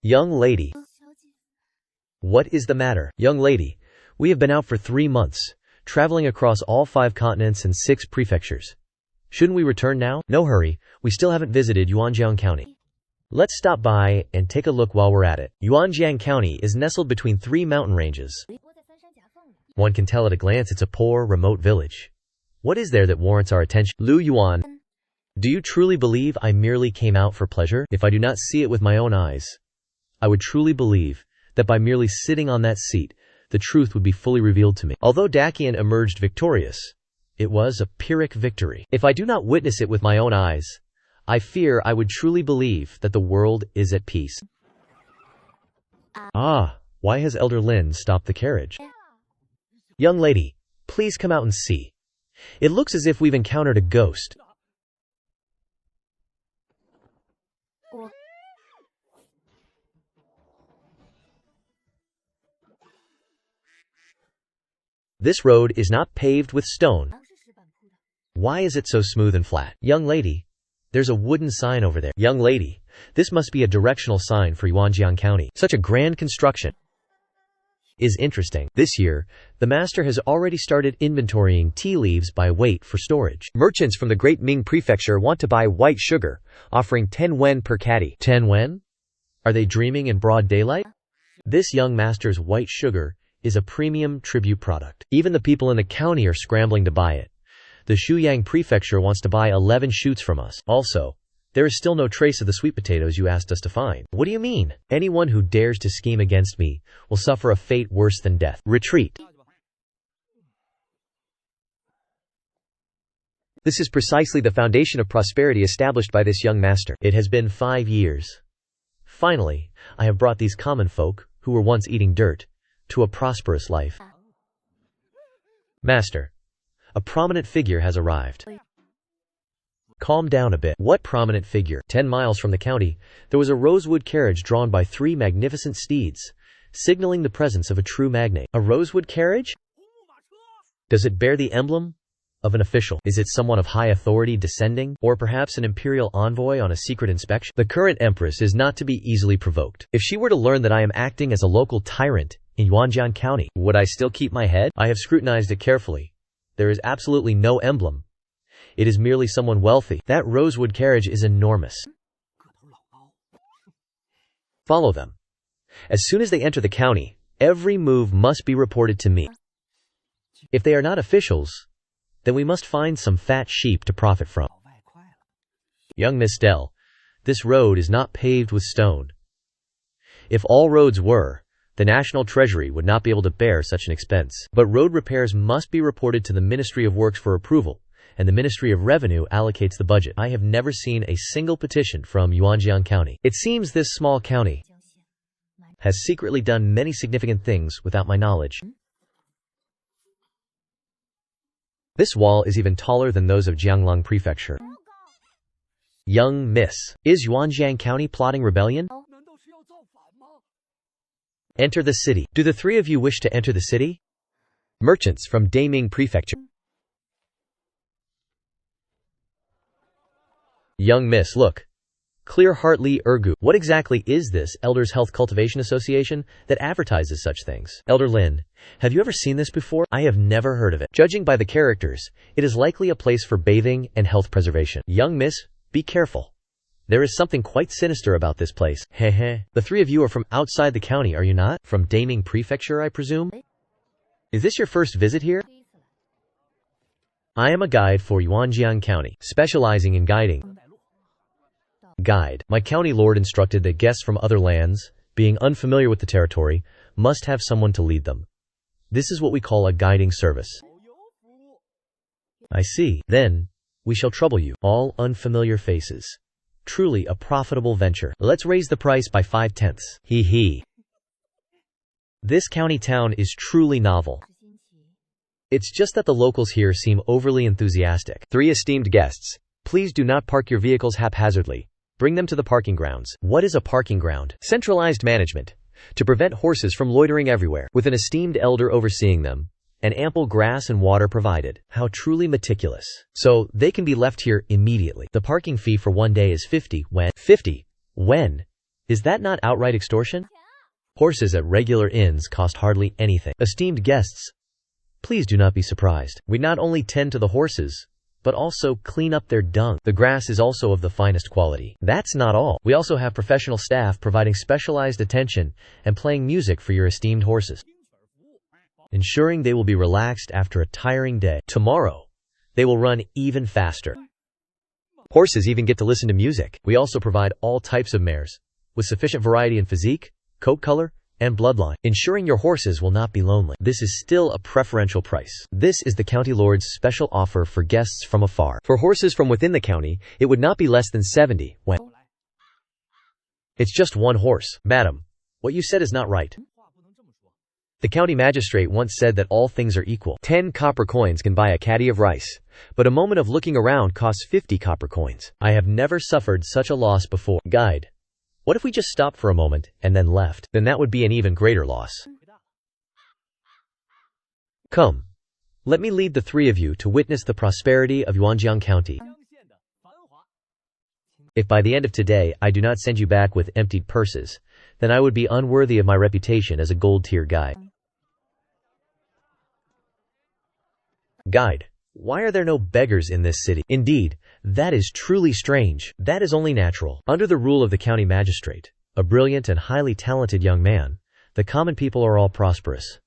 Young lady. What is the matter? Young lady, we have been out for 3 months, traveling across all 5 continents and 6 prefectures. Shouldn't we return now? No hurry, we still haven't visited Yuanjiang County. Let's stop by and take a look while we're at it. Yuanjiang County is nestled between 3 mountain ranges. One can tell at a glance it's a poor, remote village. What is there that warrants our attention? Lu Yuan. Do you truly believe I merely came out for pleasure? If I do not see it with my own eyes, I would truly believe that by merely sitting on that seat, the truth would be fully revealed to me. Although Dakian emerged victorious, it was a Pyrrhic victory. If I do not witness it with my own eyes, I fear I would truly believe that the world is at peace. Ah, why has Elder Lin stopped the carriage? Young lady, please come out and see. It looks as if we've encountered a ghost. This road is not paved with stone. Why is it so smooth and flat? Young lady, there's a wooden sign over there. Young lady, this must be a directional sign for Yuanjiang County. Such a grand construction is interesting. This year, the master has already started inventorying tea leaves by weight for storage. Merchants from the Great Ming Prefecture want to buy white sugar, offering 10 wen per caddy. 10 wen? Are they dreaming in broad daylight? This young master's white sugar is a premium tribute product. Even the people in the county are scrambling to buy it. The Shuyang Prefecture wants to buy 11 shoots from us. Also, there is still no trace of the sweet potatoes you asked us to find. What do you mean? Anyone who dares to scheme against me will suffer a fate worse than death. Retreat. This is precisely the foundation of prosperity established by this young master. It has been 5 years. Finally, I have brought these common folk, who were once eating dirt, to a prosperous life. Master, a prominent figure has arrived. Calm down a bit. What prominent figure? 10 miles from the county, there was a rosewood carriage drawn by 3 magnificent steeds, signaling the presence of a true magnate. A rosewood carriage? Does it bear the emblem of an official? Is it someone of high authority descending? Or perhaps an imperial envoy on a secret inspection? The current empress is not to be easily provoked. If she were to learn that I am acting as a local tyrant in Yuanjiang County, would I still keep my head? I have scrutinized it carefully. There is absolutely no emblem. It is merely someone wealthy. That rosewood carriage is enormous. Follow them. As soon as they enter the county, every move must be reported to me. If they are not officials, then we must find some fat sheep to profit from. Young Miss Dell, this road is not paved with stone. If all roads were, the National Treasury would not be able to bear such an expense. But road repairs must be reported to the Ministry of Works for approval, and the Ministry of Revenue allocates the budget. I have never seen a single petition from Yuanjiang County. It seems this small county has secretly done many significant things without my knowledge. This wall is even taller than those of Jianglang Prefecture. Young Miss, is Yuanjiang County plotting rebellion? Enter the city. Do the 3 of you wish to enter the city? Merchants from Daming Prefecture. Young Miss, look. Clear Heart Li Ergu. What exactly is this Elders Health Cultivation Association that advertises such things? Elder Lin, have you ever seen this before? I have never heard of it. Judging by the characters, it is likely a place for bathing and health preservation. Young Miss, be careful. There is something quite sinister about this place. Heh. The 3 of you are from outside the county, are you not? From Daming Prefecture, I presume? Is this your first visit here? I am a guide for Yuanjiang County, specializing in guiding. Guide. My county lord instructed that guests from other lands, being unfamiliar with the territory, must have someone to lead them. This is what we call a guiding service. I see. Then, we shall trouble you. All unfamiliar faces. Truly a profitable venture. Let's raise the price by 5/10. Hee. This county town is truly novel. It's just that the locals here seem overly enthusiastic. 3 esteemed guests, please do not park your vehicles haphazardly. Bring them to the parking grounds. What is a parking ground? Centralized management, to prevent horses from loitering everywhere, with an esteemed elder overseeing them, and ample grass and water provided. How truly meticulous. So, they can be left here immediately. The parking fee for 1 day is 50 wen. 50 wen Is that not outright extortion? Horses at regular inns cost hardly anything. Esteemed guests, please do not be surprised. We not only tend to the horses, but also clean up their dung. The grass is also of the finest quality. That's not all. We also have professional staff providing specialized attention and playing music for your esteemed horses, ensuring they will be relaxed after a tiring day. Tomorrow, they will run even faster. Horses even get to listen to music. We also provide all types of mares, with sufficient variety in physique, coat color, and bloodline, ensuring your horses will not be lonely. This is still a preferential price. This is the county lord's special offer for guests from afar. For horses from within the county, it would not be less than 70 when it's just one horse. Madam, what you said is not right. The county magistrate once said that all things are equal. 10 copper coins can buy a caddy of rice, but a moment of looking around costs 50 copper coins. I have never suffered such a loss before. Guide, what if we just stopped for a moment and then left? Then that would be an even greater loss. Come, let me lead the three of you to witness the prosperity of Yuanjiang County. If by the end of today I do not send you back with emptied purses, then I would be unworthy of my reputation as a gold-tier guide. Guide, why are there no beggars in this city? Indeed, that is truly strange. That is only natural. Under the rule of the county magistrate, a brilliant and highly talented young man, the common people are all prosperous.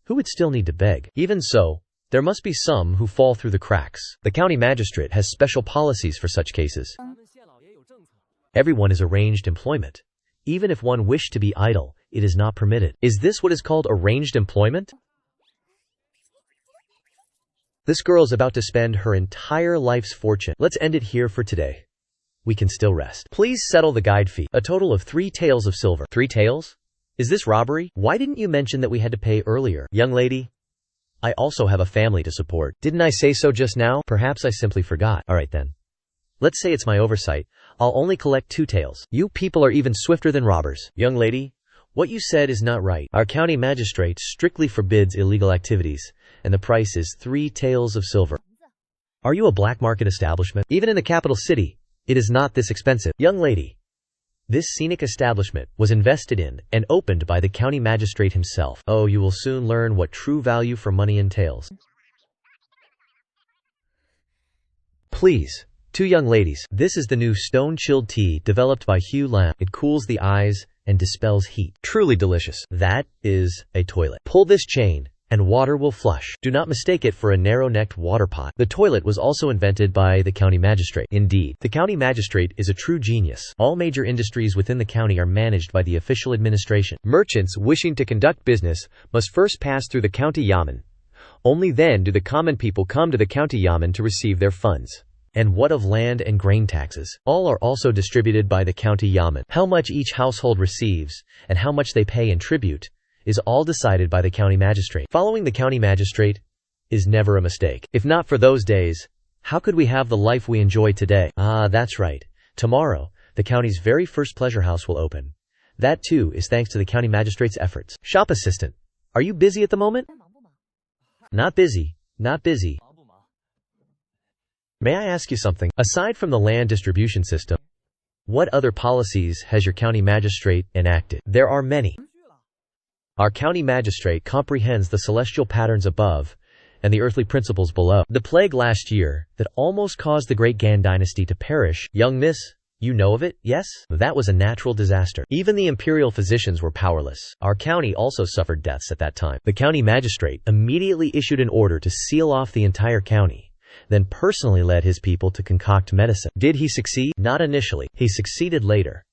Who would still need to beg? Even so, there must be some who fall through the cracks. The county magistrate has special policies for such cases. Everyone is arranged employment. Even if one wished to be idle, it is not permitted. Is this what is called arranged employment? This girl is about to spend her entire life's fortune. Let's end it here for today. We can still rest. Please settle the guide fee. A total of 3 taels of silver. 3 taels? Is this robbery? Why didn't you mention that we had to pay earlier? Young lady, I also have a family to support. Didn't I say so just now? Perhaps I simply forgot. Alright then. Let's say it's my oversight. I'll only collect 2 taels. You people are even swifter than robbers. Young lady, what you said is not right. Our county magistrate strictly forbids illegal activities, and the price is 3 taels of silver. Are you a black market establishment? Even in the capital city, it is not this expensive. Young lady, this scenic establishment was invested in and opened by the county magistrate himself. Oh, you will soon learn what true value for money entails. Please, 2 young ladies. This is the new stone-chilled tea developed by Hugh Lam. It cools the eyes and dispels heat. Truly delicious. That is a toilet. Pull this chain, and water will flush. Do not mistake it for a narrow-necked water pot. The toilet was also invented by the county magistrate. Indeed, the county magistrate is a true genius. All major industries within the county are managed by the official administration. Merchants wishing to conduct business must first pass through the county yamen. Only then do the common people come to the county yamen to receive their funds. And what of land and grain taxes? All are also distributed by the county yamen. How much each household receives, and how much they pay in tribute, is all decided by the county magistrate. Following the county magistrate is never a mistake. If not for those days, how could we have the life we enjoy today? Ah, that's right. Tomorrow, the county's very first pleasure house will open. That too is thanks to the county magistrate's efforts. Shop assistant, are you busy at the moment? Not busy, not busy. May I ask you something? Aside from the land distribution system, what other policies has your county magistrate enacted? There are many. Our county magistrate comprehends the celestial patterns above and the earthly principles below. The plague last year that almost caused the great Gan dynasty to perish, young miss, you know of it, yes? That was a natural disaster. Even the imperial physicians were powerless. Our county also suffered deaths at that time. The county magistrate immediately issued an order to seal off the entire county, then personally led his people to concoct medicine. Did he succeed? Not initially. He succeeded later.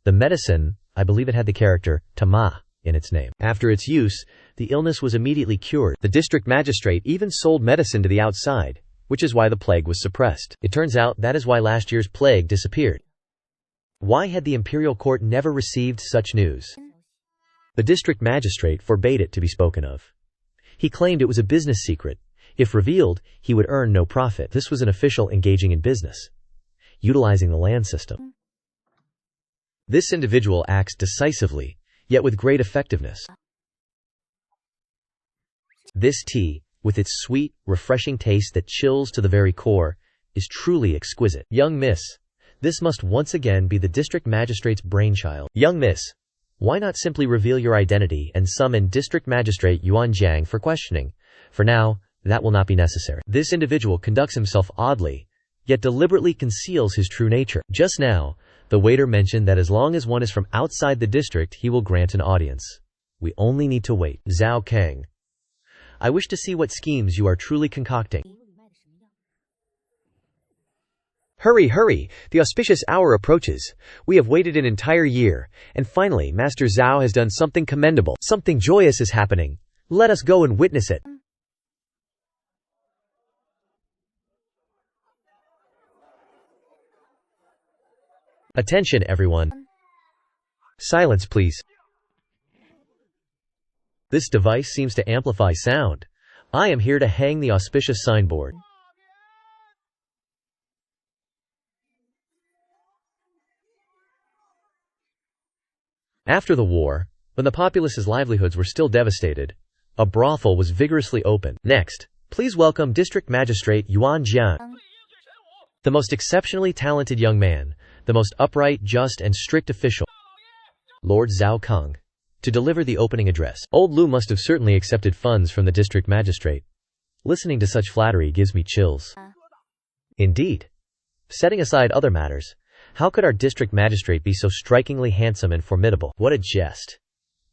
The medicine, I believe it had the character Tama in its name. After its use, the illness was immediately cured. The district magistrate even sold medicine to the outside, which is why the plague was suppressed. It turns out that is why last year's plague disappeared. Why had the imperial court never received such news? The district magistrate forbade it to be spoken of. He claimed it was a business secret. If revealed, he would earn no profit. This was an official engaging in business, utilizing the land system. This individual acts decisively, yet with great effectiveness. This tea, with its sweet, refreshing taste that chills to the very core, is truly exquisite. Young miss, This must once again be the district magistrate's brainchild. Young miss, why not simply reveal your identity and summon District Magistrate Yuan Jiang for questioning? For now, that will not be necessary. This individual conducts himself oddly, yet deliberately conceals his true nature. Just now, the waiter mentioned that as long as one is from outside the district, he will grant an audience. We only need to wait. Zhao Kang, I wish to see what schemes you are truly concocting. Hurry, hurry! The auspicious hour approaches. We have waited an entire year, and finally, Master Zhao has done something commendable. Something joyous is happening. Let us go and witness it. Attention, everyone. Silence, please. This device seems to amplify sound. I am here to hang the auspicious signboard. After the war, when the populace's livelihoods were still devastated, a brothel was vigorously opened. Next, please welcome District Magistrate Yuan Jiang, the most exceptionally talented young man, the most upright, just, and strict official, Lord Zhao Kang, to deliver the opening address. Old Lu must have certainly accepted funds from the district magistrate. Listening to such flattery gives me chills. Indeed. Setting aside other matters, how could our district magistrate be so strikingly handsome and formidable? What a jest.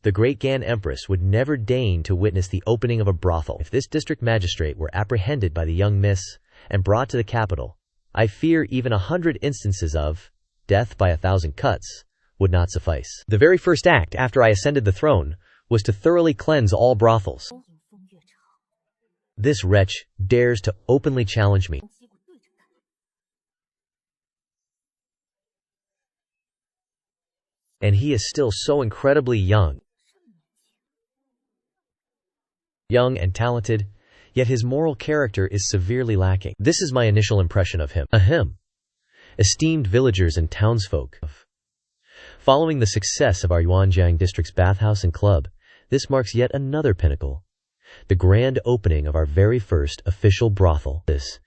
The great Gan Empress would never deign to witness the opening of a brothel. If this district magistrate were apprehended by the young miss and brought to the capital, I fear even 100 instances of death by 1,000 cuts would not suffice. The very first act after I ascended the throne was to thoroughly cleanse all brothels. This wretch dares to openly challenge me. And he is still so incredibly young. Young and talented, yet his moral character is severely lacking. This is my initial impression of him. Ahem. Esteemed villagers and townsfolk. Following the success of our Yuanjiang district's bathhouse and club, this marks yet another pinnacle. The grand opening of our very first official brothel. This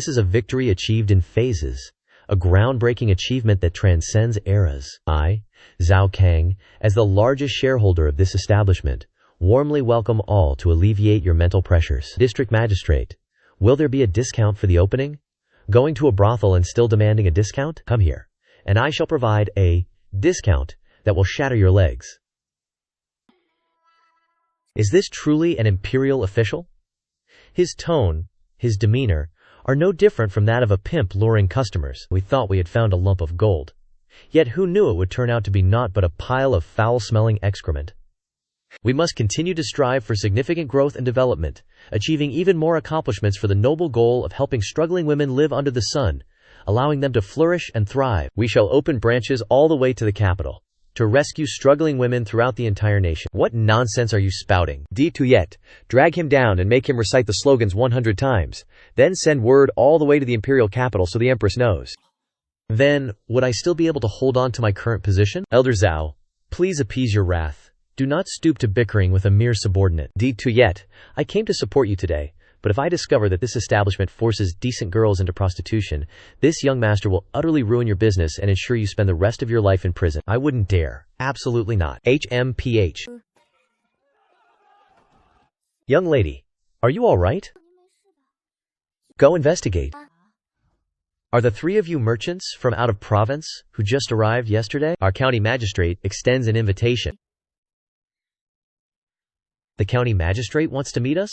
is a victory achieved in phases. A groundbreaking achievement that transcends eras. I, Zhao Kang, as the largest shareholder of this establishment, warmly welcome all to alleviate your mental pressures. District Magistrate, will there be a discount for the opening? Going to a brothel and still demanding a discount? Come here, and I shall provide a discount that will shatter your legs. Is this truly an imperial official? His tone, his demeanor, are no different from that of a pimp luring customers. We thought we had found a lump of gold. Yet who knew it would turn out to be naught but a pile of foul-smelling excrement? We must continue to strive for significant growth and development, achieving even more accomplishments for the noble goal of helping struggling women live under the sun, allowing them to flourish and thrive. We shall open branches all the way to the capital, to rescue struggling women throughout the entire nation. What nonsense are you spouting? Yet, drag him down and make him recite the slogans 100 times, then send word all the way to the imperial capital so the Empress knows. Then, would I still be able to hold on to my current position? Elder Zhao, please appease your wrath. Do not stoop to bickering with a mere subordinate. Yet, I came to support you today, but if I discover that this establishment forces decent girls into prostitution, this young master will utterly ruin your business and ensure you spend the rest of your life in prison. I wouldn't dare. Absolutely not. HMPH. Young lady, are you all right? Go investigate. Are the three of you merchants from out of province who just arrived yesterday? Our county magistrate extends an invitation. The county magistrate wants to meet us?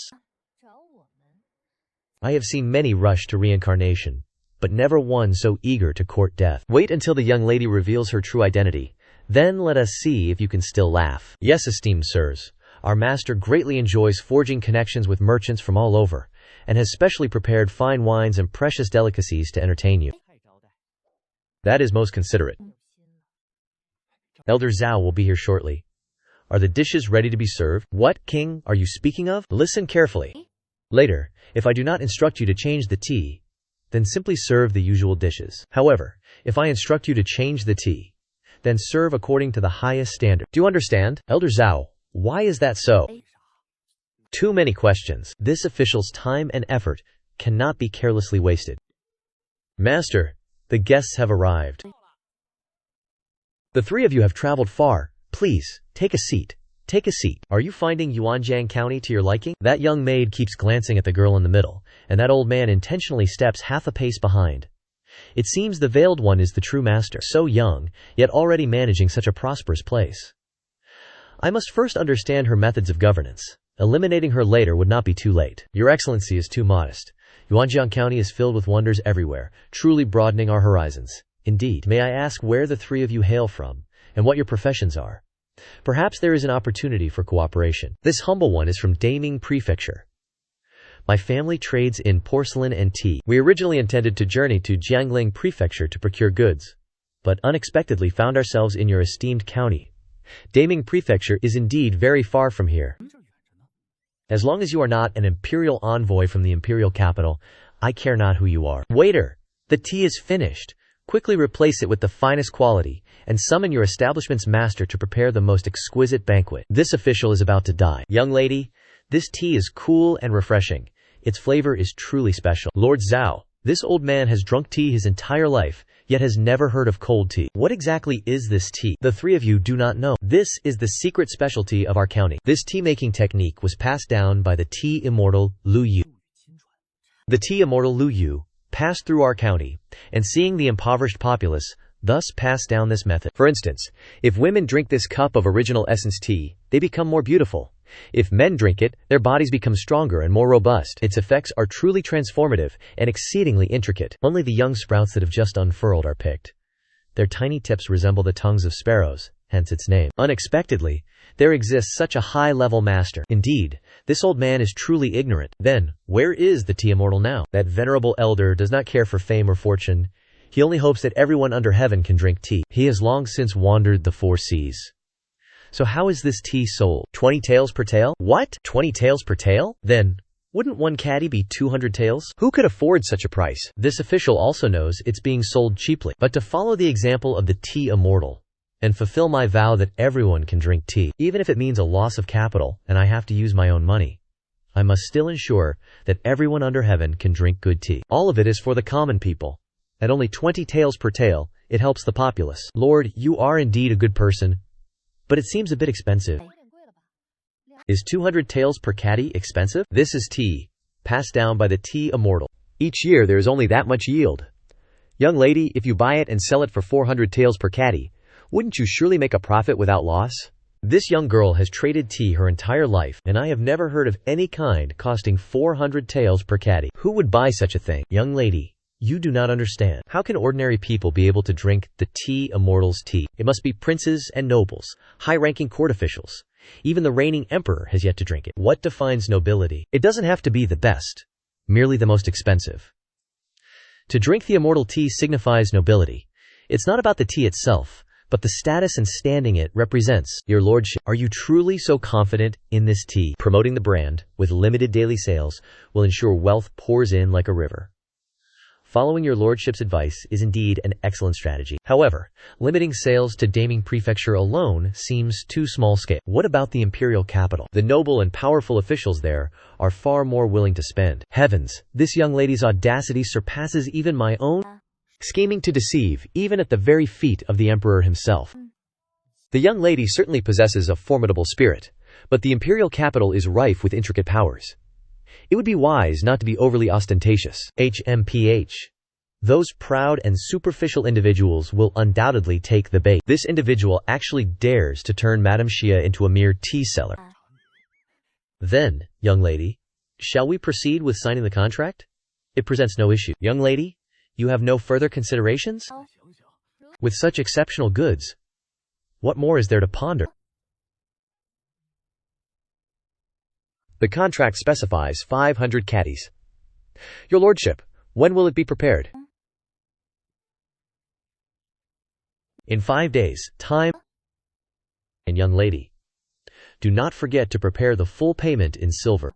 I have seen many rush to reincarnation, but never one so eager to court death. Wait until the young lady reveals her true identity. Then let us see if you can still laugh. Yes, esteemed sirs, our master greatly enjoys forging connections with merchants from all over, and has specially prepared fine wines and precious delicacies to entertain you. That is most considerate. Elder Zhao will be here shortly. Are the dishes ready to be served? What, king, are you speaking of? Listen carefully. Later, if I do not instruct you to change the tea, then simply serve the usual dishes. However, if I instruct you to change the tea, then serve according to the highest standard. Do you understand? Elder Zhao, why is that so? Too many questions. This official's time and effort cannot be carelessly wasted. Master, The guests have arrived. The three of you have traveled far. Please, take a seat. Take a seat. Are you finding Yuanjiang County to your liking? That young maid keeps glancing at the girl in the middle, and that old man intentionally steps half a pace behind. It seems the veiled one is the true master. So young, yet already managing such a prosperous place. I must first understand her methods of governance. Eliminating her later would not be too late. Your Excellency is too modest. Yuanjiang County is filled with wonders everywhere, truly broadening our horizons. Indeed. May I ask where the three of you hail from, and what your professions are? Perhaps there is an opportunity for cooperation. This humble one is from Daming Prefecture. My family trades in porcelain and tea. We originally intended to journey to Jiangling Prefecture to procure goods, but unexpectedly found ourselves in your esteemed county. Daming Prefecture is indeed very far from here. As long as you are not an imperial envoy from the imperial capital, I care not who you are. Waiter, the tea is finished. Quickly replace it with the finest quality, and summon your establishment's master to prepare the most exquisite banquet. This official is about to die. Young lady, this tea is cool and refreshing. Its flavor is truly special. Lord Zhao, this old man has drunk tea his entire life, yet has never heard of cold tea. What exactly is this tea? The three of you do not know. This is the secret specialty of our county. This tea-making technique was passed down by the tea immortal Lu Yu. The tea immortal Lu Yu passed through our county, and seeing the impoverished populace, thus passed down this method. For instance, if women drink this cup of original essence tea, they become more beautiful. If men drink it, their bodies become stronger and more robust. Its effects are truly transformative and exceedingly intricate. Only the young sprouts that have just unfurled are picked. Their tiny tips resemble the tongues of sparrows, hence its name. Unexpectedly, there exists such a high-level master. Indeed, this old man is truly ignorant. Then, where is the tea immortal now? That venerable elder does not care for fame or fortune. He only hopes that everyone under heaven can drink tea. He has long since wandered the 4 seas. So how is this tea sold? 20 taels per tael? What? 20 taels per tael? Then, wouldn't one caddy be 200 taels? Who could afford such a price? This official also knows it's being sold cheaply. But to follow the example of the tea immortal, and fulfill my vow that everyone can drink tea, even if it means a loss of capital and I have to use my own money, I must still ensure that everyone under heaven can drink good tea. All of it is for the common people. At only 20 taels per tael, it helps the populace. Lord, you are indeed a good person, but it seems a bit expensive. Is 200 taels per caddy expensive? This is tea, passed down by the tea immortal. Each year there is only that much yield. Young lady, if you buy it and sell it for 400 taels per caddy, wouldn't you surely make a profit without loss? This young girl has traded tea her entire life, and I have never heard of any kind costing 400 taels per caddy. Who would buy such a thing? Young lady, you do not understand. How can ordinary people be able to drink the tea immortal's tea? It must be princes and nobles, high-ranking court officials. Even the reigning emperor has yet to drink it. What defines nobility? It doesn't have to be the best, merely the most expensive. To drink the immortal tea signifies nobility. It's not about the tea itself, but the status and standing it represents. Your lordship, are you truly so confident in this tea? Promoting the brand, with limited daily sales, will ensure wealth pours in like a river. Following your lordship's advice is indeed an excellent strategy. However, limiting sales to Daming Prefecture alone seems too small scale. What about the imperial capital? The noble and powerful officials there are far more willing to spend. Heavens, this young lady's audacity surpasses even my own. Scheming to deceive, even at the very feet of the emperor himself. The young lady certainly possesses a formidable spirit, but the imperial capital is rife with intricate powers. It would be wise not to be overly ostentatious. HMPH. Those proud and superficial individuals will undoubtedly take the bait. This individual actually dares to turn Madame Xia into a mere tea seller. Then, young lady, shall we proceed with signing the contract? It presents no issue. Young lady, you have no further considerations? With such exceptional goods, what more is there to ponder? The contract specifies 500 caddies. Your lordship, when will it be prepared? In 5 days' time. And young lady, do not forget to prepare the full payment in silver.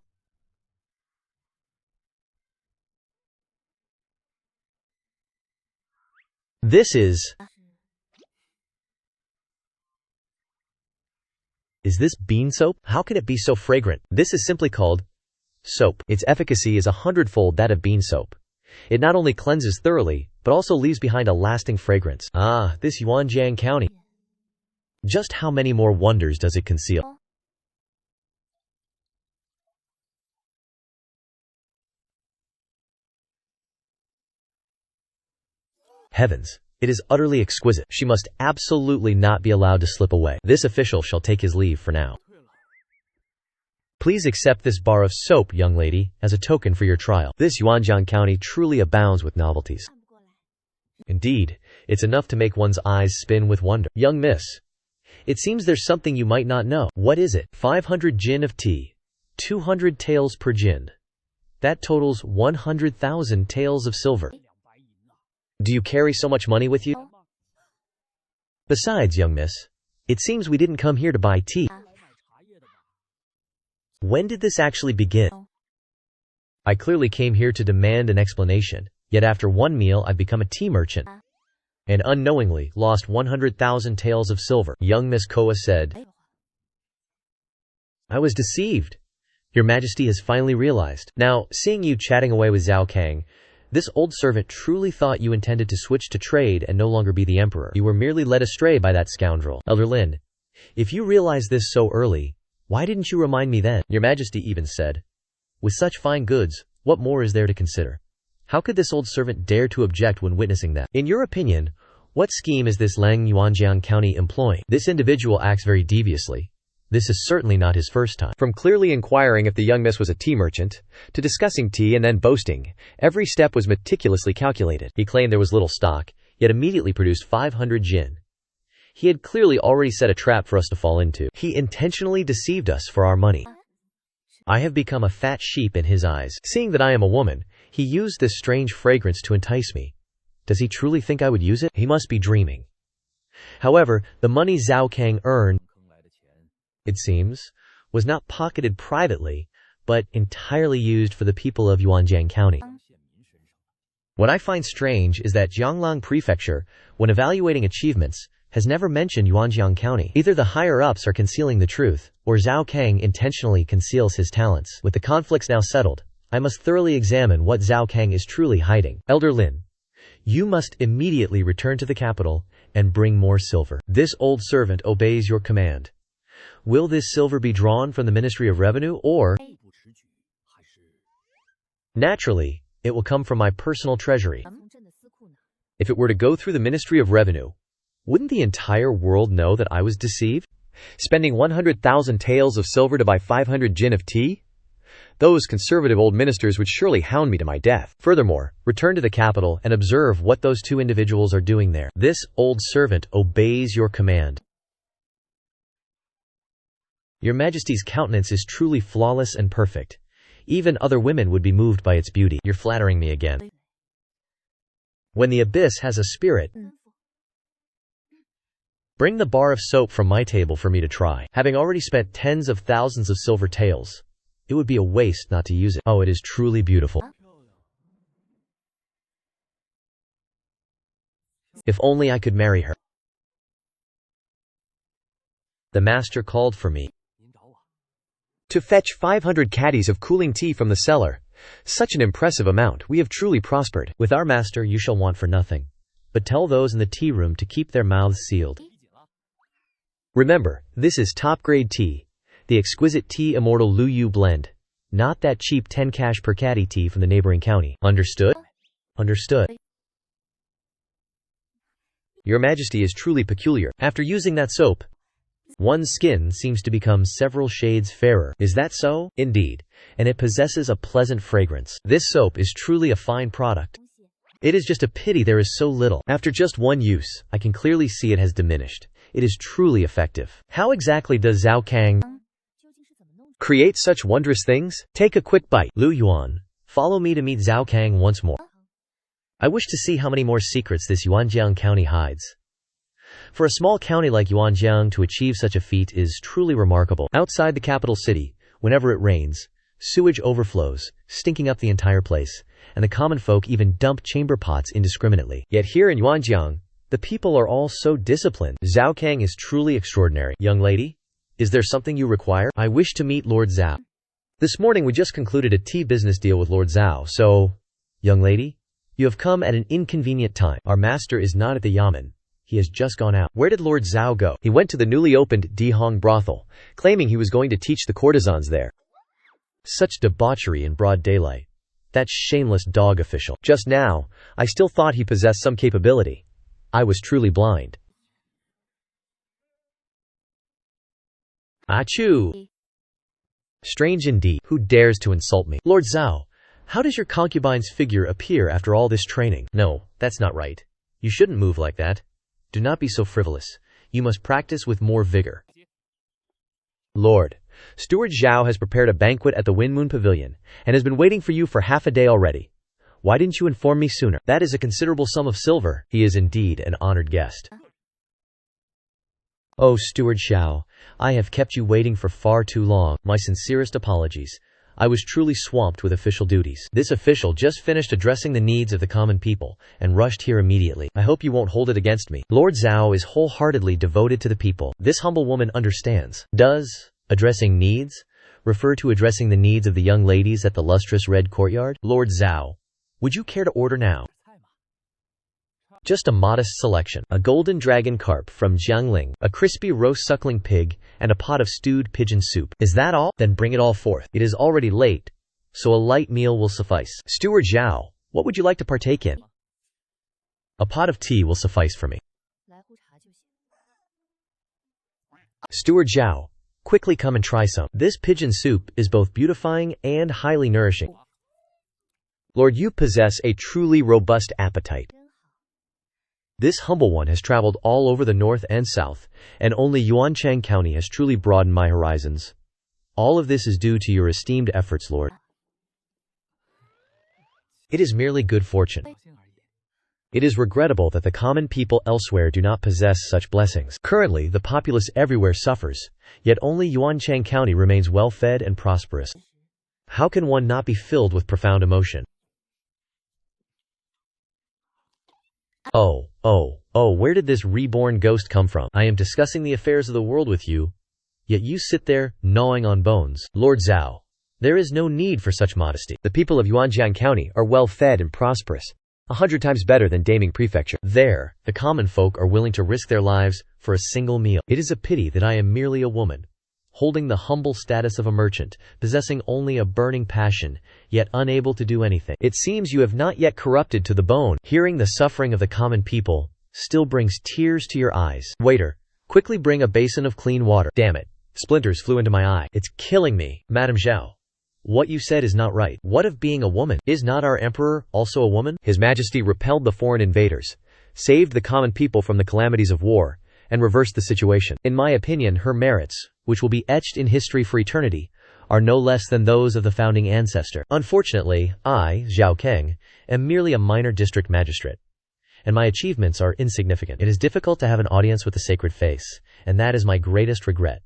This is this bean soap? How can it be so fragrant? This is simply called soap. Its efficacy is 100-fold that of bean soap. It not only cleanses thoroughly, but also leaves behind a lasting fragrance. Ah, this Yuanjiang County. Just how many more wonders does it conceal? Heavens. It is utterly exquisite. She must absolutely not be allowed to slip away. This official shall take his leave for now. Please accept this bar of soap, young lady, as a token for your trial. This Yuanjiang County truly abounds with novelties. Indeed, it's enough to make one's eyes spin with wonder. Young miss, it seems there's something you might not know. What is it? 500 jin of tea. 200 taels per jin. That totals 100,000 taels of silver. Do you carry so much money with you? Besides, young miss, it seems we didn't come here to buy tea. When did this actually begin? I clearly came here to demand an explanation, yet after one meal I've become a tea merchant, and unknowingly lost 100,000 taels of silver. Young Miss Koa said, I was deceived. Your Majesty has finally realized. Now, seeing you chatting away with Zhao Kang, this old servant truly thought you intended to switch to trade and no longer be the emperor. You were merely led astray by that scoundrel. Elder Lin, if you realized this so early, why didn't you remind me then? Your Majesty even said, with such fine goods, what more is there to consider? How could this old servant dare to object when witnessing that? In your opinion, what scheme is this Lang Yuanjiang County employing? This individual acts very deviously. This is certainly not his first time. From clearly inquiring if the young miss was a tea merchant, to discussing tea and then boasting, every step was meticulously calculated. He claimed there was little stock, yet immediately produced 500 jin. He had clearly already set a trap for us to fall into. He intentionally deceived us for our money. I have become a fat sheep in his eyes. Seeing that I am a woman, he used this strange fragrance to entice me. Does he truly think I would use it? He must be dreaming. However, the money Zhao Kang earned, it seems, was not pocketed privately, but entirely used for the people of Yuanjiang County. What I find strange is that Jianglang Prefecture, when evaluating achievements, has never mentioned Yuanjiang County. Either the higher-ups are concealing the truth, or Zhao Kang intentionally conceals his talents. With the conflicts now settled, I must thoroughly examine what Zhao Kang is truly hiding. Elder Lin, you must immediately return to the capital and bring more silver. This old servant obeys your command. Will this silver be drawn from the Ministry of Revenue, or? Naturally, it will come from my personal treasury. If it were to go through the Ministry of Revenue, wouldn't the entire world know that I was deceived? Spending 100,000 taels of silver to buy 500 jin of tea? Those conservative old ministers would surely hound me to my death. Furthermore, return to the capital and observe what those two individuals are doing there. This old servant obeys your command. Your Majesty's countenance is truly flawless and perfect. Even other women would be moved by its beauty. You're flattering me again. When the abyss has a spirit, bring the bar of soap from my table for me to try. Having already spent tens of thousands of silver taels, it would be a waste not to use it. Oh, it is truly beautiful. If only I could marry her. The master called for me to fetch 500 caddies of cooling tea from the cellar. Such an impressive amount. We have truly prospered. With our master you shall want for nothing. But tell those in the tea room to keep their mouths sealed. Remember, this is top-grade tea. The exquisite tea Immortal Yu blend. Not that cheap 10 cash per caddy tea from the neighboring county. Understood? Understood. Your Majesty is truly peculiar. After using that soap, one's skin seems to become several shades fairer. Is that so? Indeed. And it possesses a pleasant fragrance. This soap is truly a fine product. It is just a pity there is so little. After just one use, I can clearly see it has diminished. It is truly effective. How exactly does Zhao Kang create such wondrous things? Take a quick bite. Lu Yuan, follow me to meet Zhao Kang once more. I wish to see how many more secrets this Yuanjiang County hides. For a small county like Yuanjiang to achieve such a feat is truly remarkable. Outside the capital city, whenever it rains, sewage overflows, stinking up the entire place, and the common folk even dump chamber pots indiscriminately. Yet here in Yuanjiang, the people are all so disciplined. Zhao Kang is truly extraordinary. Young lady, is there something you require? I wish to meet Lord Zhao. This morning we just concluded a tea business deal with Lord Zhao, so, young lady, You have come at an inconvenient time. Our master is not at the yamen. He has just gone out. Where did Lord Zhao go? He went to the newly opened Dihong brothel, claiming he was going to teach the courtesans there. Such debauchery in broad daylight. That shameless dog official. Just now, I still thought he possessed some capability. I was truly blind. Achoo! Strange indeed. Who dares to insult me? Lord Zhao, how does your concubine's figure appear after all this training? No, that's not right. You shouldn't move like that. Do not be so frivolous. You must practice with more vigor. Lord, Steward Zhao has prepared a banquet at the Wind Moon Pavilion and has been waiting for you for half a day already. Why didn't you inform me sooner? That is a considerable sum of silver. He is indeed an honored guest. Oh, Steward Zhao, I have kept you waiting for far too long. My sincerest apologies. I was truly swamped with official duties. This official just finished addressing the needs of the common people and rushed here immediately. I hope you won't hold it against me. Lord Zhao is wholeheartedly devoted to the people. This humble woman understands. Does addressing needs refer to addressing the needs of the young ladies at the lustrous red courtyard? Lord Zhao, would you care to order now? Just a modest selection. A golden dragon carp from Jiangling, a crispy roast suckling pig, and a pot of stewed pigeon soup. Is that all? Then bring it all forth. It is already late, so a light meal will suffice. Steward Zhao, what would you like to partake in? A pot of tea will suffice for me. Steward Zhao, quickly come and try some. This pigeon soup is both beautifying and highly nourishing. Lord, you possess a truly robust appetite. This humble one has traveled all over the north and south, and only Yuanchang County has truly broadened my horizons. All of this is due to your esteemed efforts, Lord. It is merely good fortune. It is regrettable that the common people elsewhere do not possess such blessings. Currently, the populace everywhere suffers, yet only Yuanchang County remains well-fed and prosperous. How can one not be filled with profound emotion? Oh, where did this reborn ghost come from? I am discussing the affairs of the world with you, yet you sit there, gnawing on bones. Lord Zhao, there is no need for such modesty. The people of Yuanjiang County are well-fed and prosperous, 100 times better than Daming Prefecture. There, the common folk are willing to risk their lives for a single meal. It is a pity that I am merely a woman, holding the humble status of a merchant, possessing only a burning passion, yet unable to do anything. It seems you have not yet corrupted to the bone. Hearing the suffering of the common people still brings tears to your eyes. Waiter, quickly bring a basin of clean water. Damn it. Splinters flew into my eye. It's killing me. Madame Zhao, what you said is not right. What of being a woman? Is not our emperor also a woman? His Majesty repelled the foreign invaders, saved the common people from the calamities of war, and reversed the situation. In my opinion, her merits, which will be etched in history for eternity, are no less than those of the founding ancestor. Unfortunately, I, Zhao Kang, am merely a minor district magistrate, and my achievements are insignificant. It is difficult to have an audience with the sacred face, and that is my greatest regret.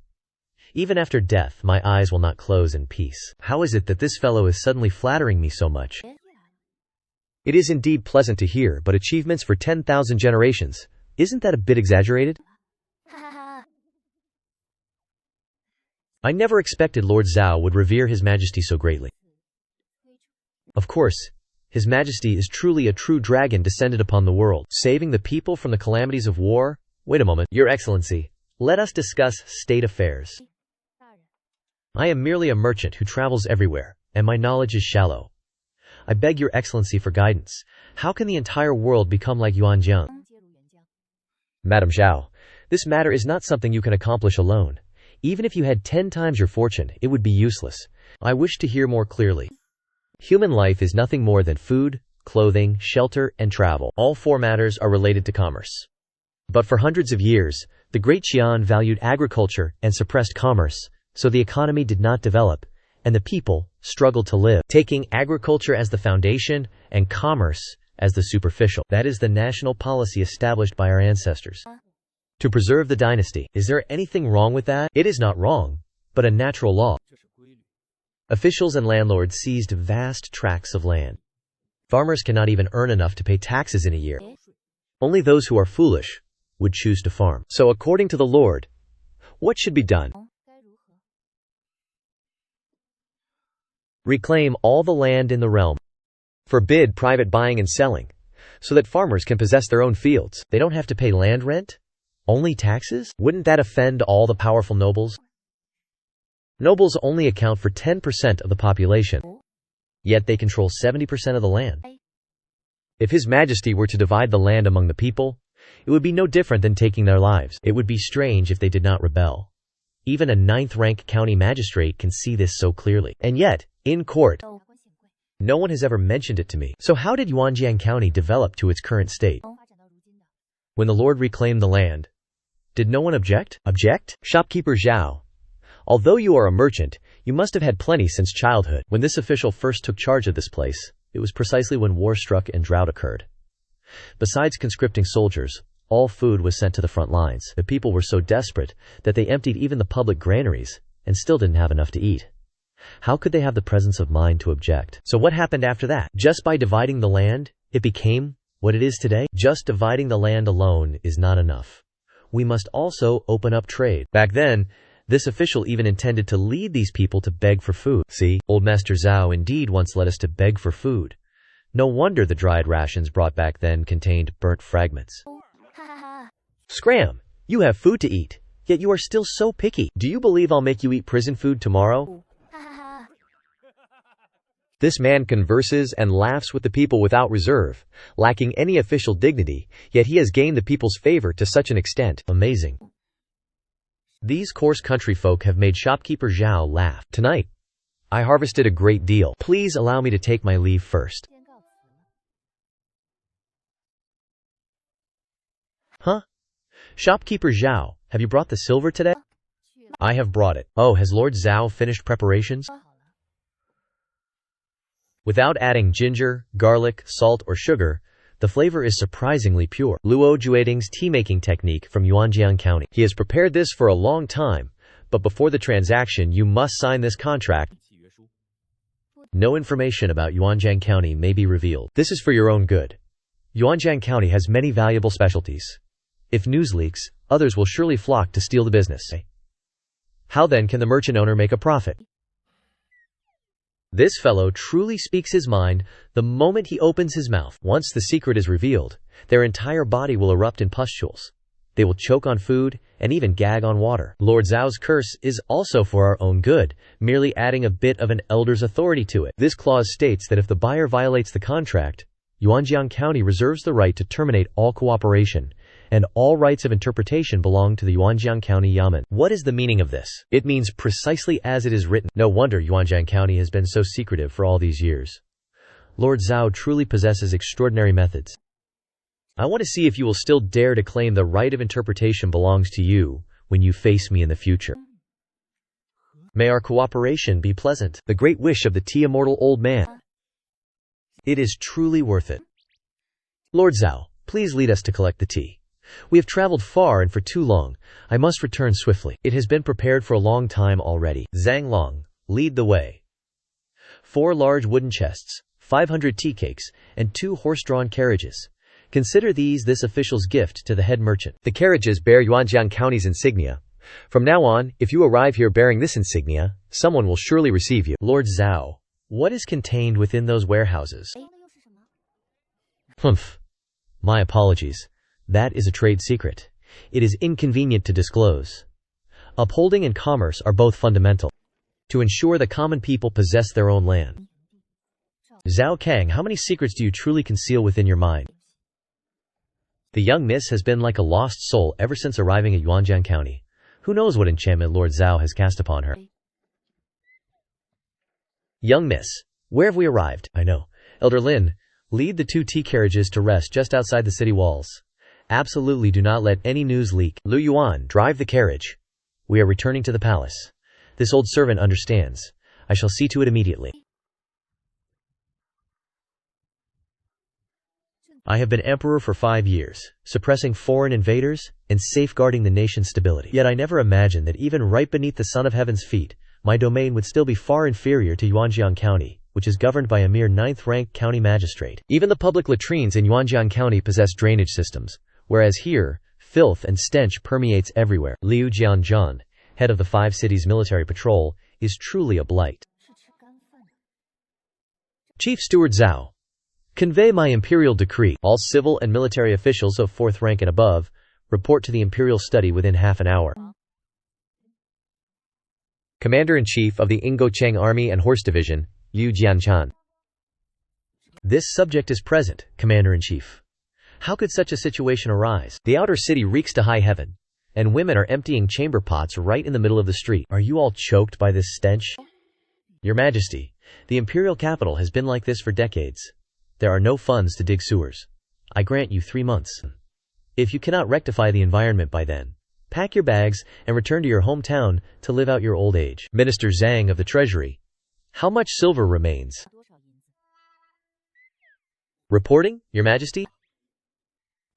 Even after death, my eyes will not close in peace. How is it that this fellow is suddenly flattering me so much? It is indeed pleasant to hear, but achievements for 10,000 generations, isn't that a bit exaggerated? I never expected Lord Zhao would revere His Majesty so greatly. Of course, His Majesty is truly a true dragon descended upon the world, saving the people from the calamities of war. Wait a moment, Your Excellency. Let us discuss state affairs. I am merely a merchant who travels everywhere, and my knowledge is shallow. I beg Your Excellency for guidance. How can the entire world become like Yuanjiang? Madame Zhao, this matter is not something you can accomplish alone. Even if you had 10 times your fortune, it would be useless. I wish to hear more clearly. Human life is nothing more than food, clothing, shelter, and travel. All four matters are related to commerce. But for hundreds of years, the Great Qian valued agriculture and suppressed commerce, so the economy did not develop, and the people struggled to live, taking agriculture as the foundation and commerce as the superficial. That is the national policy established by our ancestors to preserve the dynasty. Is there anything wrong with that? It is not wrong, but a natural law. Officials and landlords seized vast tracts of land. Farmers cannot even earn enough to pay taxes in a year. Only those who are foolish would choose to farm. So according to the Lord, what should be done? Reclaim all the land in the realm. Forbid private buying and selling, so that farmers can possess their own fields. They don't have to pay land rent? Only taxes? Wouldn't that offend all the powerful nobles? Nobles only account for 10% of the population, yet they control 70% of the land. If His Majesty were to divide the land among the people, it would be no different than taking their lives. It would be strange if they did not rebel. Even a 9th-rank county magistrate can see this so clearly. And yet, in court, no one has ever mentioned it to me. So how did Yuanjiang County develop to its current state? When the Lord reclaimed the land, did no one object? Object? Shopkeeper Zhao. Although you are a merchant, you must have had plenty since childhood. When this official first took charge of this place, it was precisely when war struck and drought occurred. Besides conscripting soldiers, all food was sent to the front lines. The people were so desperate that they emptied even the public granaries and still didn't have enough to eat. How could they have the presence of mind to object? So what happened after that? Just by dividing the land, it became what it is today? Just dividing the land alone is not enough. We must also open up trade. Back then, this official even intended to lead these people to beg for food. See, old Master Zhao indeed once led us to beg for food. No wonder the dried rations brought back then contained burnt fragments. Scram! You have food to eat, yet you are still so picky. Do you believe I'll make you eat prison food tomorrow? This man converses and laughs with the people without reserve, lacking any official dignity, yet he has gained the people's favor to such an extent. Amazing. These coarse country folk have made shopkeeper Zhao laugh. Tonight, I harvested a great deal. Please allow me to take my leave first. Huh? Shopkeeper Zhao, have you brought the silver today? I have brought it. Oh, has Lord Zhao finished preparations? Without adding ginger, garlic, salt, or sugar, the flavor is surprisingly pure. Luo Jueting's tea-making technique from Yuanjiang County. He has prepared this for a long time, but before the transaction you must sign this contract. No information about Yuanjiang County may be revealed. This is for your own good. Yuanjiang County has many valuable specialties. If news leaks, others will surely flock to steal the business. How then can the merchant owner make a profit? This fellow truly speaks his mind the moment he opens his mouth. Once the secret is revealed, their entire body will erupt in pustules. They will choke on food and even gag on water. Lord Zhao's curse is also for our own good, merely adding a bit of an elder's authority to it. This clause states that if the buyer violates the contract, Yuanjiang County reserves the right to terminate all cooperation, and all rights of interpretation belong to the Yuanjiang County Yamen. What is the meaning of this? It means precisely as it is written. No wonder Yuanjiang County has been so secretive for all these years. Lord Zhao truly possesses extraordinary methods. I want to see if you will still dare to claim the right of interpretation belongs to you when you face me in the future. May our cooperation be pleasant. The great wish of the tea-immortal old man. It is truly worth it. Lord Zhao, please lead us to collect the tea. We have traveled far and for too long. I must return swiftly. It has been prepared for a long time already. Zhang Long, lead the way. 4 large wooden chests, 500 tea cakes, and 2 horse-drawn carriages. Consider these this official's gift to the head merchant. The carriages bear Yuanjiang County's insignia. From now on, if you arrive here bearing this insignia, someone will surely receive you. Lord Zhao, what is contained within those warehouses? Humph. My apologies. That is a trade secret. It is inconvenient to disclose. Upholding and commerce are both fundamental to ensure the common people possess their own land. Zhao Kang, how many secrets do you truly conceal within your mind? The young miss has been like a lost soul ever since arriving at Yuanjiang County. Who knows what enchantment Lord Zhao has cast upon her? Young miss, where have we arrived? I know. Elder Lin, lead the 2 tea carriages to rest just outside the city walls. Absolutely do not let any news leak. Lu Yuan, drive the carriage. We are returning to the palace. This old servant understands. I shall see to it immediately. I have been emperor for 5 years, suppressing foreign invaders and safeguarding the nation's stability. Yet I never imagined that even right beneath the Son of Heaven's feet, my domain would still be far inferior to Yuanjiang County, which is governed by a mere 9th-rank county magistrate. Even the public latrines in Yuanjiang County possess drainage systems, whereas here, filth and stench permeates everywhere. Liu Jianzhan, head of the 5 cities military patrol, is truly a blight. Chief Steward Zhao, Convey my imperial decree. All civil and military officials of 4th rank and above, report to the imperial study within half an hour. Commander-in-Chief of the Ingocheng Army and Horse Division, Liu Jianchan. This subject is present, Commander-in-Chief. How could such a situation arise? The outer city reeks to high heaven, and women are emptying chamber pots right in the middle of the street. Are you all choked by this stench? Your Majesty, the imperial capital has been like this for decades. There are no funds to dig sewers. I grant you 3 months. If you cannot rectify the environment by then, pack your bags and return to your hometown to live out your old age. Minister Zhang of the Treasury. How much silver remains? Reporting, Your Majesty?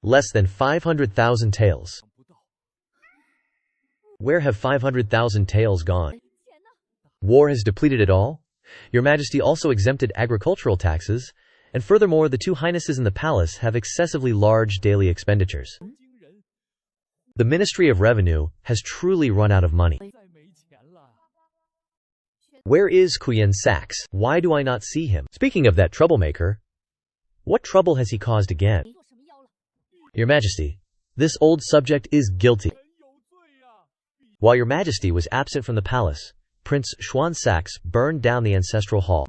Less than 500,000 taels. Where have 500,000 taels gone? War has depleted it all? Your Majesty also exempted agricultural taxes, and furthermore the 2 highnesses in the palace have excessively large daily expenditures. The Ministry of Revenue has truly run out of money. Where is Kuyen Sachs? Why do I not see him? Speaking of that troublemaker, what trouble has he caused again? Your Majesty, this old subject is guilty. While Your Majesty was absent from the palace, Prince Xuan Sachs burned down the ancestral hall.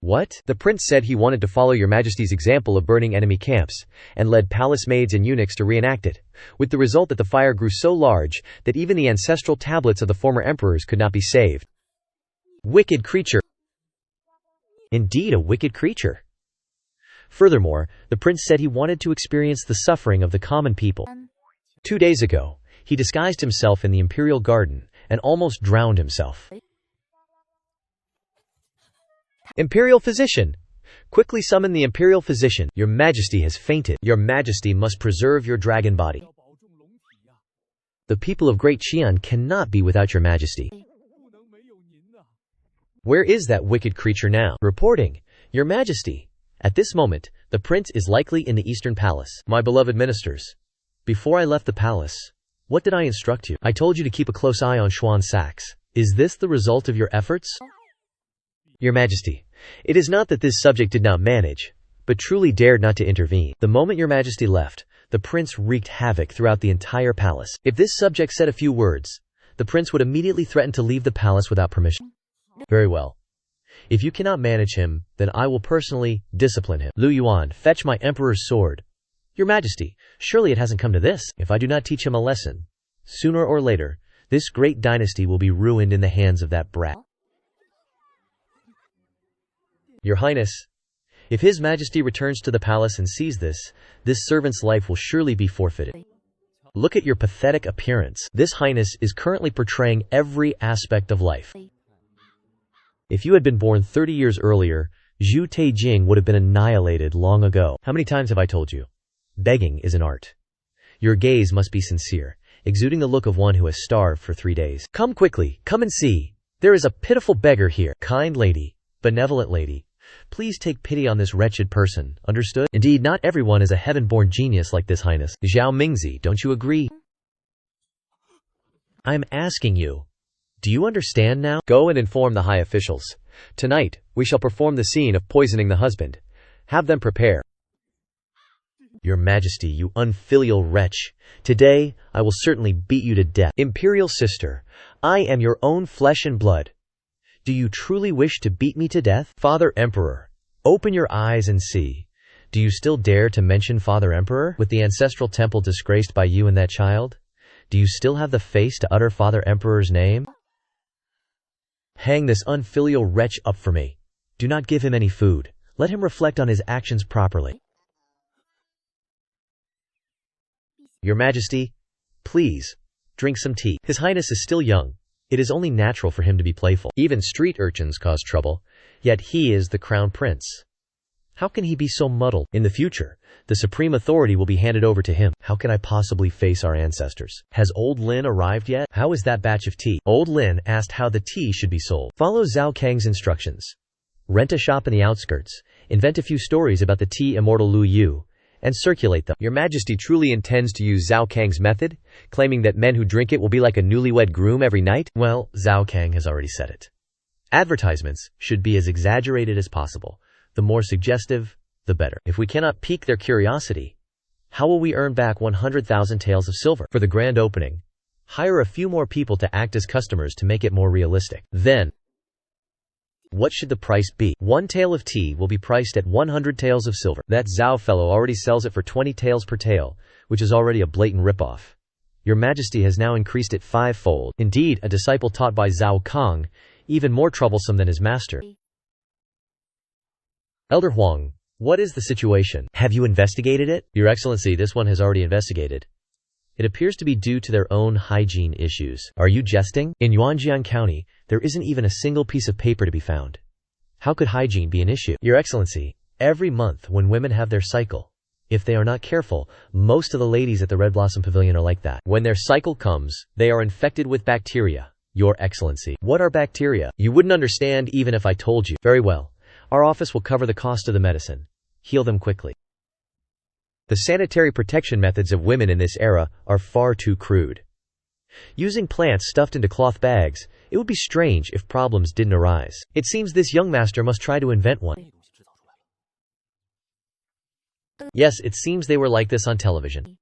What? The prince said he wanted to follow Your Majesty's example of burning enemy camps, and led palace maids and eunuchs to reenact it, with the result that the fire grew so large that even the ancestral tablets of the former emperors could not be saved. Wicked creature. Indeed, a wicked creature. Furthermore, the prince said he wanted to experience the suffering of the common people. 2 days ago, he disguised himself in the imperial garden and almost drowned himself. Imperial physician! Quickly summon the imperial physician. Your Majesty has fainted. Your Majesty must preserve your dragon body. The people of Great Xi'an cannot be without Your Majesty. Where is that wicked creature now? Reporting, Your Majesty. At this moment, the prince is likely in the Eastern Palace. My beloved ministers, before I left the palace, what did I instruct you? I told you to keep a close eye on Xuan Sachs. Is this the result of your efforts? Your Majesty, it is not that this subject did not manage, but truly dared not to intervene. The moment Your Majesty left, the prince wreaked havoc throughout the entire palace. If this subject said a few words, the prince would immediately threaten to leave the palace without permission. Very well. If you cannot manage him, then I will personally discipline him. Lu Yuan, fetch my emperor's sword. Your Majesty, surely it hasn't come to this. If I do not teach him a lesson, sooner or later, this great dynasty will be ruined in the hands of that brat. Your Highness, if His Majesty returns to the palace and sees this servant's life will surely be forfeited. Look at your pathetic appearance. This Highness is currently portraying every aspect of life. If you had been born 30 years earlier, Zhu Teijing would have been annihilated long ago. How many times have I told you? Begging is an art. Your gaze must be sincere, exuding the look of one who has starved for 3 days. Come quickly, come and see. There is a pitiful beggar here. Kind lady, benevolent lady, please take pity on this wretched person, understood? Indeed, not everyone is a heaven-born genius like this Highness. Zhao Mingzi, don't you agree? I am asking you. Do you understand now? Go and inform the high officials. Tonight, we shall perform the scene of poisoning the husband. Have them prepare. Your Majesty, you unfilial wretch. Today, I will certainly beat you to death. Imperial sister, I am your own flesh and blood. Do you truly wish to beat me to death? Father Emperor, open your eyes and see. Do you still dare to mention Father Emperor? With the ancestral temple disgraced by you and that child? Do you still have the face to utter Father Emperor's name? Hang this unfilial wretch up for me. Do not give him any food. Let him reflect on his actions properly. Your Majesty, please, drink some tea. His Highness is still young. It is only natural for him to be playful. Even street urchins cause trouble, yet he is the crown prince. How can he be so muddled? In the future, the supreme authority will be handed over to him. How can I possibly face our ancestors? Has Old Lin arrived yet? How is that batch of tea? Old Lin asked how the tea should be sold. Follow Zhao Kang's instructions. Rent a shop in the outskirts, invent a few stories about the tea Immortal Lu Yu, and circulate them. Your Majesty truly intends to use Zhao Kang's method, claiming that men who drink it will be like a newlywed groom every night? Well, Zhao Kang has already said it. Advertisements should be as exaggerated as possible. The more suggestive, the better. If we cannot pique their curiosity, how will we earn back 100,000 taels of silver? For the grand opening, hire a few more people to act as customers to make it more realistic. Then, what should the price be? 1 tael of tea will be priced at 100 taels of silver. That Zhao fellow already sells it for 20 taels per tael, which is already a blatant ripoff. Your Majesty has now increased it 5-fold. Indeed, a disciple taught by Zhao Kang, even more troublesome than his master. Elder Huang, what is the situation? Have you investigated it? Your Excellency, this one has already investigated. It appears to be due to their own hygiene issues. Are you jesting? In Yuanjiang County, there isn't even a single piece of paper to be found. How could hygiene be an issue? Your Excellency, every month when women have their cycle, if they are not careful, most of the ladies at the Red Blossom Pavilion are like that. When their cycle comes, they are infected with bacteria. Your Excellency, what are bacteria? You wouldn't understand even if I told you. Very well. Our office will cover the cost of the medicine. Heal them quickly. The sanitary protection methods of women in this era are far too crude. Using plants stuffed into cloth bags, it would be strange if problems didn't arise. It seems this young master must try to invent one. Yes, it seems they were like this on television.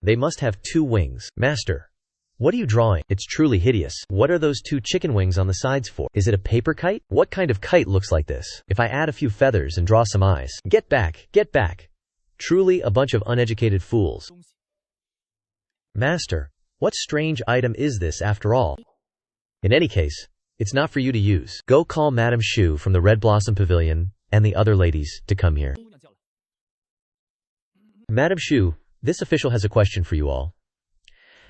They must have 2 wings. Master, what are you drawing? It's truly hideous. What are those 2 chicken wings on the sides for? Is it a paper kite? What kind of kite looks like this? If I add a few feathers and draw some eyes. Get back, get back. Truly a bunch of uneducated fools. Master, what strange item is this after all? In any case, it's not for you to use. Go call Madame Xu from the Red Blossom Pavilion and the other ladies to come here. Madame Xu, this official has a question for you all.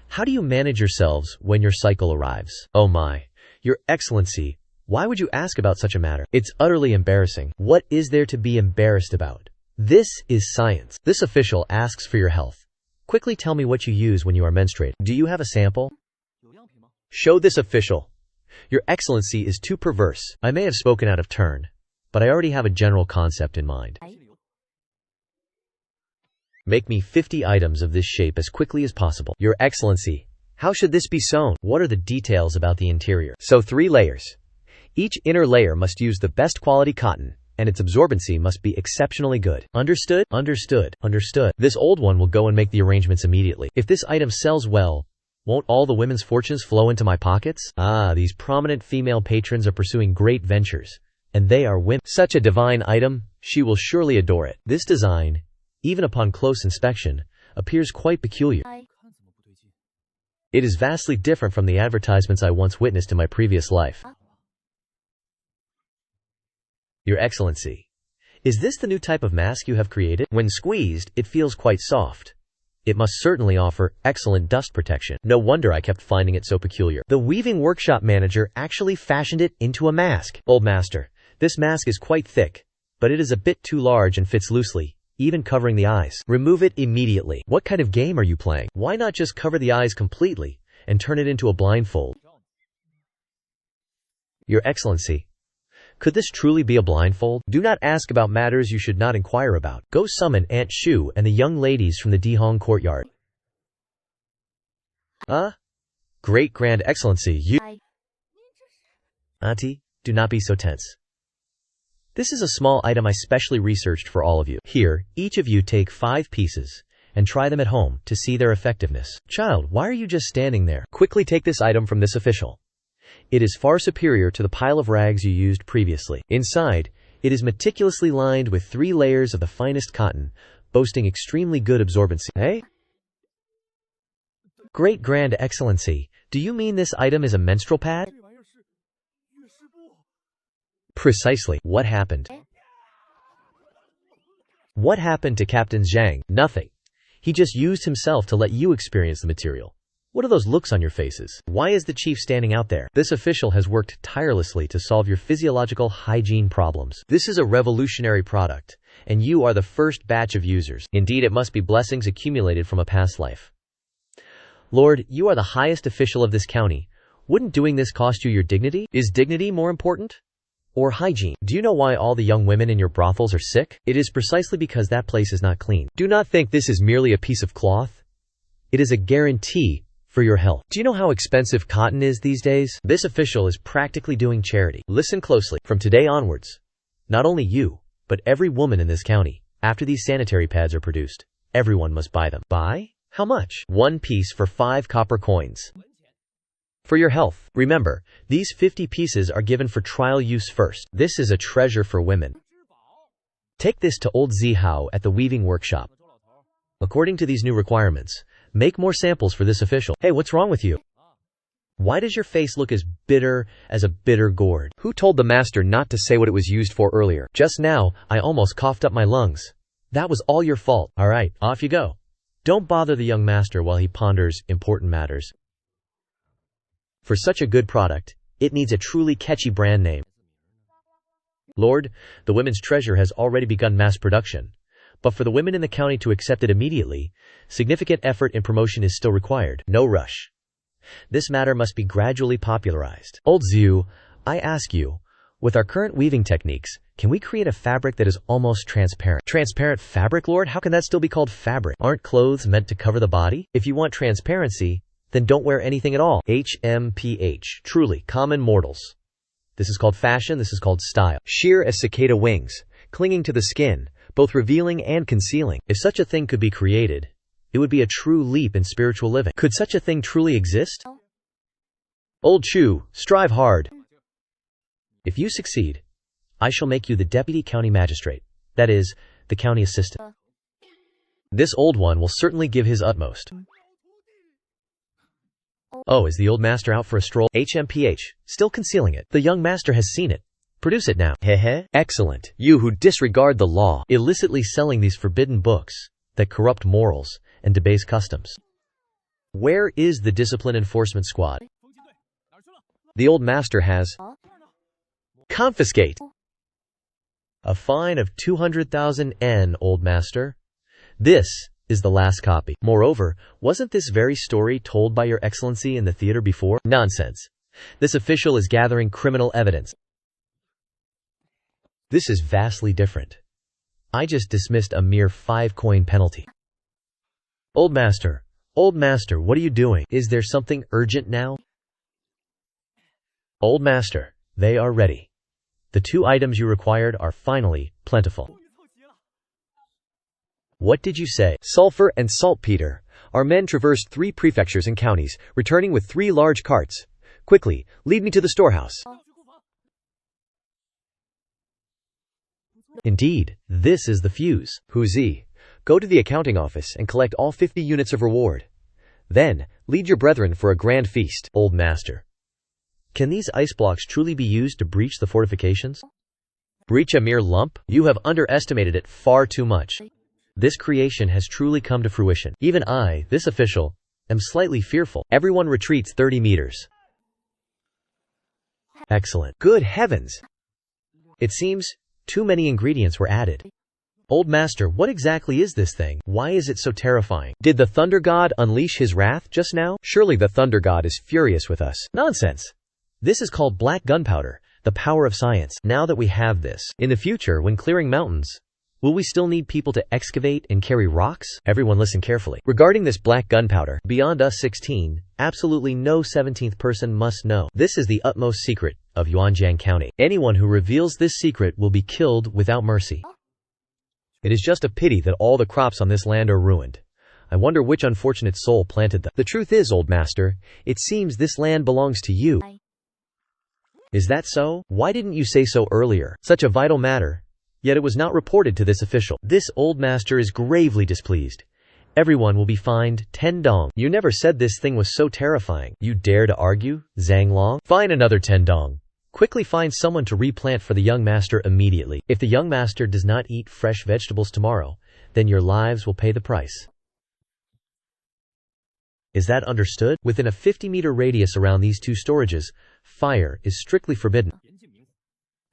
How do you manage yourselves when your cycle arrives? Oh my, Your Excellency, why would you ask about such a matter? It's utterly embarrassing. What is there to be embarrassed about? This is science. This official asks for your health. Quickly tell me what you use when you are menstruating. Do you have a sample? Show this official. Your Excellency is too perverse. I may have spoken out of turn, but I already have a general concept in mind. Make me 50 items of this shape as quickly as possible. Your Excellency, how should this be sewn? What are the details about the interior? So 3 layers. Each inner layer must use the best quality cotton, and its absorbency must be exceptionally good. Understood? Understood. Understood. This old one will go and make the arrangements immediately. If this item sells well, won't all the women's fortunes flow into my pockets? Ah, these prominent female patrons are pursuing great ventures, and they are women. Such a divine item, she will surely adore it. This design, even upon close inspection, appears quite peculiar. It is vastly different from the advertisements I once witnessed in my previous life. Your Excellency, is this the new type of mask you have created? When squeezed, it feels quite soft. It must certainly offer excellent dust protection. No wonder I kept finding it so peculiar. The weaving workshop manager actually fashioned it into a mask. Old master, this mask is quite thick, but it is a bit too large and fits loosely, even covering the eyes. Remove it immediately. What kind of game are you playing? Why not just cover the eyes completely and turn it into a blindfold? Your Excellency, could this truly be a blindfold? Do not ask about matters you should not inquire about. Go summon Aunt Xu and the young ladies from the Dihong courtyard. Great Grand Excellency, you... Auntie, do not be so tense. This is a small item I specially researched for all of you. Here, each of you take 5 pieces and try them at home to see their effectiveness. Child, why are you just standing there? Quickly take this item from this official. It is far superior to the pile of rags you used previously. Inside, it is meticulously lined with 3 layers of the finest cotton, boasting extremely good absorbency. Hey? Great Grand Excellency, do you mean this item is a menstrual pad? Precisely. What happened? What happened to Captain Zhang? Nothing. He just used himself to let you experience the material. What are those looks on your faces? Why is the chief standing out there? This official has worked tirelessly to solve your physiological hygiene problems. This is a revolutionary product, and you are the first batch of users. Indeed, it must be blessings accumulated from a past life. Lord, you are the highest official of this county. Wouldn't doing this cost you your dignity? Is dignity more important? Or hygiene? Do you know why all the young women in your brothels are sick? It is precisely because that place is not clean. Do not think this is merely a piece of cloth. It is a guarantee for your health. Do you know how expensive cotton is these days? This official is practically doing charity. Listen closely. From today onwards, not only you, but But every woman in this county, after these sanitary pads are produced, everyone must buy them. Buy? How much? 1 piece for 5 copper coins. For your health. Remember, these 50 pieces are given for trial use first. This is a treasure for women. Take this to old Zihao at the weaving workshop. According to these new requirements, make more samples for this official. Hey, what's wrong with you? Why does your face look as bitter as a bitter gourd? Who told the master not to say what it was used for earlier? Just now, I almost coughed up my lungs. That was all your fault. All right, off you go. Don't bother the young master while he ponders important matters. For such a good product, it needs a truly catchy brand name. Lord, the women's treasure has already begun mass production. But for the women in the county to accept it immediately, significant effort and promotion is still required. No rush. This matter must be gradually popularized. Old Zhu, I ask you, with our current weaving techniques, can we create a fabric that is almost transparent? Transparent fabric, Lord? How can that still be called fabric? Aren't clothes meant to cover the body? If you want transparency, then don't wear anything at all. HMPH. Truly, common mortals. This is called fashion, this is called style. Sheer as cicada wings, clinging to the skin, both revealing and concealing. If such a thing could be created, it would be a true leap in spiritual living. Could such a thing truly exist? Old Chu, strive hard. If you succeed, I shall make you the deputy county magistrate, that is, the county assistant. This old one will certainly give his utmost. Oh, is the old master out for a stroll? HMPH, still concealing it. The young master has seen it. Produce it now. Hehe. Excellent. You who disregard the law, illicitly selling these forbidden books that corrupt morals and debase customs. Where is the discipline enforcement squad? The old master has confiscate. A fine of 200,000 N, old master. This is the last copy. Moreover, wasn't this very story told by your excellency in the theater before? Nonsense. This official is gathering criminal evidence. This is vastly different. I just dismissed a mere 5-coin penalty. Old master, what are you doing? Is there something urgent now? Old master, they are ready. The 2 items you required are finally plentiful. What did you say? Sulfur and saltpeter. Our men traversed 3 prefectures and counties, returning with 3 large carts. Quickly, lead me to the storehouse. Indeed, this is the fuse. Huzi, go to the accounting office and collect all 50 units of reward. Then, lead your brethren for a grand feast. Old master, can these ice blocks truly be used to breach the fortifications? Breach a mere lump? You have underestimated it far too much. This creation has truly come to fruition. Even I, this official, am slightly fearful. Everyone retreats 30 meters. Excellent. Good heavens! It seems too many ingredients were added. Old master, what exactly is this thing? Why is it so terrifying? Did the thunder god unleash his wrath just now? Surely the thunder god is furious with us. Nonsense! This is called black gunpowder, the power of science. Now that we have this, in the future, when clearing mountains, will we still need people to excavate and carry rocks? Everyone listen carefully. Regarding this black gunpowder, beyond us 16, absolutely no 17th person must know. This is the utmost secret of Yuanjiang County. Anyone who reveals this secret will be killed without mercy. It is just a pity that all the crops on this land are ruined. I wonder which unfortunate soul planted them. The truth is, old master, it seems this land belongs to you. Is that so? Why didn't you say so earlier? Such a vital matter. Yet it was not reported to this official. This old master is gravely displeased. Everyone will be fined 10 dong. You never said this thing was so terrifying. You dare to argue, Zhang Long? Fine another 10 dong. Quickly find someone to replant for the young master immediately. If the young master does not eat fresh vegetables tomorrow, then your lives will pay the price. Is that understood? Within a 50-meter radius around these 2 storages, fire is strictly forbidden.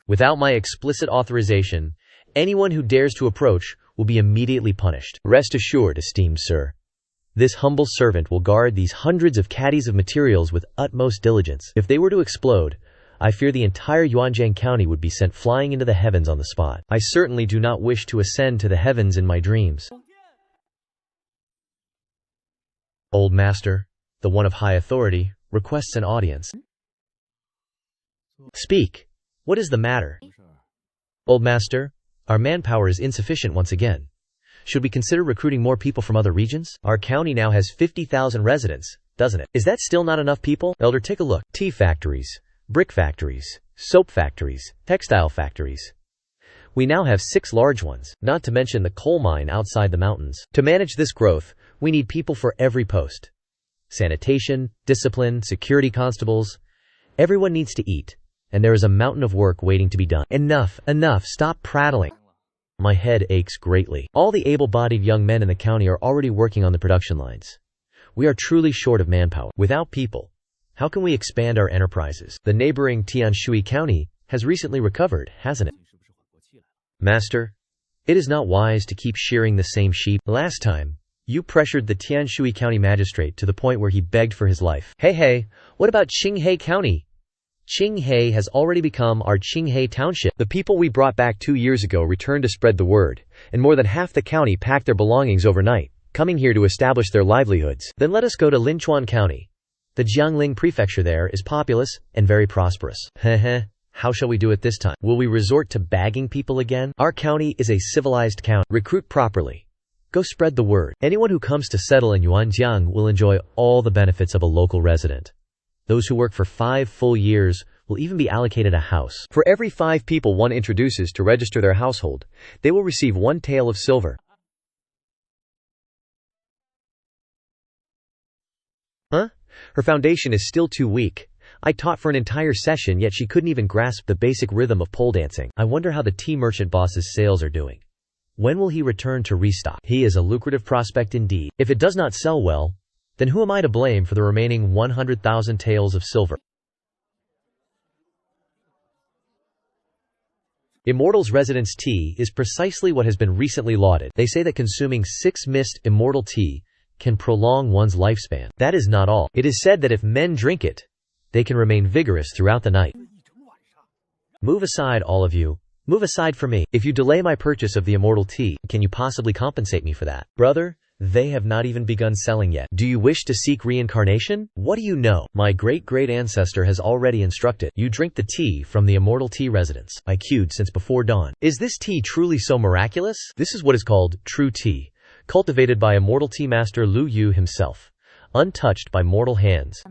Without my explicit authorization, anyone who dares to approach will be immediately punished. Rest assured, esteemed sir, this humble servant will guard these hundreds of caddies of materials with utmost diligence. If they were to explode, I fear the entire Yuanjiang County would be sent flying into the heavens on the spot. I certainly do not wish to ascend to the heavens in my dreams. Old master, the one of high authority, requests an audience. Speak. What is the matter? Old master, Our manpower is insufficient once again. Should we consider recruiting more people from other regions? Our county now has 50,000 residents, doesn't it? Is that still not enough people? Elder, take a look. Tea factories, brick factories, soap factories, textile factories. We now have 6 large ones, not to mention the coal mine outside the mountains. To manage this growth, we need people for every post. Sanitation, discipline, security constables. Everyone needs to eat, and there is a mountain of work waiting to be done. Enough, stop prattling. My head aches greatly. All the able-bodied young men in the county are already working on the production lines. We are truly short of manpower. Without people, how can we expand our enterprises? The neighboring Tianshui County has recently recovered, hasn't it? Master, it is not wise to keep shearing the same sheep. Last time, you pressured the Tianshui County magistrate to the point where he begged for his life. Hey, what about Qinghai County? Qinghai has already become our Qinghai Township. The people we brought back 2 years ago returned to spread the word, and more than half the county packed their belongings overnight, coming here to establish their livelihoods. Then let us go to Linchuan County. The Jiangling prefecture there is populous and very prosperous. How shall we do it this time? Will we resort to bagging people again? Our county is a civilized county. Recruit properly. Go spread the word. Anyone who comes to settle in Yuanjiang will enjoy all the benefits of a local resident. Those who work for 5 full years will even be allocated a house. For every 5 people one introduces to register their household, they will receive 1 tael of silver. Her foundation is still too weak. I taught for an entire session, yet she couldn't even grasp the basic rhythm of pole dancing. I wonder how the tea merchant boss's sales are doing. When will he return to restock? He is a lucrative prospect indeed. If it does not sell well, then who am I to blame for the remaining 100,000 taels of silver? Immortal's residence tea is precisely what has been recently lauded. They say that consuming 6 mist Immortal Tea can prolong one's lifespan. That is not all. It is said that if men drink it, they can remain vigorous throughout the night. Move aside, all of you. Move aside for me. If you delay my purchase of the Immortal Tea, can you possibly compensate me for that? Brother, they have not even begun selling yet. Do you wish to seek reincarnation? What do you know? My great-great ancestor has already instructed. You drink the tea from the Immortal Tea residence. I queued since before dawn. Is this tea truly so miraculous? This is what is called true tea, cultivated by Immortal Tea Master Lu Yu himself, untouched by mortal hands,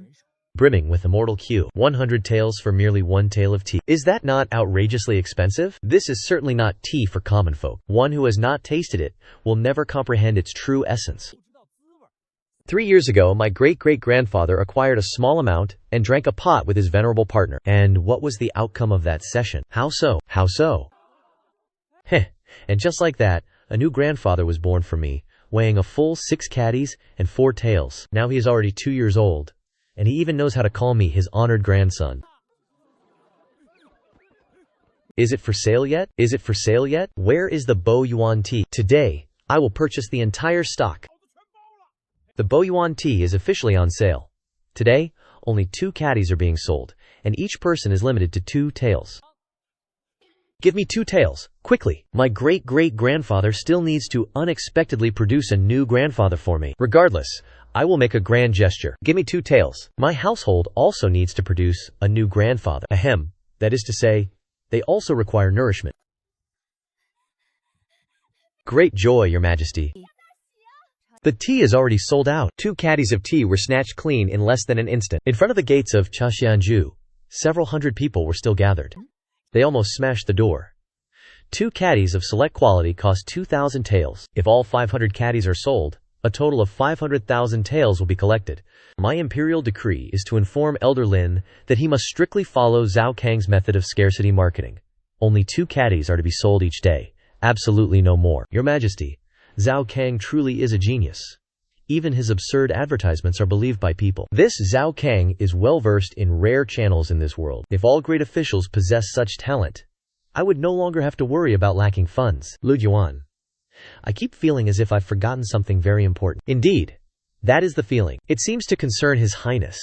brimming with immortal Q. 100 taels for merely 1 tael of tea. Is that not outrageously expensive? This is certainly not tea for common folk. One who has not tasted it will never comprehend its true essence. 3 years ago, my great-great-grandfather acquired a small amount and drank a pot with his venerable partner. And what was the outcome of that session? How so? How so? And just like that, a new grandfather was born for me, weighing a full 6 caddies and 4 taels. Now he is already 2 years old, and he even knows how to call me his honored grandson. Is it for sale yet? Is it for sale yet? Where is the Bo Yuan tea? Today, I will purchase the entire stock. The Bo Yuan tea is officially on sale. Today, only 2 caddies are being sold, and each person is limited to 2 taels. Give me 2 taels, quickly. My great-great-grandfather still needs to unexpectedly produce a new grandfather for me. Regardless, I will make a grand gesture. Give me 2 taels. My household also needs to produce a new grandfather. Ahem. That is to say, they also require nourishment. Great joy, Your Majesty. The tea is already sold out. 2 caddies of tea were snatched clean in less than an instant. In front of the gates of Chaxianju, several hundred people were still gathered. They almost smashed the door. 2 caddies of select quality cost 2,000 taels. If all 500 caddies are sold, a total of 500,000 taels will be collected. My imperial decree is to inform Elder Lin that he must strictly follow Zhao Kang's method of scarcity marketing. Only 2 caddies are to be sold each day. Absolutely no more. Your Majesty, Zhao Kang truly is a genius. Even his absurd advertisements are believed by people. This Zhao Kang is well versed in rare channels in this world. If all great officials possess such talent, I would no longer have to worry about lacking funds. Lu Yuan. I keep feeling as if I've forgotten something very important. Indeed, that is the feeling. It seems to concern His Highness.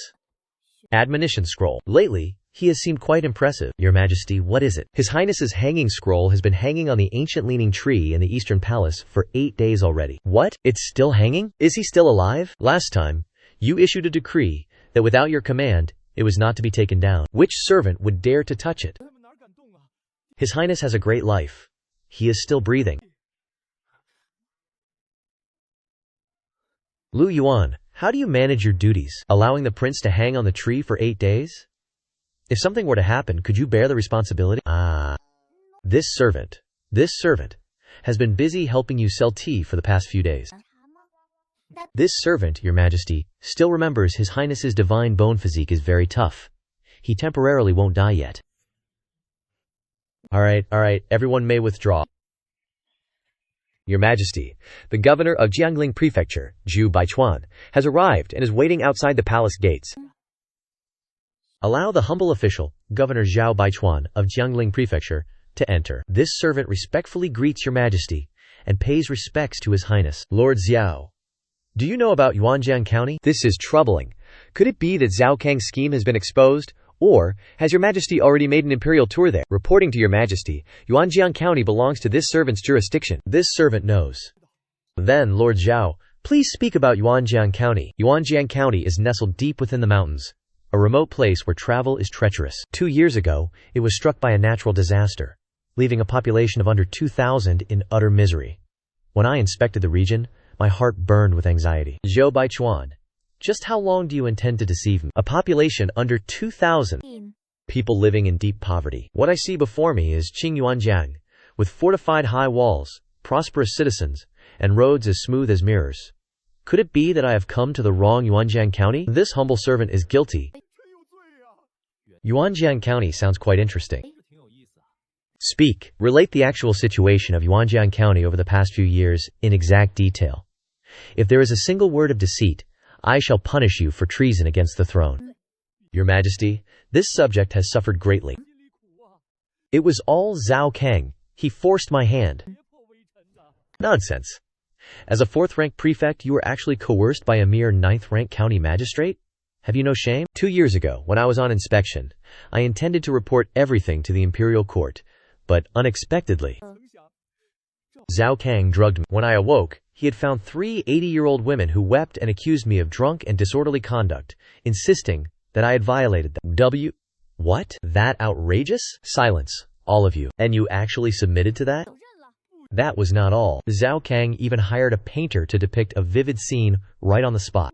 Admonition scroll. Lately, he has seemed quite impressive. Your Majesty, what is it? His Highness's hanging scroll has been hanging on the ancient leaning tree in the Eastern Palace for 8 days already. What? It's still hanging? Is he still alive? Last time, you issued a decree that without your command, it was not to be taken down. Which servant would dare to touch it? His Highness has a great life. he is still breathing. Lu Yuan, how do you manage your duties, allowing the prince to hang on the tree for 8 days? If something were to happen, could you bear the responsibility? This servant has been busy helping you sell tea for the past few days. This servant, your majesty, still remembers His Highness's divine bone physique is very tough. He temporarily won't die yet. Alright, everyone may withdraw. Your Majesty, the governor of Jiangling Prefecture, Zhu Baichuan, has arrived and is waiting outside the palace gates. Allow the humble official, Governor Zhao Baichuan of Jiangling Prefecture, to enter. This servant respectfully greets your Majesty and pays respects to His Highness. Lord Xiao, do you know about Yuanjiang County? This is troubling. Could it be that Zhao Kang's scheme has been exposed? Or, has your Majesty already made an imperial tour there? Reporting to your Majesty, Yuanjiang County belongs to this servant's jurisdiction. This servant knows. Then, Lord Zhao, please speak about Yuanjiang County. Yuanjiang County is nestled deep within the mountains, a remote place where travel is treacherous. 2 years ago, it was struck by a natural disaster, leaving a population of under 2,000 in utter misery. When I inspected the region, my heart burned with anxiety. Zhou Baichuan, just how long do you intend to deceive me? A population under 2,000 people living in deep poverty. What I see before me is Qingyuanjiang, with fortified high walls, prosperous citizens, and roads as smooth as mirrors. Could it be that I have come to the wrong Yuanjiang County? This humble servant is guilty. Yuanjiang County sounds quite interesting. Speak. Relate the actual situation of Yuanjiang County over the past few years in exact detail. If there is a single word of deceit, I shall punish you for treason against the throne. Your Majesty, this subject has suffered greatly. It was all Zhao Kang. He forced my hand. Nonsense. As a 4th-rank prefect, you were actually coerced by a mere 9th-rank county magistrate? Have you no shame? 2 years ago, when I was on inspection, I intended to report everything to the imperial court, but unexpectedly, Zhao Kang drugged me. When I awoke, he had found 3 80-year-old women who wept and accused me of drunk and disorderly conduct, insisting that I had violated them. What? That outrageous? Silence, all of you. And you actually submitted to that? That was not all. Zhao Kang even hired a painter to depict a vivid scene right on the spot.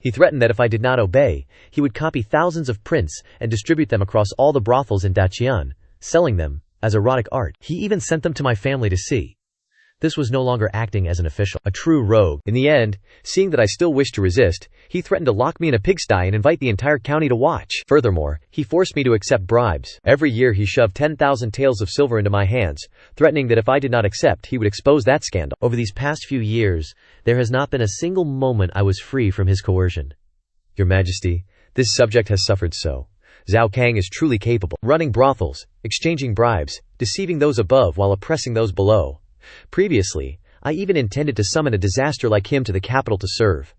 He threatened that if I did not obey, he would copy thousands of prints and distribute them across all the brothels in Daqian, selling them as erotic art. He even sent them to my family to see. This was no longer acting as an official, a true rogue. In the end, seeing that I still wished to resist, he threatened to lock me in a pigsty and invite the entire county to watch. Furthermore, he forced me to accept bribes. Every year he shoved 10,000 taels of silver into my hands, threatening that if I did not accept, he would expose that scandal. Over these past few years, there has not been a single moment I was free from his coercion. Your Majesty, this subject has suffered so. Zhao Kang is truly capable, running brothels, exchanging bribes, deceiving those above while oppressing those below. Previously, I even intended to summon a disaster like him to the capital to serve.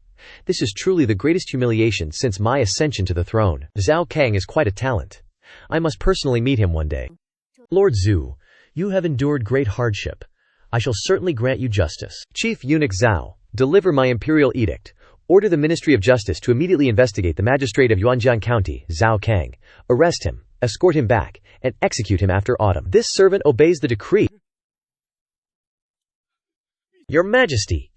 This is truly the greatest humiliation since my ascension to the throne. Zhao Kang is quite a talent. I must personally meet him one day. Lord Zhu, you have endured great hardship. I shall certainly grant you justice. Chief Eunuch Zhao, deliver my imperial edict. Order the Ministry of Justice to immediately investigate the magistrate of Yuanjiang County, Zhao Kang. Arrest him, escort him back, and execute him after autumn. This servant obeys the decree. Your Majesty,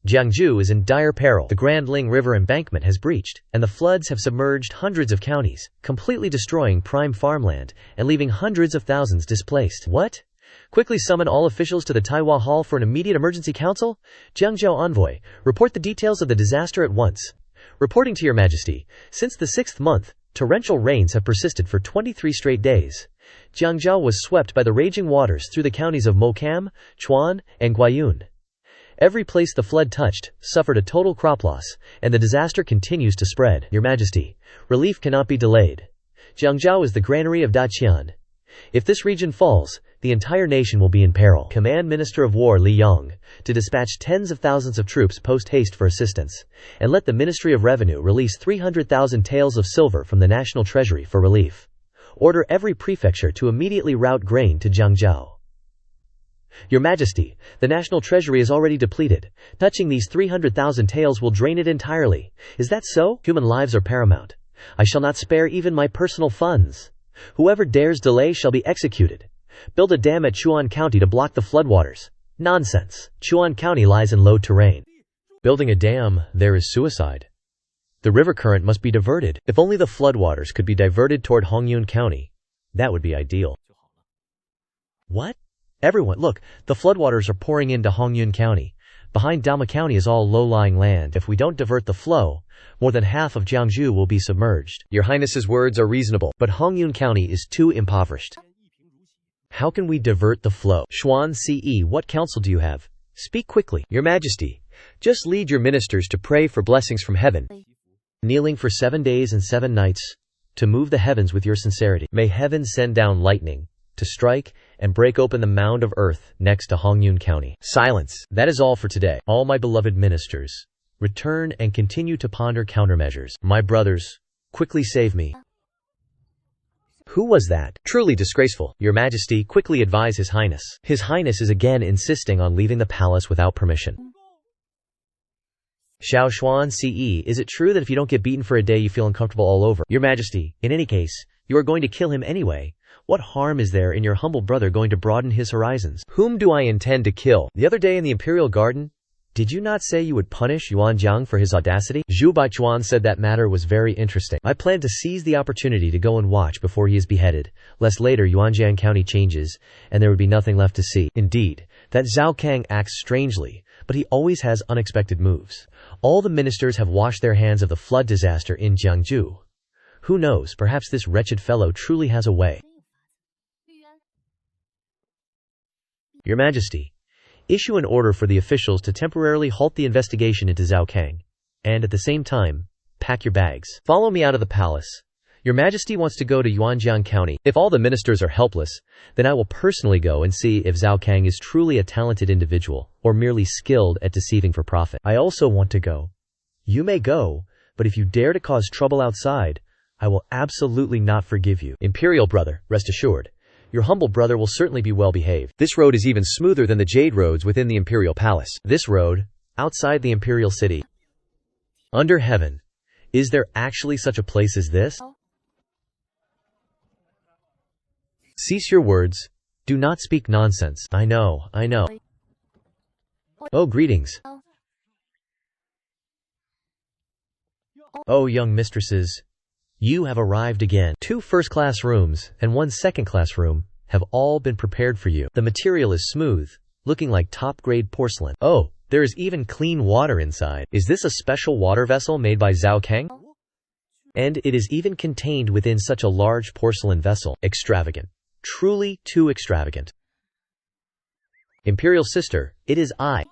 Jiangzhou is in dire peril. The Grand Ling River embankment has breached, and the floods have submerged hundreds of counties, completely destroying prime farmland and leaving hundreds of thousands displaced. What? Quickly summon all officials to the Taiwan Hall for an immediate emergency council? Jiangzhou Envoy, report the details of the disaster at once. Reporting to your Majesty, since the 6th month, torrential rains have persisted for 23 straight days. Jiangzhou was swept by the raging waters through the counties of Mokam, Chuan, and Guayun. Every place the flood touched suffered a total crop loss, and the disaster continues to spread. Your Majesty, relief cannot be delayed. Jiangzhou is the granary of Daqian. If this region falls, the entire nation will be in peril. Command Minister of War Li Yong to dispatch tens of thousands of troops post-haste for assistance, and let the Ministry of Revenue release 300,000 taels of silver from the national treasury for relief. Order every prefecture to immediately route grain to Jiangzhou. Your Majesty, the national treasury is already depleted. Touching these 300,000 taels will drain it entirely. Is that so? Human lives are paramount. I shall not spare even my personal funds. Whoever dares delay shall be executed. Build a dam at Chuan County to block the floodwaters. Nonsense. Chuan County lies in low terrain. Building a dam, there is suicide. The river current must be diverted. If only the floodwaters could be diverted toward Hongyun County, that would be ideal. What? Everyone, look, the floodwaters are pouring into Hongyun County. Behind Dama County is all low-lying land. If we don't divert the flow, more than half of Jiangsu will be submerged. Your Highness's words are reasonable, but Hongyun County is too impoverished. How can we divert the flow? Xuan Ce, what counsel do you have? Speak quickly. Your Majesty, just lead your ministers to pray for blessings from heaven, kneeling for 7 days and 7 nights, to move the heavens with your sincerity. May heaven send down lightning, to strike and break open the mound of earth next to Hongyun County. Silence. That is all for today. All my beloved ministers, return and continue to ponder countermeasures. My brothers, quickly save me. Who was that? Truly disgraceful. Your Majesty, quickly advise His Highness. His Highness is again insisting on leaving the palace without permission. Xiao Xuan Ce, is it true that if you don't get beaten for a day you feel uncomfortable all over? Your Majesty, in any case, you are going to kill him anyway. What harm is there in your humble brother going to broaden his horizons? Whom do I intend to kill? The other day in the Imperial Garden, did you not say you would punish Yuan Jiang for his audacity? Zhu Baichuan said that matter was very interesting. I plan to seize the opportunity to go and watch before he is beheaded, lest later Yuanjiang County changes, and there would be nothing left to see. Indeed, that Zhao Kang acts strangely, but he always has unexpected moves. All the ministers have washed their hands of the flood disaster in Jiangsu. Who knows, perhaps this wretched fellow truly has a way. Your Majesty, issue an order for the officials to temporarily halt the investigation into Zhao Kang, and at the same time, pack your bags. Follow me out of the palace. Your Majesty wants to go to Yuanjiang County. If all the ministers are helpless, then I will personally go and see if Zhao Kang is truly a talented individual, or merely skilled at deceiving for profit. I also want to go. You may go, but if you dare to cause trouble outside, I will absolutely not forgive you. Imperial brother, rest assured. Your humble brother will certainly be well behaved. This road is even smoother than the jade roads within the Imperial Palace. This road, outside the Imperial City. Under heaven, is there actually such a place as this? Cease your words. Do not speak nonsense. I know. Oh, greetings. Oh, young mistresses. You have arrived again. 2 first-class rooms and 1 second-class room have all been prepared for you. The material is smooth, looking like top-grade porcelain. Oh, there is even clean water inside. Is this a special water vessel made by Zhao Kang? And it is even contained within such a large porcelain vessel. Extravagant. Truly too extravagant. Imperial sister, it is I.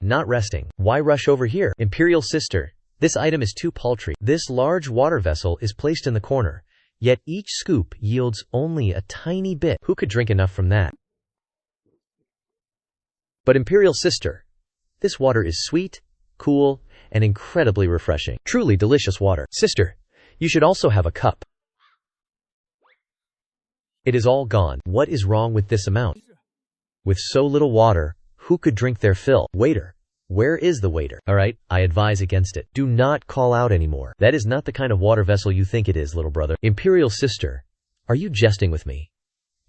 Not resting. Why rush over here? Imperial sister, this item is too paltry. This large water vessel is placed in the corner, yet each scoop yields only a tiny bit. Who could drink enough from that? But Imperial sister, this water is sweet, cool, and incredibly refreshing. Truly delicious water. Sister, you should also have a cup. It is all gone. What is wrong with this amount? With so little water, who could drink their fill? Waiter. Where is the waiter? Alright, I advise against it. Do not call out anymore. That is not the kind of water vessel you think it is, little brother. Imperial sister, are you jesting with me?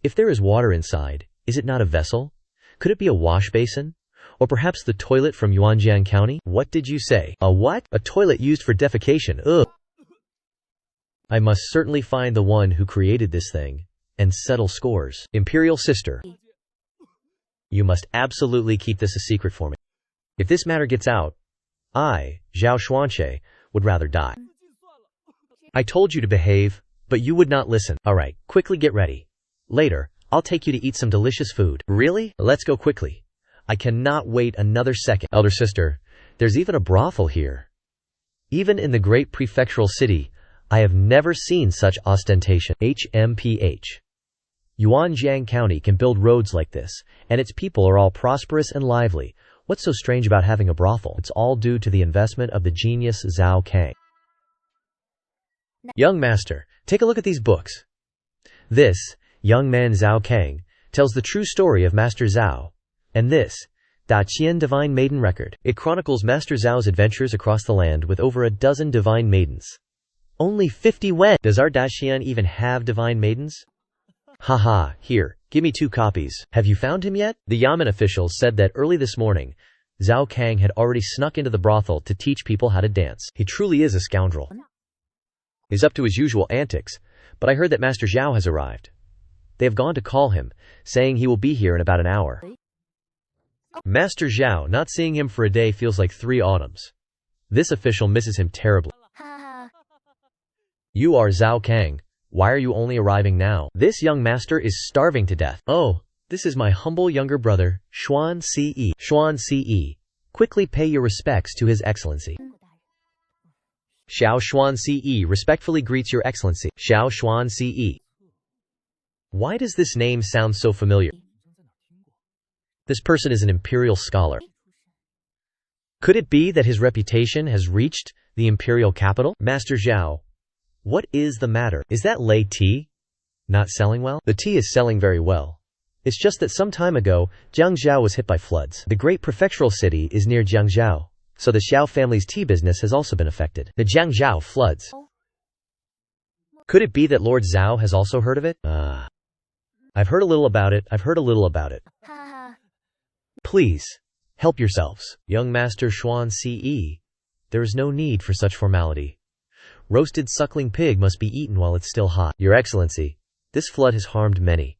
If there is water inside, is it not a vessel? Could it be a wash basin? Or perhaps the toilet from Yuanjiang County? What did you say? A what? A toilet used for defecation. Ugh. I must certainly find the one who created this thing and settle scores. Imperial sister, you must absolutely keep this a secret for me. If this matter gets out, I, Zhao Xuanche, would rather die. I told you to behave, but you would not listen. Alright, quickly get ready. Later, I'll take you to eat some delicious food. Really? Let's go quickly. I cannot wait another second. Elder sister, there's even a brothel here. Even in the great prefectural city, I have never seen such ostentation. HMPH. Yuanjiang County can build roads like this, and its people are all prosperous and lively. What's so strange about having a brothel? It's all due to the investment of the genius Zhao Kang. Young master, take a look at these books. This, young man Zhao Kang, tells the true story of Master Zhao. And this, Da Qian Divine Maiden Record. It chronicles Master Zhao's adventures across the land with over a dozen divine maidens. Only 50 wen. Does our Daxian even have divine maidens? Haha, here, give me 2 copies. Have you found him yet? The Yamen official said that early this morning, Zhao Kang had already snuck into the brothel to teach people how to dance. He truly is a scoundrel. He's up to his usual antics, but I heard that Master Zhao has arrived. They have gone to call him, saying he will be here in about an hour. Master Zhao, not seeing him for a day feels like 3 autumns. This official misses him terribly. You are Zhao Kang. Why are you only arriving now? This young master is starving to death. Oh, this is my humble younger brother, Xuan Ce. Xuan Ce. Quickly pay your respects to His Excellency. Xiao Xuan Ce respectfully greets Your Excellency. Xiao Xuan Ce. Why does this name sound so familiar? This person is an imperial scholar. Could it be that his reputation has reached the imperial capital? Master Zhao, what is the matter? Is that lei tea not selling well? The tea is selling very well. It's just that some time ago, Jiangzhou was hit by floods. The great prefectural city is near Jiangzhou, so the Xiao family's tea business has also been affected. The Jiangzhou floods. Could it be that Lord Zhao has also heard of it? I've heard a little about it. Please, help yourselves. Young Master Xuan Ce. There is no need for such formality. Roasted suckling pig must be eaten while it's still hot. Your Excellency, this flood has harmed many.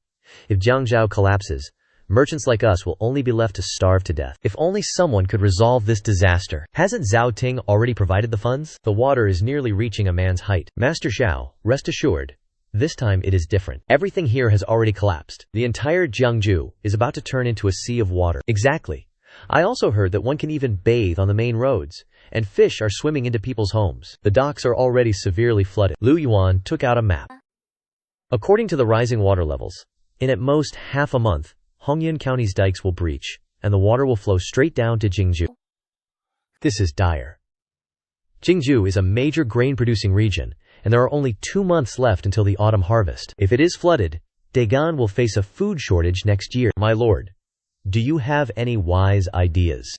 If Jiangzhou collapses, merchants like us will only be left to starve to death. If only someone could resolve this disaster. Hasn't Zhao Ting already provided the funds? The water is nearly reaching a man's height. Master Zhao, rest assured, this time it is different. Everything here has already collapsed. The entire Jiangzhou is about to turn into a sea of water. Exactly. I also heard that one can even bathe on the main roads, and fish are swimming into people's homes. The docks are already severely flooded. Lu Yuan took out a map. According to the rising water levels, in at most half a month, Hongyuan County's dikes will breach, and the water will flow straight down to Jingzhou. This is dire. Jingzhou is a major grain-producing region, and there are only 2 months left until the autumn harvest. If it is flooded, Dagon will face a food shortage next year. My lord, do you have any wise ideas?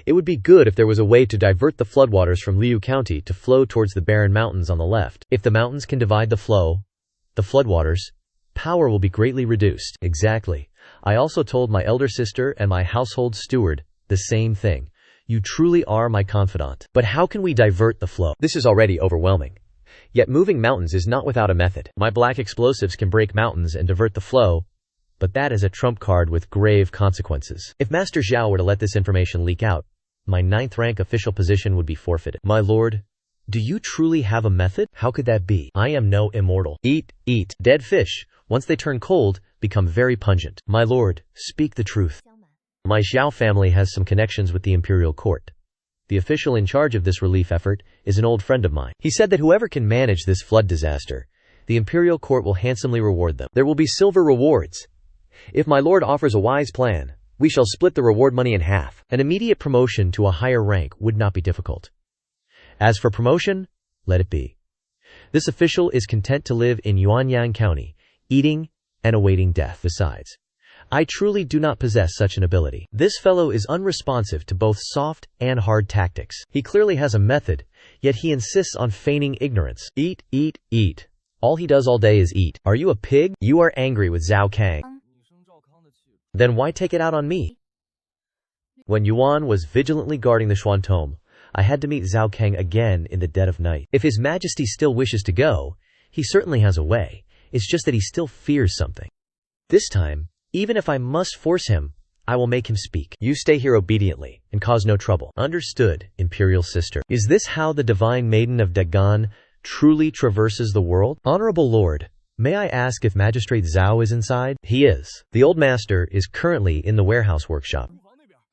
It would be good if there was a way to divert the floodwaters from Liu County to flow towards the barren mountains on the left. If the mountains can divide the floodwaters, power will be greatly reduced. Exactly. I also told my elder sister and my household steward the same thing. You truly are my confidant. But how can we divert the flow? This is already overwhelming. Yet moving mountains is not without a method. My black explosives can break mountains and divert the flow, but that is a trump card with grave consequences. If Master Zhao were to let this information leak out, my 9th rank official position would be forfeited. My lord, do you truly have a method? How could that be? I am no immortal. Eat. Dead fish, once they turn cold, become very pungent. My lord, speak the truth. My Zhao family has some connections with the imperial court. The official in charge of this relief effort is an old friend of mine. He said that whoever can manage this flood disaster, the imperial court will handsomely reward them. There will be silver rewards. If my lord offers a wise plan, we shall split the reward money in half. An immediate promotion to a higher rank would not be difficult. As for promotion, let it be. This official is content to live in Yuanyang County, eating and awaiting death. Besides, I truly do not possess such an ability. This fellow is unresponsive to both soft and hard tactics. He clearly has a method, yet he insists on feigning ignorance. Eat. All he does all day is eat. Are you a pig? You are angry with Zhao Kang. Then why take it out on me? When Yuan was vigilantly guarding the Xuan Tomb, I had to meet Zhao Kang again in the dead of night. If His Majesty still wishes to go, he certainly has a way. It's just that he still fears something. This time, even if I must force him, I will make him speak. You stay here obediently, and cause no trouble. Understood, Imperial Sister. Is this how the Divine Maiden of Dagon truly traverses the world? Honorable Lord, may I ask if Magistrate Zhao is inside? He is. The old master is currently in the warehouse workshop.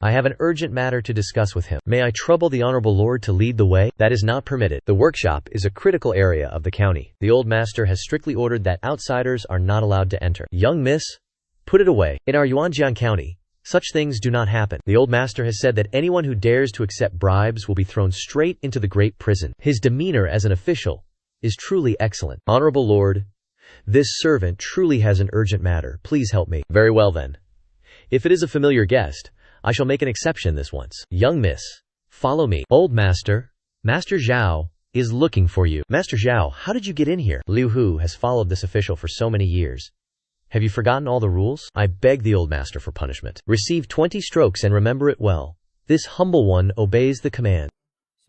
I have an urgent matter to discuss with him. May I trouble the Honorable Lord to lead the way? That is not permitted. The workshop is a critical area of the county. The old master has strictly ordered that outsiders are not allowed to enter. Young miss, put it away. In our Yuanjiang County, such things do not happen. The old master has said that anyone who dares to accept bribes will be thrown straight into the great prison. His demeanor as an official is truly excellent. Honorable Lord, this servant truly has an urgent matter. Please help me. Very well then. If it is a familiar guest, I shall make an exception this once. Young miss, follow me. Old master, Master Zhao, is looking for you. Master Zhao, how did you get in here? Liu Hu has followed this official for so many years. Have you forgotten all the rules? I beg the old master for punishment. Receive 20 strokes and remember it well. This humble one obeys the command.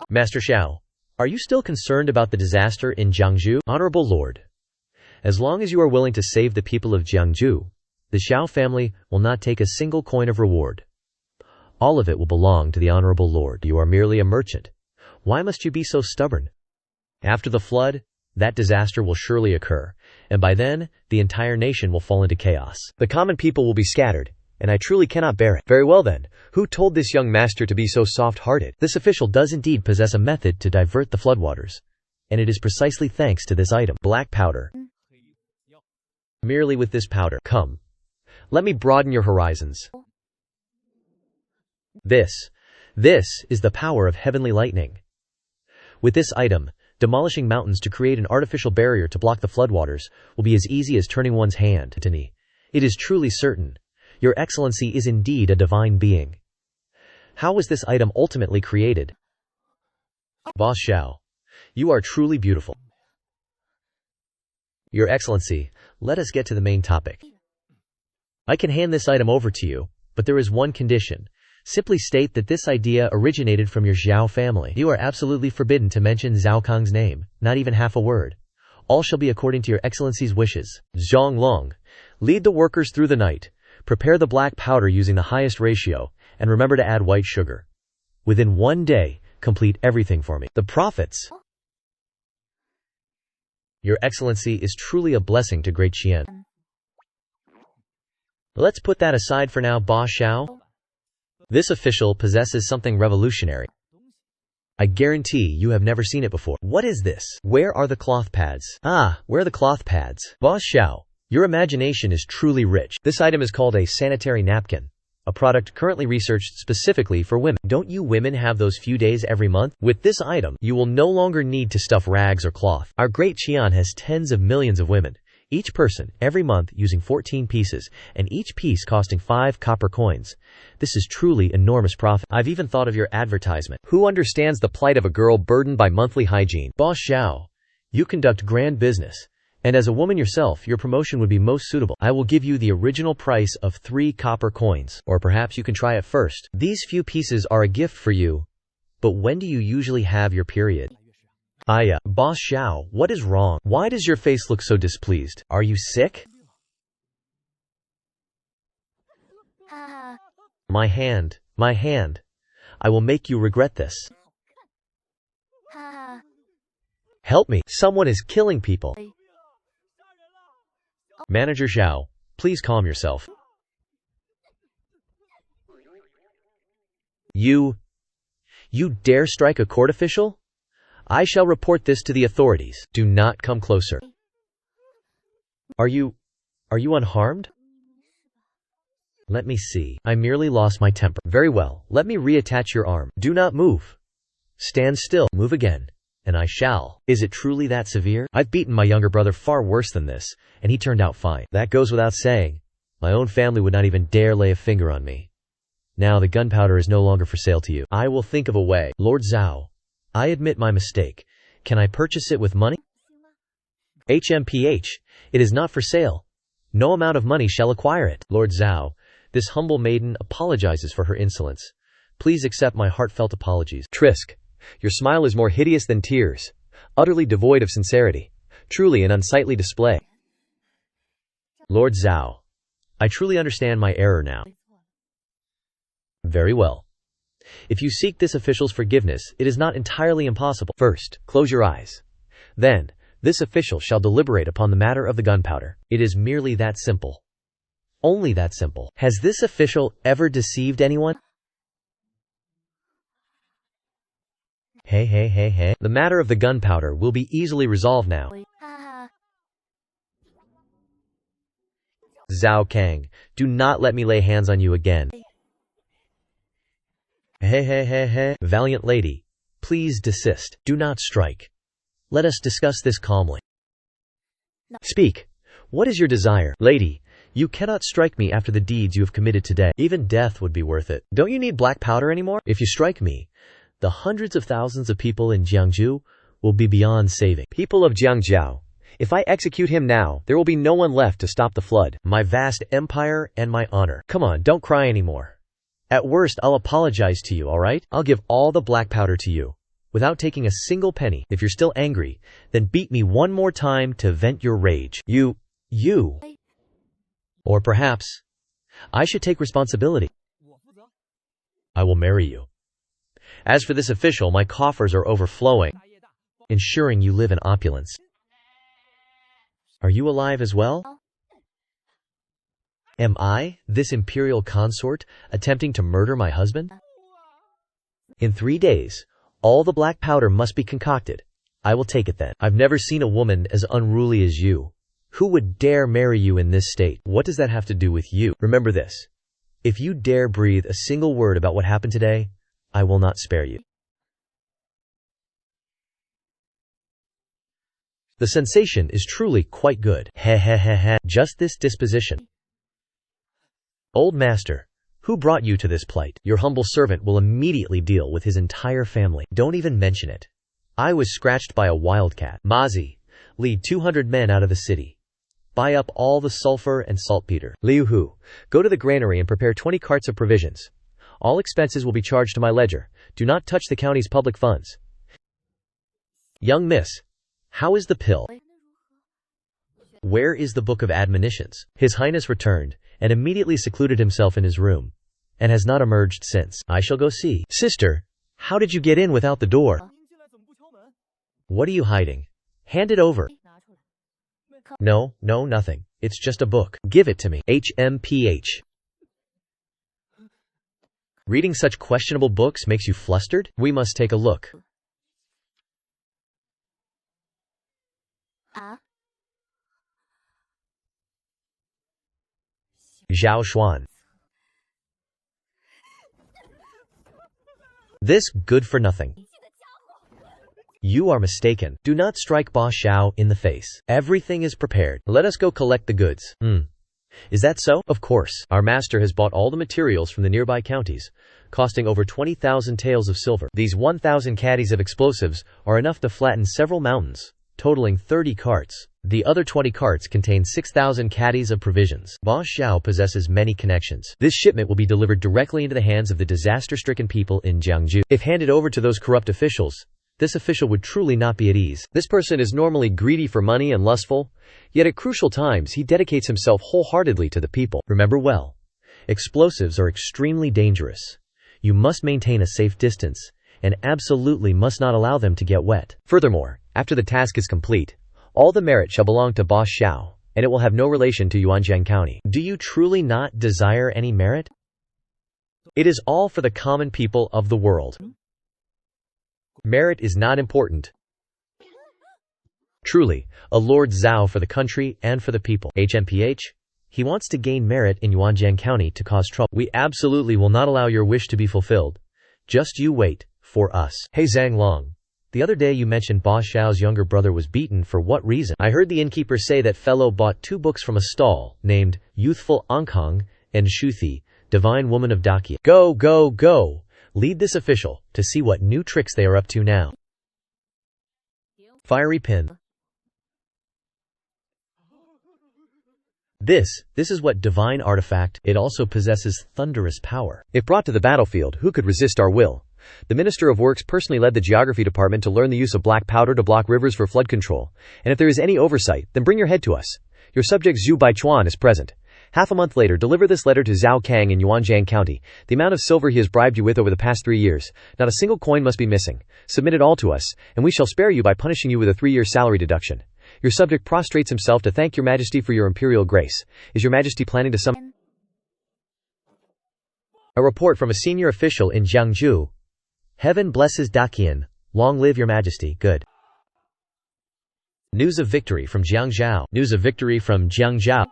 Master Zhao, are you still concerned about the disaster in Jiangzhou? Honorable Lord, as long as you are willing to save the people of Jiangzhou, the Zhao family will not take a single coin of reward. All of it will belong to the Honorable Lord. You are merely a merchant. Why must you be so stubborn? After the flood, that disaster will surely occur, and by then, the entire nation will fall into chaos. The common people will be scattered, and I truly cannot bear it. Very well then, who told this young master to be so soft-hearted? This official does indeed possess a method to divert the floodwaters, and it is precisely thanks to this item, black powder. Merely with this powder, come, let me broaden your horizons. This is the power of heavenly lightning. With this item, demolishing mountains to create an artificial barrier to block the floodwaters will be as easy as turning one's hand to knee. It is truly certain. Your Excellency is indeed a divine being. How was this item ultimately created? Boss Zhao, you are truly beautiful. Your Excellency, let us get to the main topic. I can hand this item over to you, but there is one condition. Simply state that this idea originated from your Zhao family. You are absolutely forbidden to mention Zhao Kang's name, not even half a word. All shall be according to your Excellency's wishes. Zhang Long, lead the workers through the night. Prepare the black powder using the highest ratio, and remember to add white sugar. Within 1 day, complete everything for me. The profits. Your Excellency is truly a blessing to Great Qian. Let's put that aside for now, Boss Zhao. This official possesses something revolutionary. I guarantee you have never seen it before. What is this? Where are the cloth pads? Where are the cloth pads? Boss Zhao, your imagination is truly rich. This item is called a sanitary napkin, a product currently researched specifically for women. Don't you women have those few days every month? With this item, you will no longer need to stuff rags or cloth. Our Great Qian has tens of millions of women, each person, every month, using 14 pieces, and each piece costing 5 copper coins. This is truly enormous profit. I've even thought of your advertisement. Who understands the plight of a girl burdened by monthly hygiene? Boss Zhao, you conduct grand business, and as a woman yourself, your promotion would be most suitable. I will give you the original price of 3 copper coins, or perhaps you can try it first. These few pieces are a gift for you, but when do you usually have your period? Boss Zhao, what is wrong? Why does your face look so displeased? Are you sick? My hand. I will make you regret this. Help me, someone is killing people. Manager Zhao, please calm yourself. You dare strike a court official? I shall report this to the authorities. Do not come closer. Are you unharmed? Let me see. I merely lost my temper. Very well, let me reattach your arm. Do not move. Stand still. Move again. And I shall. Is it truly that severe? I've beaten my younger brother far worse than this, and he turned out fine. That goes without saying. My own family would not even dare lay a finger on me. Now the gunpowder is no longer for sale to you. I will think of a way. Lord Zhao, I admit my mistake. Can I purchase it with money? HMPH, it is not for sale. No amount of money shall acquire it. Lord Zhao, this humble maiden apologizes for her insolence. Please accept my heartfelt apologies. Trisk, your smile is more hideous than tears, utterly devoid of sincerity. Truly an unsightly display. Lord Zhao, I truly understand my error now. Very well. If you seek this official's forgiveness, it is not entirely impossible. First, close your eyes. Then, this official shall deliberate upon the matter of the gunpowder. It is merely that simple. Only that simple. Has this official ever deceived anyone? Hey. The matter of the gunpowder will be easily resolved now. Zhao Kang, do not let me lay hands on you again. Hey. Valiant lady, please desist. Do not strike. Let us discuss this calmly. Speak. What is your desire? Lady, you cannot strike me after the deeds you have committed today. Even death would be worth it. Don't you need black powder anymore? If you strike me, the hundreds of thousands of people in Jiangzhou will be beyond saving. People of Jiangzhou, if I execute him now, there will be no one left to stop the flood. My vast empire and my honor. Come on, don't cry anymore. At worst, I'll apologize to you, alright? I'll give all the black powder to you, without taking a single penny. If you're still angry, then beat me one more time to vent your rage. You. Or perhaps, I should take responsibility. I will marry you. As for this official, my coffers are overflowing, ensuring you live in opulence. Are you alive as well? Am I, this imperial consort, attempting to murder my husband? In 3 days, all the black powder must be concocted. I will take it then. I've never seen a woman as unruly as you. Who would dare marry you in this state? What does that have to do with you? Remember this. If you dare breathe a single word about what happened today, I will not spare you. The sensation is truly quite good. Just this disposition. Old master, who brought you to this plight? Your humble servant will immediately deal with his entire family. Don't even mention it. I was scratched by a wildcat. Mazi, lead 200 men out of the city. Buy up all the sulfur and saltpeter. Liu Hu, go to the granary and prepare 20 carts of provisions. All expenses will be charged to my ledger. Do not touch the county's public funds. Young miss, how is the pill? Where is the book of admonitions? His Highness returned, and immediately secluded himself in his room, and has not emerged since. I shall go see. Sister, how did you get in without the door? What are you hiding? Hand it over. No, nothing. It's just a book. Give it to me. HMPH. Reading such questionable books makes you flustered? We must take a look. Zhao Xuan. This good for nothing. You are mistaken. Do not strike Boss Xiao in the face. Everything is prepared. Let us go collect the goods. Is that so? Of course. Our master has bought all the materials from the nearby counties, costing over 20,000 taels of silver. These 1,000 caddies of explosives are enough to flatten several mountains, totaling 30 carts. The other 20 carts contain 6,000 caddies of provisions. Boss Xiao possesses many connections. This shipment will be delivered directly into the hands of the disaster-stricken people in Jiangzhou. If handed over to those corrupt officials, this official would truly not be at ease. This person is normally greedy for money and lustful, yet at crucial times he dedicates himself wholeheartedly to the people. Remember well, explosives are extremely dangerous. You must maintain a safe distance, and absolutely must not allow them to get wet. Furthermore, after the task is complete, all the merit shall belong to Boss Xiao, and it will have no relation to Yuanjiang County. Do you truly not desire any merit? It is all for the common people of the world. Merit is not important. Truly, a Lord Zhao for the country and for the people. HMPH, he wants to gain merit in Yuanjiang County to cause trouble. We absolutely will not allow your wish to be fulfilled. Just you wait, for us. Hey Zhang Long, the other day you mentioned Boss Xiao's younger brother was beaten. For what reason? I heard the innkeeper say that fellow bought 2 books from a stall, named Youthful Ankang and Shuthi, Divine Woman of Dakia. Go! Lead this official to see what new tricks they are up to now. Fiery pin. This is what divine artifact. It also possesses thunderous power. If brought to the battlefield, who could resist our will? The Minister of Works personally led the Geography Department to learn the use of black powder to block rivers for flood control. And if there is any oversight, then bring your head to us. Your subject Zhu Baichuan is present. Half a month later, deliver this letter to Zhao Kang in Yuanjiang County. The amount of silver he has bribed you with over the past 3 years. Not a single coin must be missing. Submit it all to us, and we shall spare you by punishing you with a 3-year salary deduction. Your subject prostrates himself to thank your majesty for your imperial grace. Is your majesty planning to summon? A report from a senior official in Jiangzhou. Heaven blesses Daqian. Long live your majesty. Good. News of victory from Jiangzhou. News of victory from Jiangzhou.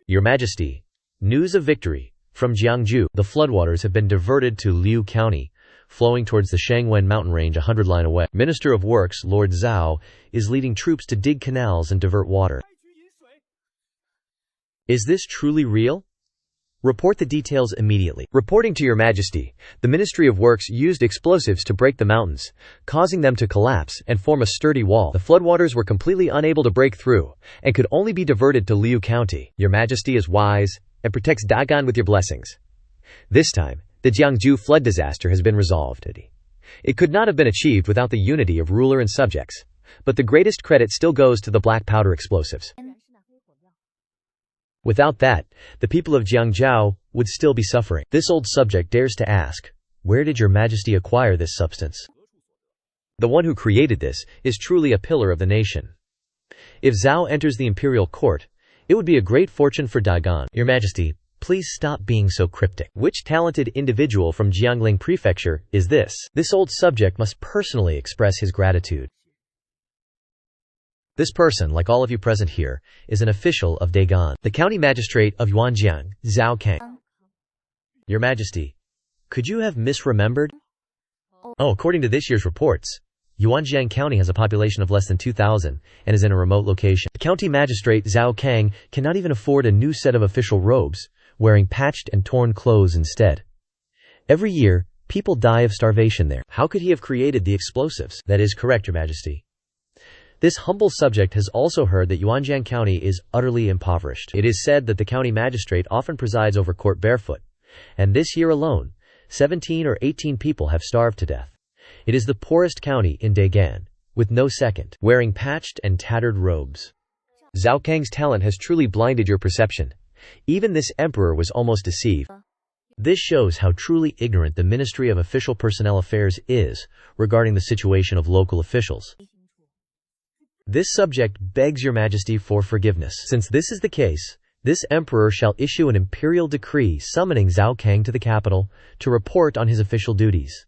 Your Majesty, news of victory from Jiangzhou. The floodwaters have been diverted to Liu County, flowing towards the Shangwen mountain range 100 line away. Minister of Works, Lord Zhao, is leading troops to dig canals and divert water. Is this truly real? Report the details immediately. Reporting to Your Majesty, the Ministry of Works used explosives to break the mountains, causing them to collapse and form a sturdy wall. The floodwaters were completely unable to break through and could only be diverted to Liu County. Your Majesty is wise and protects Dagon with your blessings. This time, the Jiangju flood disaster has been resolved. It could not have been achieved without the unity of ruler and subjects, but the greatest credit still goes to the black powder explosives. Without that, the people of Jiangzhou would still be suffering. This old subject dares to ask, where did Your Majesty acquire this substance? The one who created this is truly a pillar of the nation. If Zhao enters the imperial court, it would be a great fortune for Dagon. Your Majesty, please stop being so cryptic. Which talented individual from Jiangling Prefecture is this? This old subject must personally express his gratitude. This person, like all of you present here, is an official of Dagon, the county magistrate of Yuanjiang, Zhao Kang. Your Majesty, could you have misremembered? Oh, according to this year's reports, Yuanjiang County has a population of less than 2,000 and is in a remote location. The county magistrate Zhao Kang cannot even afford a new set of official robes, wearing patched and torn clothes instead. Every year, people die of starvation there. How could he have created the explosives? That is correct, Your Majesty. This humble subject has also heard that Yuanjiang County is utterly impoverished. It is said that the county magistrate often presides over court barefoot, and this year alone, 17 or 18 people have starved to death. It is the poorest county in Dagan, with no second, wearing patched and tattered robes. Zhao Kang's talent has truly blinded your perception. Even this emperor was almost deceived. This shows how truly ignorant the Ministry of Official Personnel Affairs is regarding the situation of local officials. This subject begs Your Majesty for forgiveness. Since this is the case, this emperor shall issue an imperial decree summoning Zhao Kang to the capital to report on his official duties.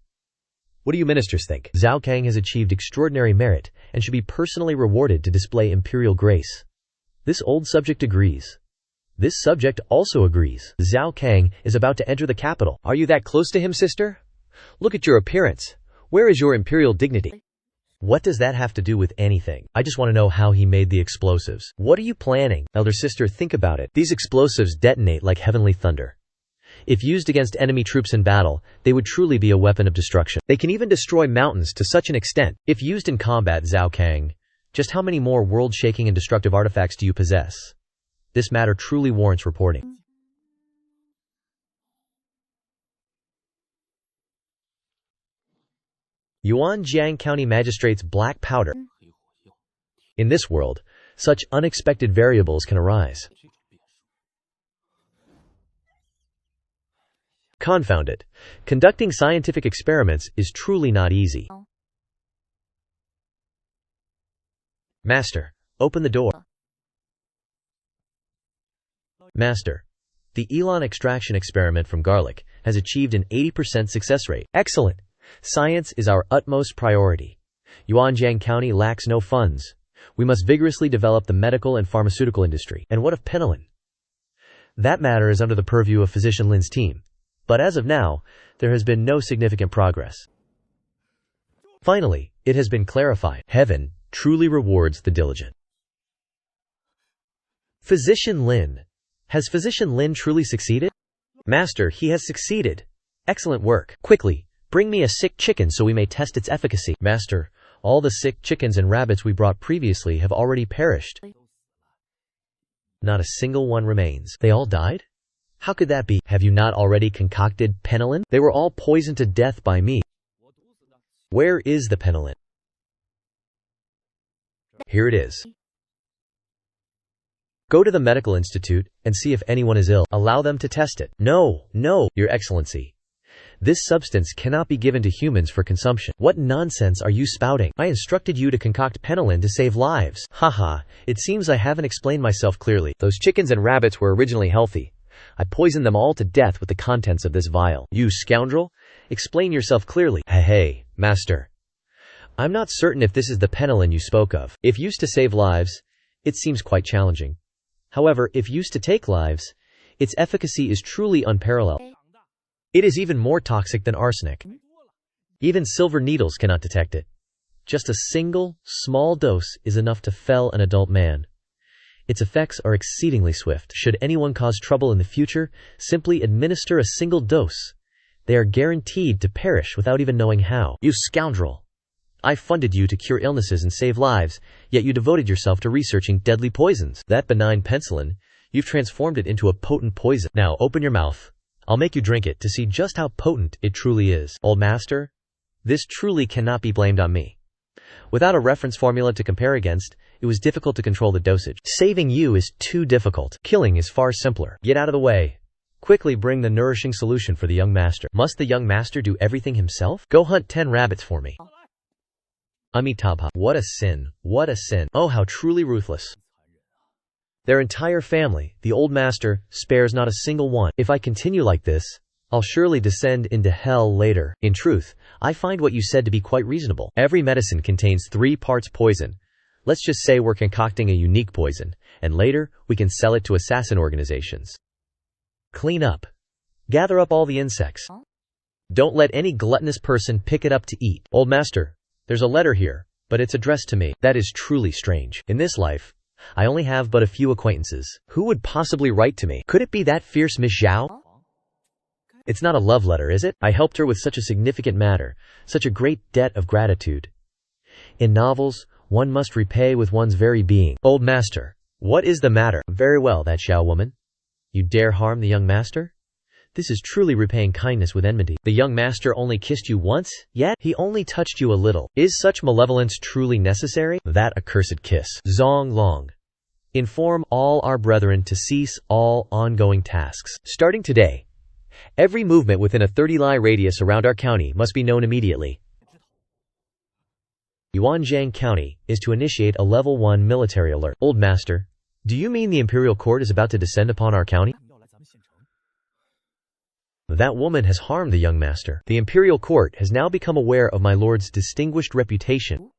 What do you ministers think? Zhao Kang has achieved extraordinary merit and should be personally rewarded to display imperial grace. This old subject agrees. This subject also agrees. Zhao Kang is about to enter the capital. Are you that close to him, sister? Look at your appearance. Where is your imperial dignity? What does that have to do with anything? I just want to know how he made the explosives. What are you planning? Elder sister, think about it. These explosives detonate like heavenly thunder. If used against enemy troops in battle, they would truly be a weapon of destruction. They can even destroy mountains to such an extent. If used in combat, Zhao Kang, just how many more world-shaking and destructive artifacts do you possess? This matter truly warrants reporting. Yuanjiang County Magistrate's black powder. In this world, such unexpected variables can arise. Confound it. Conducting scientific experiments is truly not easy. Master, open the door. Master, the Elon extraction experiment from garlic has achieved an 80% success rate. Excellent. Science is our utmost priority. Yuanjiang County lacks no funds. We must vigorously develop the medical and pharmaceutical industry. And what of penicillin? That matter is under the purview of Physician Lin's team. But as of now, there has been no significant progress. Finally, it has been clarified. Heaven truly rewards the diligent. Physician Lin. Has Physician Lin truly succeeded? Master, he has succeeded. Excellent work. Quickly, bring me a sick chicken so we may test its efficacy. Master, all the sick chickens and rabbits we brought previously have already perished. Not a single one remains. They all died? How could that be? Have you not already concocted penicillin? They were all poisoned to death by me. Where is the penicillin? Here it is. Go to the medical institute and see if anyone is ill. Allow them to test it. No, Your Excellency. This substance cannot be given to humans for consumption. What nonsense are you spouting? I instructed you to concoct penicillin to save lives. Haha, it seems I haven't explained myself clearly. Those chickens and rabbits were originally healthy. I poisoned them all to death with the contents of this vial. You scoundrel! Explain yourself clearly. Hey, master. I'm not certain if this is the penicillin you spoke of. If used to save lives, it seems quite challenging. However, if used to take lives, its efficacy is truly unparalleled. It is even more toxic than arsenic. Even silver needles cannot detect it. Just a single, small dose is enough to fell an adult man. Its effects are exceedingly swift. Should anyone cause trouble in the future, simply administer a single dose. They are guaranteed to perish without even knowing how. You scoundrel! I funded you to cure illnesses and save lives, yet you devoted yourself to researching deadly poisons. That benign penicillin, you've transformed it into a potent poison. Now open your mouth. I'll make you drink it to see just how potent it truly is. Old master, this truly cannot be blamed on me. Without a reference formula to compare against, it was difficult to control the dosage. Saving you is too difficult. Killing is far simpler. Get out of the way. Quickly bring the nourishing solution for the young master. Must the young master do everything himself? Go hunt 10 rabbits for me. Amitabha. What a sin. What a sin. Oh, how truly ruthless. Their entire family, the old master, spares not a single one. If I continue like this, I'll surely descend into hell later. In truth, I find what you said to be quite reasonable. Every medicine contains 3 parts poison. Let's just say we're concocting a unique poison, and later we can sell it to assassin organizations. Clean up. Gather up all the insects. Don't let any gluttonous person pick it up to eat. Old master, there's a letter here, but it's addressed to me. That is truly strange. In this life, I only have but a few acquaintances. Who would possibly write to me? Could it be that fierce Miss Zhao? It's not a love letter, is it? I helped her with such a significant matter, such a great debt of gratitude. In novels, one must repay with one's very being. Old master, what is the matter? Very well, that Zhao woman. You dare harm the young master? This is truly repaying kindness with enmity. The young master only kissed you once, yet he only touched you a little. Is such malevolence truly necessary? That accursed kiss. Zong Long. Inform all our brethren to cease all ongoing tasks. Starting today, every movement within a 30-li radius around our county must be known immediately. Yuanjiang County is to initiate a level 1 military alert. Old master, do you mean the imperial court is about to descend upon our county? That woman has harmed the young master. The imperial court has now become aware of my lord's distinguished reputation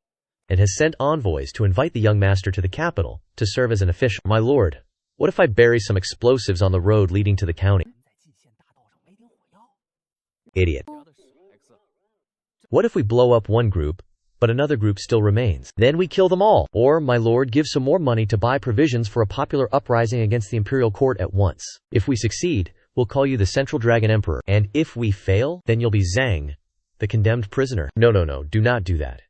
and has sent envoys to invite the young master to the capital to serve as an official. My lord, what if I bury some explosives on the road leading to the county? Idiot. What if we blow up one group, but another group still remains? Then we kill them all. Or, my lord, give some more money to buy provisions for a popular uprising against the imperial court at once. If we succeed, we'll call you the Central Dragon Emperor. And if we fail, then you'll be Zhang, the condemned prisoner. No, do not do that.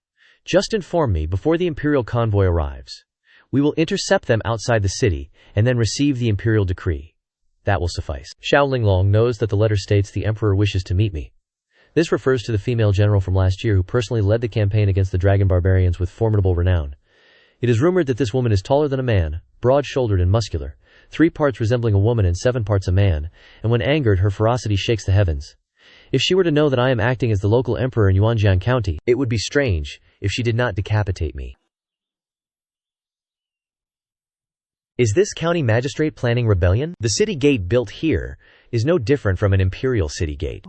Just inform me before the imperial convoy arrives. We will intercept them outside the city, and then receive the imperial decree. That will suffice. Xiao Linglong knows that the letter states the emperor wishes to meet me. This refers to the female general from last year who personally led the campaign against the dragon barbarians with formidable renown. It is rumored that this woman is taller than a man, broad-shouldered and muscular, 3 parts resembling a woman and 7 parts a man, and when angered her ferocity shakes the heavens. If she were to know that I am acting as the local emperor in Yuanjiang County, it would be strange if she did not decapitate me. Is this county magistrate planning rebellion? The city gate built here is no different from an imperial city gate.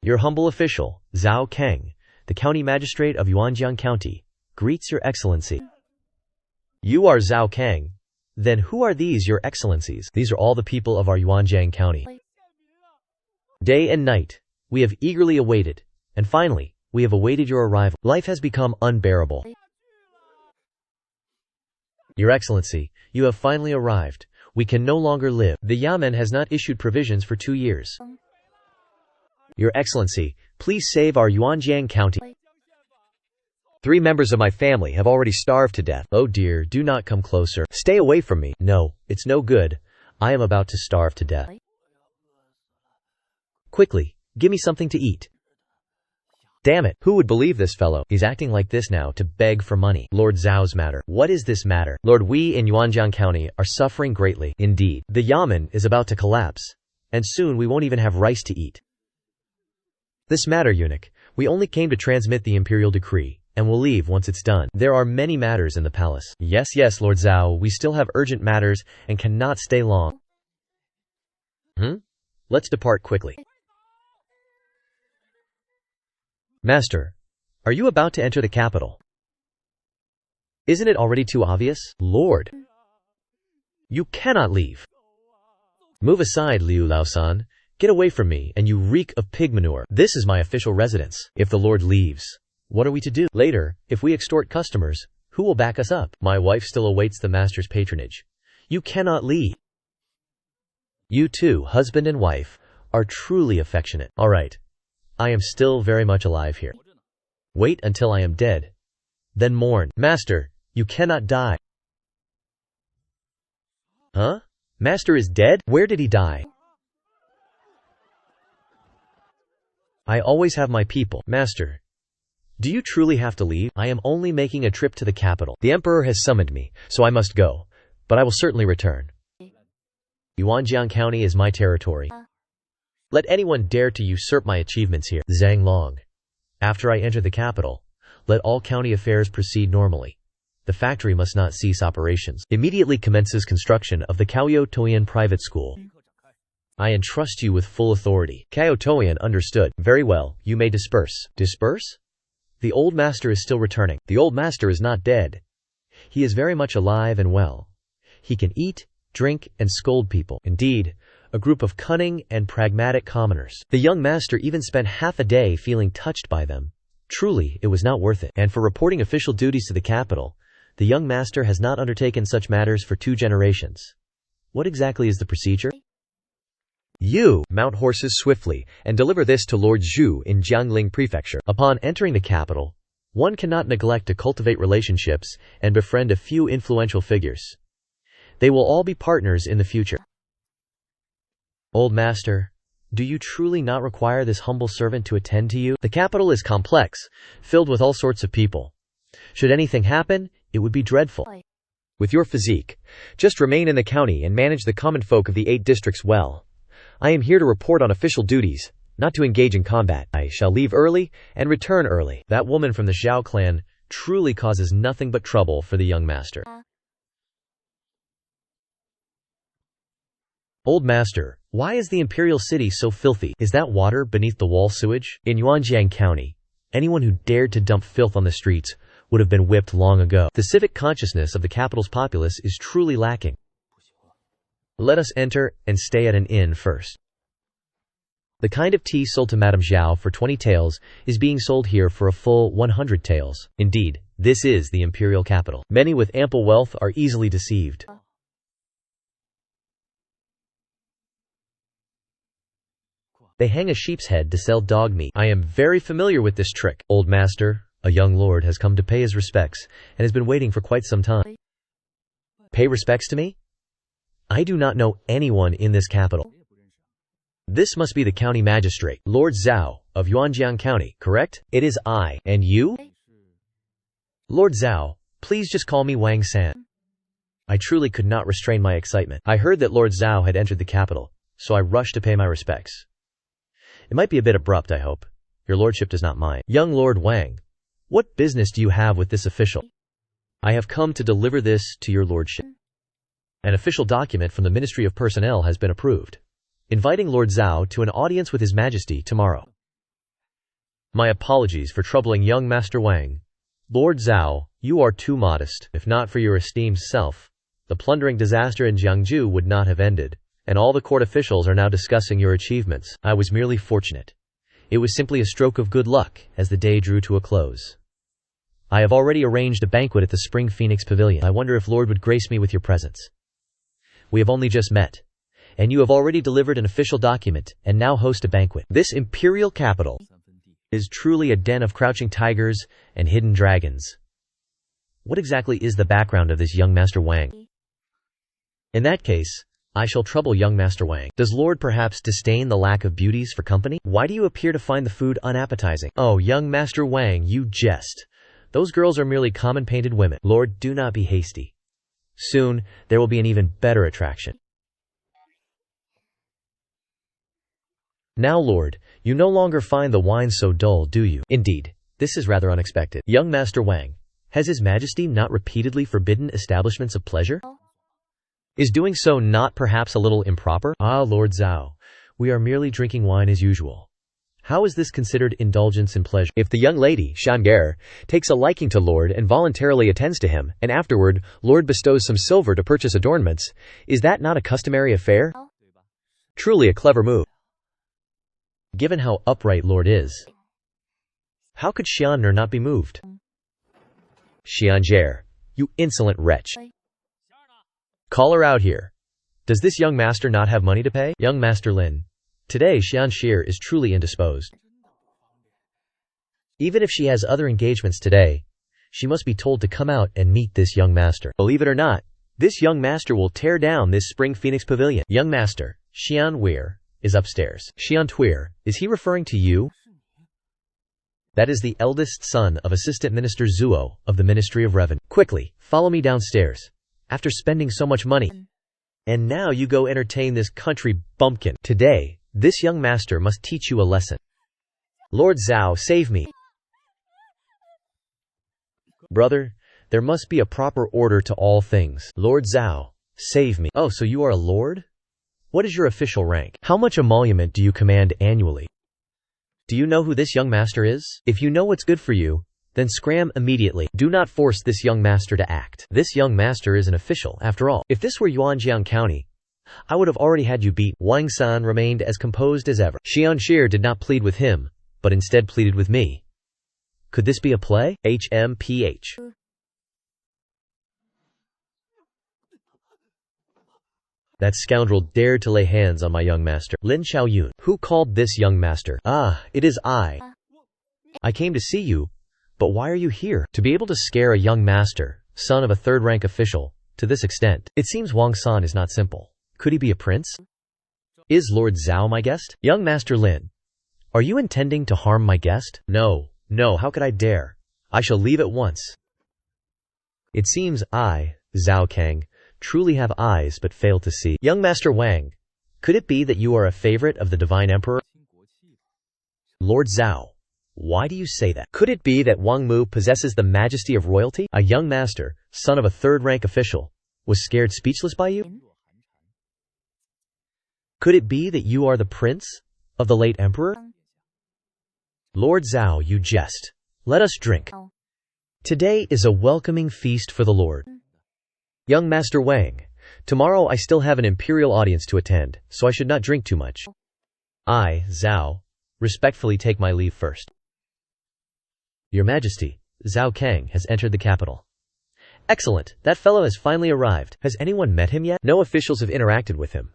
Your humble official, Zhao Kang, the county magistrate of Yuanjiang County, greets your excellency. You are Zhao Kang. Then who are these, your excellencies? These are all the people of our Yuanjiang County. Day and night, we have eagerly awaited, and finally, we have awaited your arrival. Life has become unbearable. Your excellency, you have finally arrived. We can no longer live. The Yamen has not issued provisions for 2 years. Your excellency, please save our Yuanjiang County. 3 members of my family have already starved to death. Oh dear, do not come closer. Stay away from me. No, it's no good. I am about to starve to death. Quickly, give me something to eat. Damn it, who would believe this fellow? He's acting like this now to beg for money. Lord Zhao's matter. What is this matter? Lord, we in Yuanjiang County are suffering greatly. Indeed, the Yamen is about to collapse, and soon we won't even have rice to eat. This matter, eunuch, we only came to transmit the imperial decree, and will leave once it's done. There are many matters in the palace. Yes, Lord Zhao, we still have urgent matters and cannot stay long. Let's depart quickly. Master, are you about to enter the capital? Isn't it already too obvious? Lord, you cannot leave. Move aside, Liu Laosan. Get away from me, and you reek of pig manure. This is my official residence. If the Lord leaves, What are we to do? Later, if we extort customers, who will back us up? My wife still awaits the master's patronage. You cannot leave. You two, husband and wife, are truly affectionate. All right. I am still very much alive here. Wait until I am dead. Then mourn. Master, you cannot die. Huh? Master is dead? Where did he die? I always have my people. Master, do you truly have to leave? I am only making a trip to the capital. The emperor has summoned me, so I must go. But I will certainly return. Yuanjiang County is my territory. Let anyone dare to usurp my achievements here. Zhang Long. After I enter the capital, let all county affairs proceed normally. The factory must not cease operations. Immediately commences construction of the Caoyou Toyan private school. I entrust you with full authority. Caoyou Toyan understood. Very well, you may disperse. Disperse? The old master is still returning. The old master is not dead. He is very much alive and well. He can eat, drink, and scold people. Indeed, a group of cunning and pragmatic commoners. The young master even spent half a day feeling touched by them. Truly, it was not worth it. And for reporting official duties to the capital, the young master has not undertaken such matters for 2 generations. What exactly is the procedure? You mount horses swiftly and deliver this to Lord Zhu in Jiangling Prefecture. Upon entering the capital, one cannot neglect to cultivate relationships and befriend a few influential figures. They will all be partners in the future. Old master, do you truly not require this humble servant to attend to you? The capital is complex, filled with all sorts of people. Should anything happen, it would be dreadful. With your physique, just remain in the county and manage the common folk of the 8 districts well. I am here to report on official duties, not to engage in combat. I shall leave early and return early. That woman from the Zhao clan truly causes nothing but trouble for the young master. Old master, why is the imperial city so filthy? Is that water beneath the wall sewage? In Yuanjiang County, anyone who dared to dump filth on the streets would have been whipped long ago. The civic consciousness of the capital's populace is truly lacking. Let us enter and stay at an inn first. The kind of tea sold to Madame Zhao for 20 taels is being sold here for a full 100 taels. Indeed, this is the imperial capital. Many with ample wealth are easily deceived. They hang a sheep's head to sell dog meat. I am very familiar with this trick. Old master, a young lord has come to pay his respects and has been waiting for quite some time. Pay respects to me? I do not know anyone in this capital. This must be the county magistrate, Lord Zhao, of Yuanjiang County, correct? It is I. And you? Lord Zhao, please just call me Wang San. I truly could not restrain my excitement. I heard that Lord Zhao had entered the capital, so I rushed to pay my respects. It might be a bit abrupt, I hope. Your lordship does not mind. Young Lord Wang, what business do you have with this official? I have come to deliver this to your lordship. An official document from the Ministry of Personnel has been approved, inviting Lord Zhao to an audience with His Majesty tomorrow. My apologies for troubling young Master Wang. Lord Zhao, you are too modest. If not for your esteemed self, the plundering disaster in Jiangju would not have ended, and all the court officials are now discussing your achievements. I was merely fortunate. It was simply a stroke of good luck as the day drew to a close. I have already arranged a banquet at the Spring Phoenix Pavilion. I wonder if Lord would grace me with your presence. We have only just met, and you have already delivered an official document and now host a banquet. This imperial capital is truly a den of crouching tigers and hidden dragons. What exactly is the background of this young Master Wang? In that case, I shall trouble young Master Wang. Does Lord perhaps disdain the lack of beauties for company? Why do you appear to find the food unappetizing? Oh, young Master Wang, you jest. Those girls are merely common painted women. Lord, do not be hasty. Soon, there will be an even better attraction. Now, Lord, you no longer find the wine so dull, do you? Indeed, this is rather unexpected. Young Master Wang, has His Majesty not repeatedly forbidden establishments of pleasure? Is doing so not perhaps a little improper? Ah, Lord Zhao, we are merely drinking wine as usual. How is this considered indulgence in pleasure? If the young lady, Shangar, takes a liking to Lord and voluntarily attends to him, and afterward, Lord bestows some silver to purchase adornments, is that not a customary affair? Truly a clever move. Given how upright Lord is, How could Xian'er not be moved? Xian'er, you insolent wretch. Call her out here. Does this young master not have money to pay? Young Master Lin. Today Xian'er is truly indisposed. Even if she has other engagements today, she must be told to come out and meet this young master. Believe it or not, this young master will tear down this Spring Phoenix Pavilion. Young master, Xian'er, is upstairs. Xian'er, is he referring to you? That is the eldest son of Assistant Minister Zhuo of the Ministry of Revenue. Quickly, follow me downstairs. After spending so much money. And now you go entertain this country bumpkin. Today, this young master must teach you a lesson. Lord Zhao, save me. Brother, there must be a proper order to all things. Lord Zhao, save me. Oh, so you are a lord? What is your official rank? How much emolument do you command annually? Do you know who this young master is? If you know what's good for you, then scram immediately. Do not force this young master to act. This young master is an official, after all. If this were Yuanjiang County, I would have already had you beat. Wang San remained as composed as ever. Xian'er did not plead with him, but instead pleaded with me. Could this be a play? HMPH. That scoundrel dared to lay hands on my young master. Lin Xiaoyun. Who called this young master? Ah, it is I. I came to see you, but why are you here? To be able to scare a young master, son of a third-rank official, to this extent. It seems Wang San is not simple. Could he be a prince? Is Lord Zhao my guest? Young Master Lin, are you intending to harm my guest? No, how could I dare? I shall leave at once. It seems I, Zhao Kang, truly have eyes but fail to see. Young Master Wang, could it be that you are a favorite of the Divine Emperor? Lord Zhao, why do you say that? Could it be that Wang Mu possesses the majesty of royalty? A young master, son of a third-rank official, was scared speechless by you? Could it be that you are the prince of the late emperor? Lord Zhao, you jest. Let us drink. Today is a welcoming feast for the Lord. Young Master Wang, tomorrow I still have an imperial audience to attend, so I should not drink too much. I, Zhao, respectfully take my leave first. Your Majesty, Zhao Kang has entered the capital. Excellent, that fellow has finally arrived. Has anyone met him yet? No officials have interacted with him.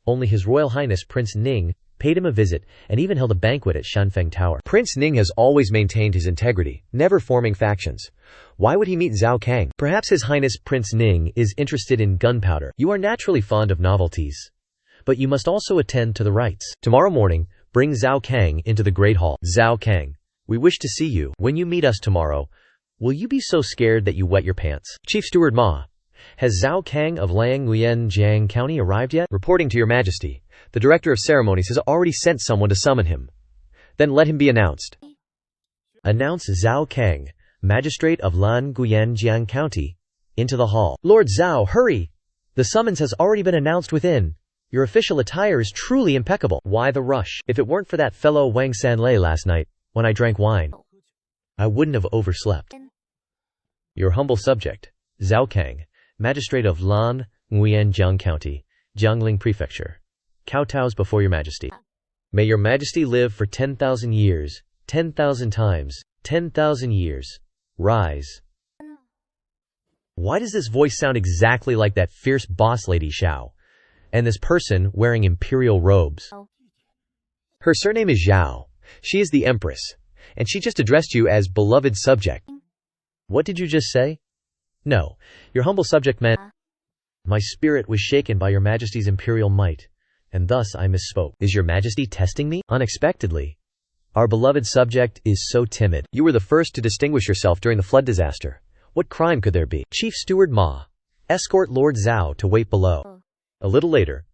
Only His Royal Highness Prince Ning paid him a visit and even held a banquet at Shanfeng Tower. Prince Ning has always maintained his integrity, never forming factions. Why would he meet Zhao Kang? Perhaps His Highness Prince Ning is interested in gunpowder. You are naturally fond of novelties, but you must also attend to the rites. Tomorrow morning, bring Zhao Kang into the Great Hall. Zhao Kang, we wish to see you. When you meet us tomorrow, will you be so scared that you wet your pants? Chief Steward Ma, has Zhao Kang of Jiang County arrived yet? Reporting to Your Majesty, the Director of Ceremonies has already sent someone to summon him. Then let him be announced. Announce Zhao Kang, Magistrate of Jiang County, into the hall. Lord Zhao, hurry! The summons has already been announced within. Your official attire is truly impeccable. Why the rush? If it weren't for that fellow Wang Sanlei last night, when I drank wine, I wouldn't have overslept. Your humble subject, Zhao Kang, Magistrate of Jiang County, Jiangling Prefecture. Kowtows before Your Majesty. May Your Majesty live for 10,000 years, 10,000 times, 10,000 years. Rise. Why does this voice sound exactly like that fierce boss lady Xiao? And this person wearing imperial robes? Her surname is Zhao. She is the Empress, and she just addressed you as beloved subject. What did you just say? No, your humble subject meant, my spirit was shaken by Your Majesty's imperial might, and thus I misspoke. Is Your Majesty testing me? Unexpectedly. Our beloved subject is so timid. You were the first to distinguish yourself during the flood disaster. What crime could there be? Chief Steward Ma, escort Lord Zhao to wait below. A little later,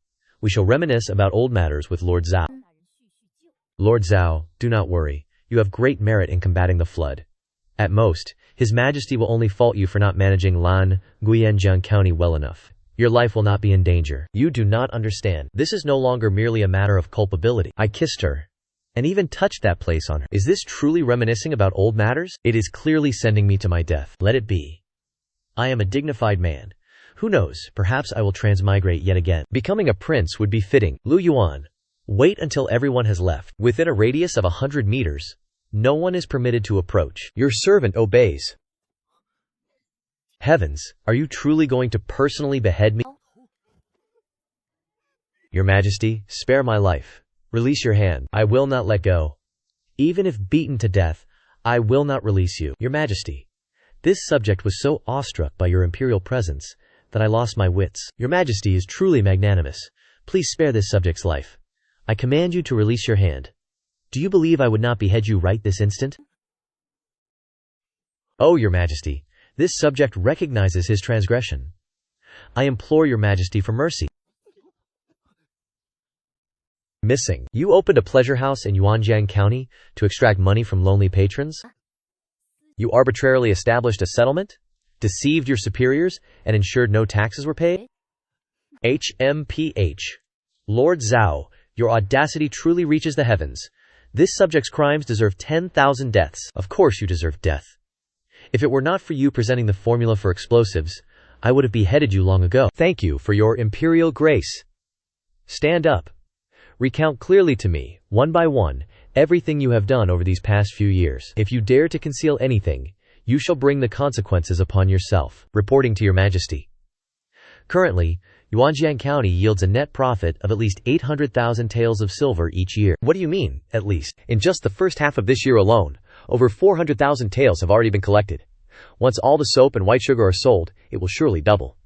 we shall reminisce about old matters with Lord Zhao. Lord Zhao, do not worry. You have great merit in combating the flood. At most, His Majesty will only fault you for not managing Jiang County well enough. Your life will not be in danger. You do not understand. This is no longer merely a matter of culpability. I kissed her, and even touched that place on her. Is this truly reminiscing about old matters? It is clearly sending me to my death. Let it be. I am a dignified man. Who knows, perhaps I will transmigrate yet again. Becoming a prince would be fitting. Lu Yuan, wait until everyone has left. Within a radius of 100 meters, No one is permitted to approach. Your servant obeys. Heavens, are you truly going to personally behead me? Your Majesty, spare my life. Release your hand. I will not let go. Even if beaten to death, I will not release you. Your Majesty, this subject was so awestruck by your imperial presence that I lost my wits. Your Majesty is truly magnanimous. Please spare this subject's life. I command you to release your hand. Do you believe I would not behead you right this instant? Oh, Your Majesty, this subject recognizes his transgression. I implore Your Majesty for mercy. Missing. You opened a pleasure house in Yuanjiang County to extract money from lonely patrons? You arbitrarily established a settlement, deceived your superiors, and ensured no taxes were paid? HMPH. Lord Zhao, your audacity truly reaches the heavens. This subject's crimes deserve 10,000 deaths. Of course you deserve death. If it were not for you presenting the formula for explosives, I would have beheaded you long ago. Thank you for your imperial grace. Stand up. Recount clearly to me, one by one, everything you have done over these past few years. If you dare to conceal anything, you shall bring the consequences upon yourself. Reporting to Your Majesty. Currently, Yuanjiang County yields a net profit of at least 800,000 taels of silver each year. What do you mean, at least? In just the first half of this year alone, over 400,000 taels have already been collected. Once all the soap and white sugar are sold, it will surely double.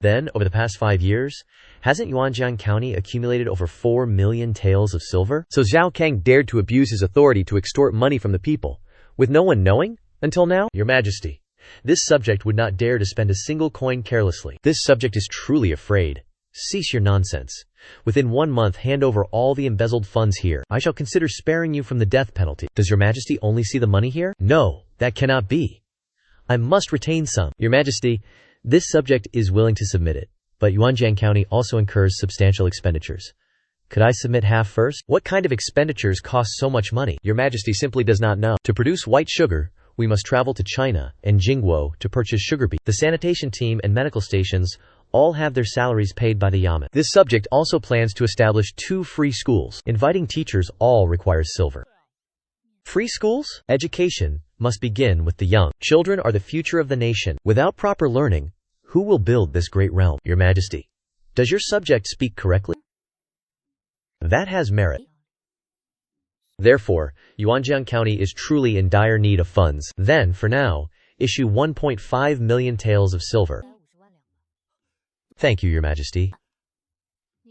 Then, over the past 5 years, hasn't Yuanjiang County accumulated over 4 million taels of silver? So Zhao Kang dared to abuse his authority to extort money from the people, with no one knowing, until now? Your Majesty, this subject would not dare to spend a single coin carelessly. This subject is truly afraid. Cease your nonsense. Within 1 month hand over all the embezzled funds here. I shall consider sparing you from the death penalty. Does Your Majesty only see the money here? No, that cannot be. I must retain some. Your Majesty, this subject is willing to submit it, but Yuanjiang County also incurs substantial expenditures. Could I submit half first? What kind of expenditures cost so much money? Your Majesty simply does not know. To produce white sugar, we must travel to China and Jingguo to purchase sugar beet. The sanitation team and medical stations all have their salaries paid by the Yamen. This subject also plans to establish 2 free schools. Inviting teachers all requires silver. Free schools? Education must begin with the young. Children are the future of the nation. Without proper learning, who will build this great realm? Your Majesty, does your subject speak correctly? That has merit. Therefore, Yuanjiang County is truly in dire need of funds. Then, for now, issue 1.5 million taels of silver. Thank you, Your Majesty.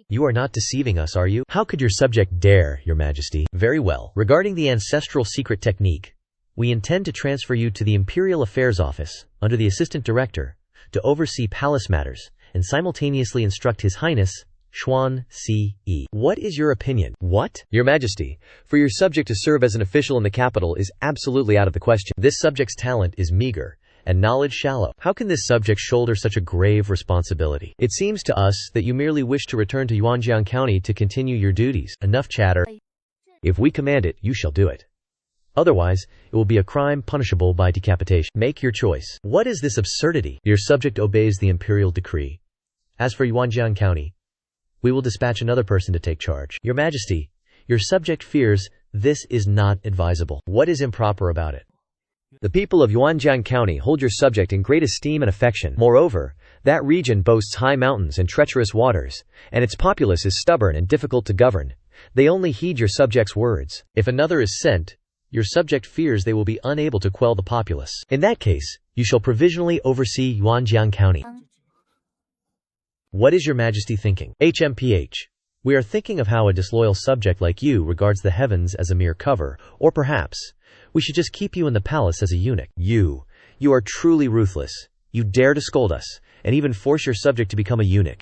You are not deceiving us, are you? How could your subject dare, Your Majesty? Very well. Regarding the ancestral secret technique, we intend to transfer you to the Imperial Affairs Office, under the Assistant Director, to oversee palace matters, and simultaneously instruct His Highness, Xuan Ce. What is your opinion? What? Your Majesty, for your subject to serve as an official in the capital is absolutely out of the question. This subject's talent is meager, and knowledge shallow. How can this subject shoulder such a grave responsibility? It seems to us that you merely wish to return to Yuanjiang County to continue your duties. Enough chatter. If we command it, you shall do it. Otherwise, it will be a crime punishable by decapitation. Make your choice. What is this absurdity? Your subject obeys the imperial decree. As for Yuanjiang County, we will dispatch another person to take charge. Your Majesty, your subject fears this is not advisable. What is improper about it? The people of Yuanjiang County hold your subject in great esteem and affection. Moreover, that region boasts high mountains and treacherous waters, and its populace is stubborn and difficult to govern. They only heed your subject's words. If another is sent, your subject fears they will be unable to quell the populace. In that case, you shall provisionally oversee Yuanjiang County. What is Your Majesty thinking? HMPH. We are thinking of how a disloyal subject like you regards the heavens as a mere cover, or perhaps we should just keep you in the palace as a eunuch. You are truly ruthless. You dare to scold us, and even force your subject to become a eunuch.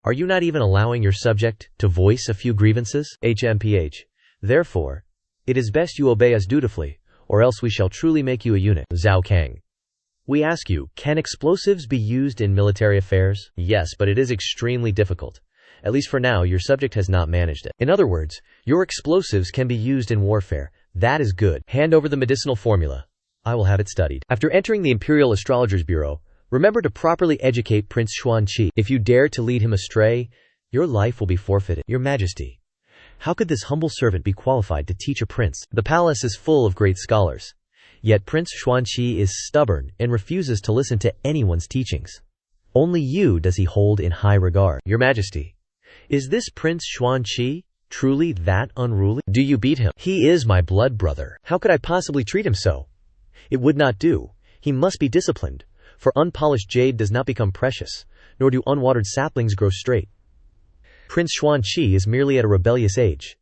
Are you not even allowing your subject to voice a few grievances? HMPH. Therefore, it is best you obey us dutifully, or else we shall truly make you a eunuch. Zhao Kang. We ask you, can explosives be used in military affairs? Yes, but it is extremely difficult. At least for now, your subject has not managed it. In other words, your explosives can be used in warfare. That is good. Hand over the medicinal formula. I will have it studied. After entering the Imperial Astrologers Bureau, remember to properly educate Prince Xuanqi. If you dare to lead him astray, your life will be forfeited. Your Majesty, How could this humble servant be qualified to teach a prince? The palace is full of great scholars. Yet Prince Xuanqi is stubborn and refuses to listen to anyone's teachings. Only you does he hold in high regard. Your Majesty, is this Prince Xuanqi truly that unruly? Do you beat him? He is my blood brother. How could I possibly treat him so? It would not do. He must be disciplined, for unpolished jade does not become precious, nor do unwatered saplings grow straight. Prince Xuanqi is merely at a rebellious age.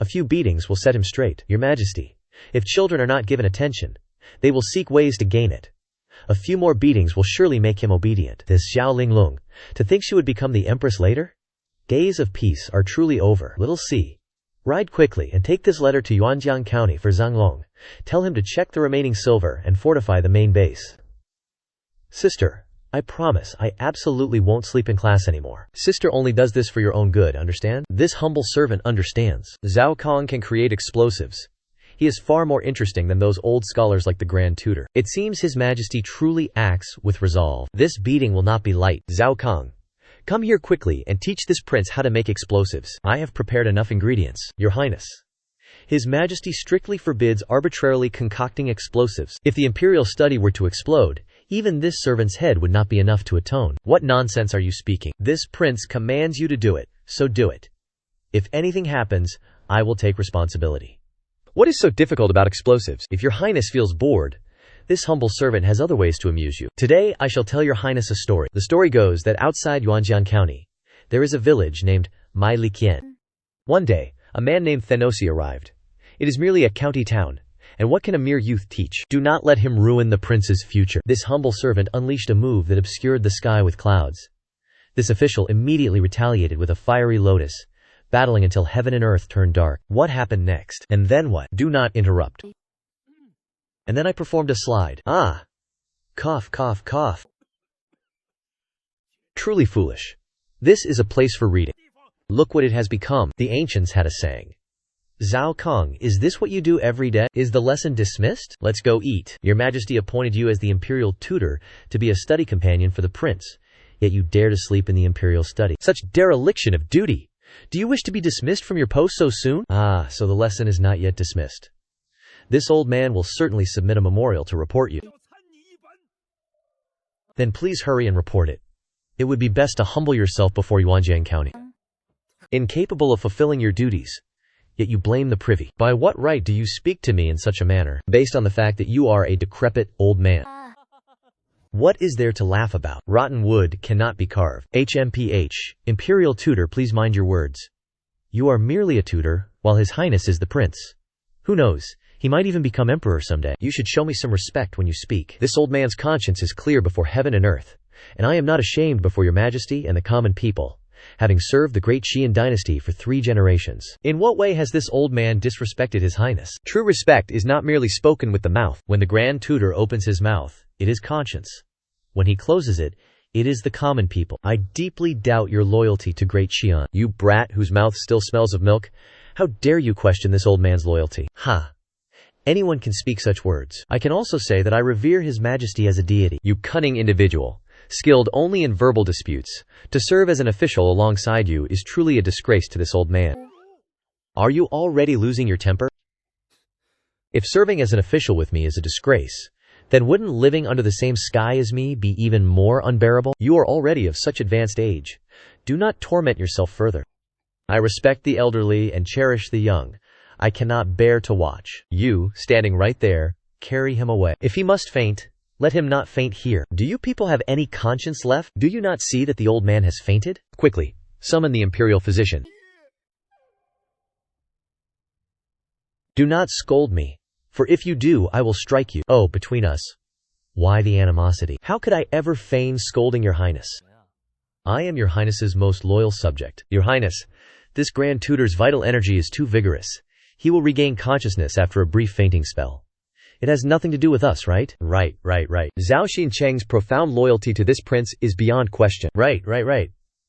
A few beatings will set him straight. Your Majesty, if children are not given attention, they will seek ways to gain it. A few more beatings will surely make him obedient. This Xiao Linglong, to think she would become the empress later? Days of peace are truly over. Little C, ride quickly and take this letter to Yuanjiang County for Zhang Long. Tell him to check the remaining silver and fortify the main base. Sister, I promise I absolutely won't sleep in class anymore. Sister only does this for your own good, understand? This humble servant understands. Zhao Kang can create explosives. He is far more interesting than those old scholars like the Grand Tutor. It seems His Majesty truly acts with resolve. This beating will not be light. Zhao Kang, come here quickly and teach this prince how to make explosives. I have prepared enough ingredients, Your Highness. His Majesty strictly forbids arbitrarily concocting explosives. If the imperial study were to explode, even this servant's head would not be enough to atone. What nonsense are you speaking? This prince commands you to do it, so do it. If anything happens, I will take responsibility. What is so difficult about explosives? If Your Highness feels bored, this humble servant has other ways to amuse you. Today, I shall tell Your Highness a story. The story goes that outside Yuanjiang County, there is a village named Mai Liqian. One day, a man named Thenosi arrived. It is merely a county town, and what can a mere youth teach? Do not let him ruin the prince's future. This humble servant unleashed a move that obscured the sky with clouds. This official immediately retaliated with a fiery lotus, battling until heaven and earth turned dark. What happened next? And then what? Do not interrupt. And then I performed a slide. Ah! Cough, cough, cough. Truly foolish. This is a place for reading. Look what it has become. The ancients had a saying. Zhao Kang, is this what you do every day? Is the lesson dismissed? Let's go eat. Your Majesty appointed you as the imperial tutor to be a study companion for the prince, yet you dare to sleep in the imperial study. Such dereliction of duty! Do you wish to be dismissed from your post so soon? Ah, so the lesson is not yet dismissed. This old man will certainly submit a memorial to report you. Then please hurry and report it. It would be best to humble yourself before Yuanjiang County. Incapable of fulfilling your duties, yet you blame the privy. By what right do you speak to me in such a manner, based on the fact that you are a decrepit old man? What is there to laugh about? Rotten wood cannot be carved. HMPH, Imperial Tutor, please mind your words. You are merely a tutor, while His Highness is the prince. Who knows, he might even become emperor someday. You should show me some respect when you speak. This old man's conscience is clear before heaven and earth, and I am not ashamed before Your Majesty and the common people, having served the great Qian dynasty for 3 generations. In what way has this old man disrespected His Highness? True respect is not merely spoken with the mouth. When the Grand Tutor opens his mouth, it is conscience. When he closes it, it is the common people. I deeply doubt your loyalty to great Qian. You brat whose mouth still smells of milk. How dare you question this old man's loyalty? Ha! Anyone can speak such words. I can also say that I revere His Majesty as a deity. You cunning individual, skilled only in verbal disputes, to serve as an official alongside you is truly a disgrace to this old man. Are you already losing your temper? If serving as an official with me is a disgrace, then wouldn't living under the same sky as me be even more unbearable? You are already of such advanced age. Do not torment yourself further. I respect the elderly and cherish the young. I cannot bear to watch. You, standing right there, carry him away. If he must faint, let him not faint here. Do you people have any conscience left? Do you not see that the old man has fainted? Quickly, summon the imperial physician. Do not scold me, for if you do, I will strike you. Oh, between us, why the animosity? How could I ever feign scolding Your Highness? I am Your Highness's most loyal subject. Your Highness, this Grand Tutor's vital energy is too vigorous. He will regain consciousness after a brief fainting spell. It has nothing to do with us, right? Right. Zhao Xincheng's profound loyalty to this prince is beyond question. Right.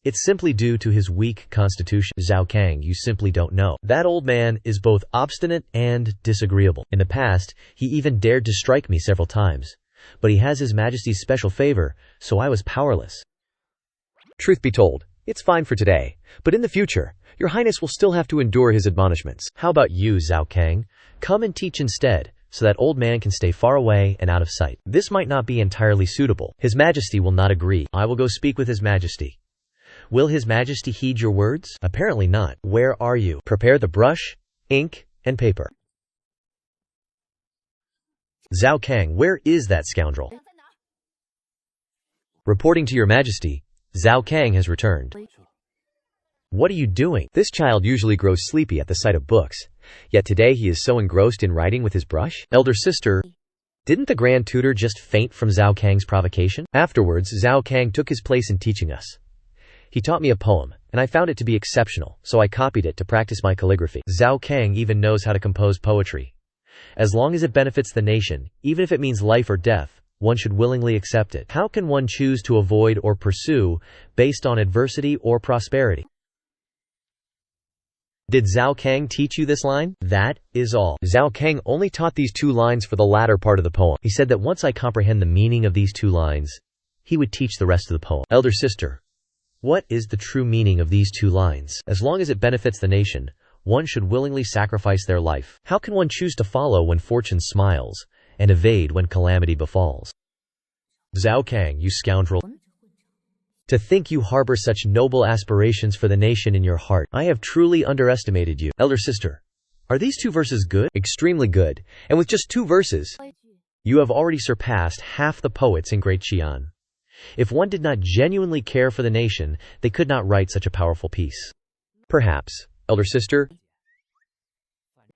It's simply due to his weak constitution. Zhao Kang, you simply don't know. That old man is both obstinate and disagreeable. In the past, he even dared to strike me several times. But he has His Majesty's special favor, so I was powerless. Truth be told, It's fine for today, but in the future, your highness will still have to endure his admonishments. How about you, Zhao Kang? Come and teach instead, so that old man can stay far away and out of sight. This might not be entirely suitable. His Majesty will not agree. I will go speak with His Majesty. Will His Majesty heed your words? Apparently not. Where are you? Prepare the brush, ink, and paper. Zhao Kang, where is that scoundrel? Reporting to your Majesty, Zhao Kang has returned. What are you doing? This child usually grows sleepy at the sight of books, yet today he is so engrossed in writing with his brush. Elder sister, didn't the Grand Tutor just faint from Zhao Kang's provocation? Afterwards, Zhao Kang took his place in teaching us. He taught me a poem, and I found it to be exceptional, so I copied it to practice my calligraphy. Zhao Kang even knows how to compose poetry. As long as it benefits the nation, even if it means life or death, one should willingly accept it. How can one choose to avoid or pursue based on adversity or prosperity? Did Zhao Kang teach you this line? That is all. Zhao Kang only taught these 2 lines for the latter part of the poem. He said that once I comprehend the meaning of these 2 lines, he would teach the rest of the poem. Elder sister, what is the true meaning of these 2 lines? As long as it benefits the nation, one should willingly sacrifice their life. How can one choose to follow when fortune smiles, and evade when calamity befalls? Zhao Kang, you scoundrel. To think you harbor such noble aspirations for the nation in your heart, I have truly underestimated you. Elder sister, are these 2 verses good? Extremely good, and with just 2 verses, you have already surpassed half the poets in Great Xi'an. If one did not genuinely care for the nation, they could not write such a powerful piece. Perhaps, elder sister.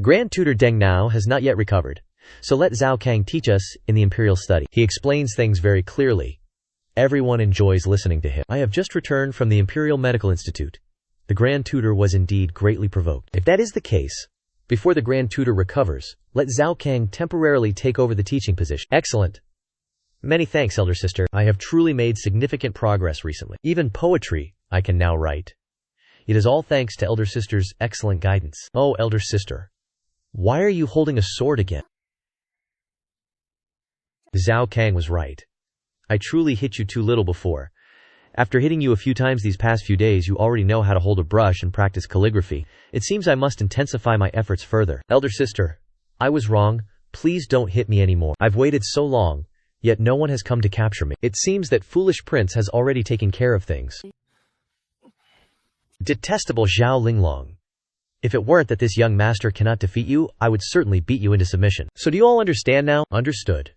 Grand Tutor Deng Nao has not yet recovered, so let Zhao Kang teach us in the imperial study. He explains things very clearly. Everyone enjoys listening to him. I have just returned from the Imperial Medical Institute. The Grand Tutor was indeed greatly provoked. If that is the case, before the Grand Tutor recovers, let Zhao Kang temporarily take over the teaching position. Excellent. Many thanks, elder sister. I have truly made significant progress recently. Even poetry, I can now write. It is all thanks to elder sister's excellent guidance. Oh, elder sister, why are you holding a sword again? Zhao Kang was right. I truly hit you too little before. After hitting you a few times these past few days, you already know how to hold a brush and practice calligraphy. It seems I must intensify my efforts further. Elder sister, I was wrong. Please don't hit me anymore. I've waited so long, yet no one has come to capture me. It seems that foolish prince has already taken care of things. Detestable Zhao Linglong. If it weren't that this young master cannot defeat you, I would certainly beat you into submission. So do you all understand now? Understood.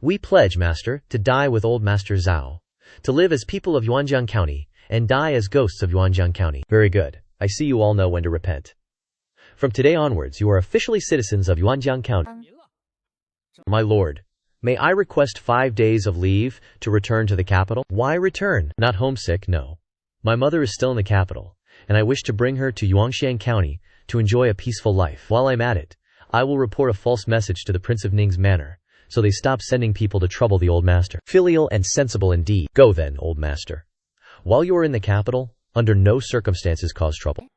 We pledge, Master, to die with old Master Zhao, to live as people of Yuanjiang County, and die as ghosts of Yuanjiang County. Very good. I see you all know when to repent. From today onwards, you are officially citizens of Yuanjiang County. My lord, may I request 5 days of leave to return to the capital? Why return? Not homesick, no. My mother is still in the capital, and I wish to bring her to Yuanxiang County to enjoy a peaceful life. While I'm at it, I will report a false message to the Prince of Ning's manor, so they stop sending people to trouble the old master. Filial and sensible indeed. Go then, old master. While you are in the capital, under no circumstances cause trouble.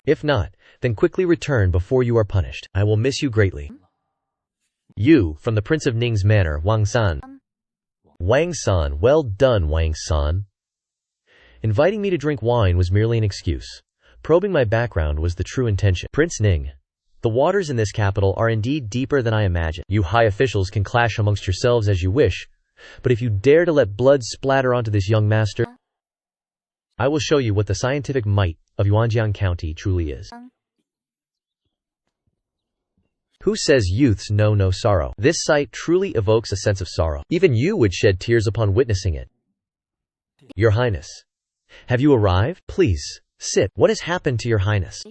If not, then quickly return before you are punished. I will miss you greatly. You, from the Prince of Ning's manor, Wang San. Wang San, well done, Wang San. Inviting me to drink wine was merely an excuse. Probing my background was the true intention. Prince Ning. The waters in this capital are indeed deeper than I imagined. You high officials can clash amongst yourselves as you wish, but if you dare to let blood splatter onto this young master, I will show you what the scientific might of Yuanjiang County truly is. Who says youths know no sorrow? This sight truly evokes a sense of sorrow. Even you would shed tears upon witnessing it. Your Highness, have you arrived? Please, sit. What has happened to your Highness?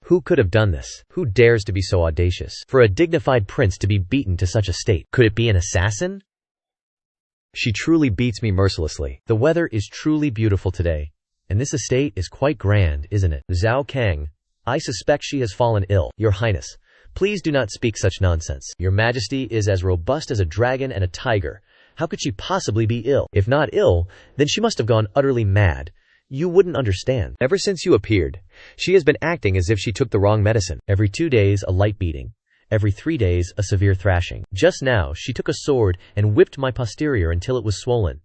Who could have done this? Who dares to be so audacious? For a dignified prince to be beaten to such a state. Could it be an assassin? She truly beats me mercilessly. The weather is truly beautiful today, and this estate is quite grand, isn't it? Zhao Kang, I suspect she has fallen ill. Your Highness, please do not speak such nonsense. Your Majesty is as robust as a dragon and a tiger. How could she possibly be ill? If not ill, then she must have gone utterly mad. You wouldn't understand. Ever since you appeared, she has been acting as if she took the wrong medicine. Every 2 days, a light beating. Every 3 days, a severe thrashing. Just now, she took a sword and whipped my posterior until it was swollen.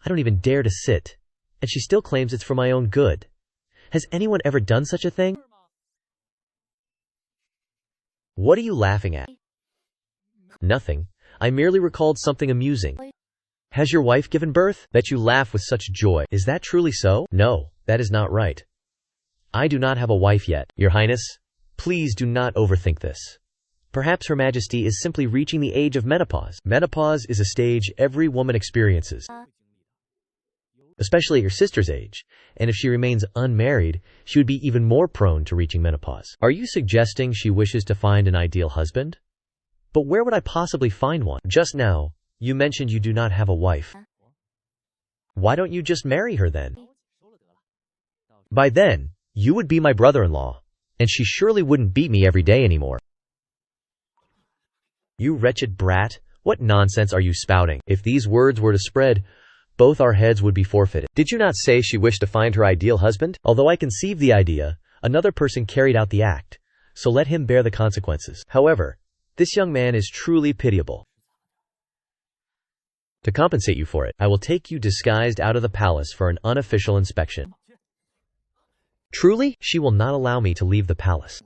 I don't even dare to sit. And she still claims it's for my own good. Has anyone ever done such a thing? What are you laughing at? Nothing. I merely recalled something amusing. Has your wife given birth? That you laugh with such joy. Is that truly so? No, that is not right. I do not have a wife yet. Your Highness, please do not overthink this. Perhaps Her Majesty is simply reaching the age of menopause. Menopause is a stage every woman experiences, especially at your sister's age, and if she remains unmarried, she would be even more prone to reaching menopause. Are you suggesting she wishes to find an ideal husband? But where would I possibly find one? Just now, you mentioned you do not have a wife. Why don't you just marry her then? By then, you would be my brother-in-law, and she surely wouldn't beat me every day anymore. You wretched brat, what nonsense are you spouting? If these words were to spread, both our heads would be forfeited. Did you not say she wished to find her ideal husband? Although I conceived the idea, another person carried out the act, so let him bear the consequences. However, this young man is truly pitiable. To compensate you for it, I will take you disguised out of the palace for an unofficial inspection. Truly, she will not allow me to leave the palace.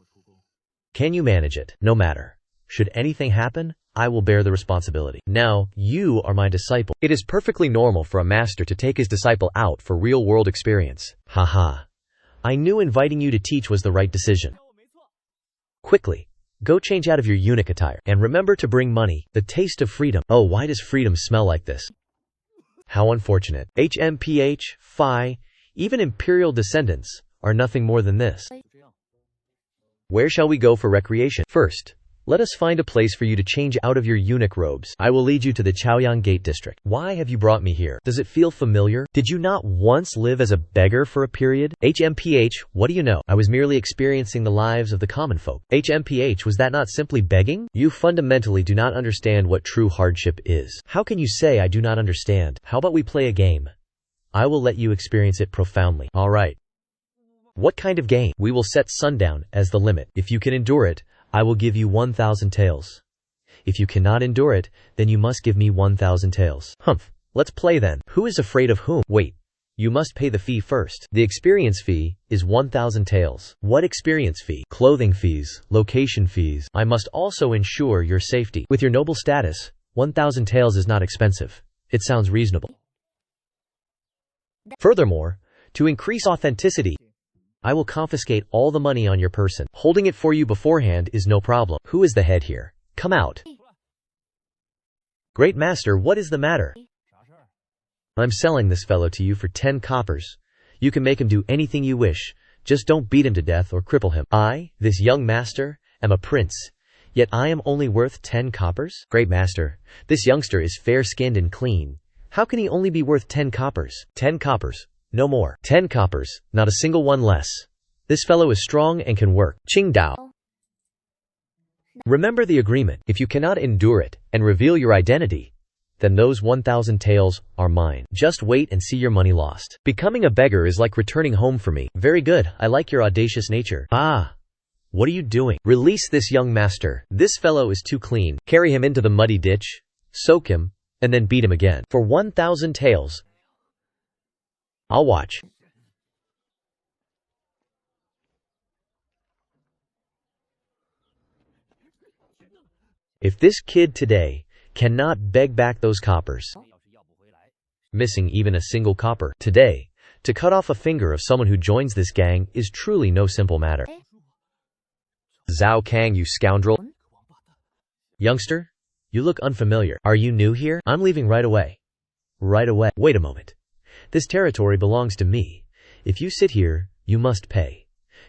Can you manage it? No matter. Should anything happen, I will bear the responsibility. Now, you are my disciple. It is perfectly normal for a master to take his disciple out for real-world experience. Haha. I knew inviting you to teach was the right decision. Quickly, go change out of your eunuch attire. And remember to bring money. The taste of freedom. Oh, why does freedom smell like this? How unfortunate. HMPH, Phi, even imperial descendants are nothing more than this. Where shall we go for recreation? First, let us find a place for you to change out of your eunuch robes. I will lead you to the Chaoyang Gate district. Why have you brought me here? Does it feel familiar? Did you not once live as a beggar for a period? HMPH, what do you know? I was merely experiencing the lives of the common folk. HMPH, was that not simply begging? You fundamentally do not understand what true hardship is. How can you say I do not understand? How about we play a game? I will let you experience it profoundly. All right. What kind of game? We will set sundown as the limit. If you can endure it, I will give you 1,000 taels. If you cannot endure it, then you must give me 1,000 taels. Humph. Let's play then. Who is afraid of whom? Wait. You must pay the fee first. The experience fee is 1,000 taels. What experience fee? Clothing fees, location fees. I must also ensure your safety. With your noble status, 1,000 taels is not expensive. It sounds reasonable. Furthermore, to increase authenticity, I will confiscate all the money on your person. Holding it for you beforehand is no problem. Who is the head here? Come out. Great master, what is the matter? I'm selling this fellow to you for 10 coppers. You can make him do anything you wish. Just don't beat him to death or cripple him. I, this young master, am a prince. Yet I am only worth 10 coppers? Great master, this youngster is fair-skinned and clean. How can he only be worth 10 coppers? 10 coppers. No more. 10 coppers, not a single one less. This fellow is strong and can work. Qingdao. Remember the agreement. If you cannot endure it and reveal your identity, then those 1,000 taels are mine. Just wait and see your money lost. Becoming a beggar is like returning home for me. Very good. I like your audacious nature. Ah. What are you doing? Release this young master. This fellow is too clean. Carry him into the muddy ditch, soak him, and then beat him again. For 1,000 taels. I'll watch. If this kid today cannot beg back those coppers, missing even a single copper today, to cut off a finger of someone who joins this gang is truly no simple matter. Zhao Kang, you scoundrel. Youngster, you look unfamiliar. Are you new here? I'm leaving right away. Right away. Wait a moment. This territory belongs to me. If you sit here, you must pay.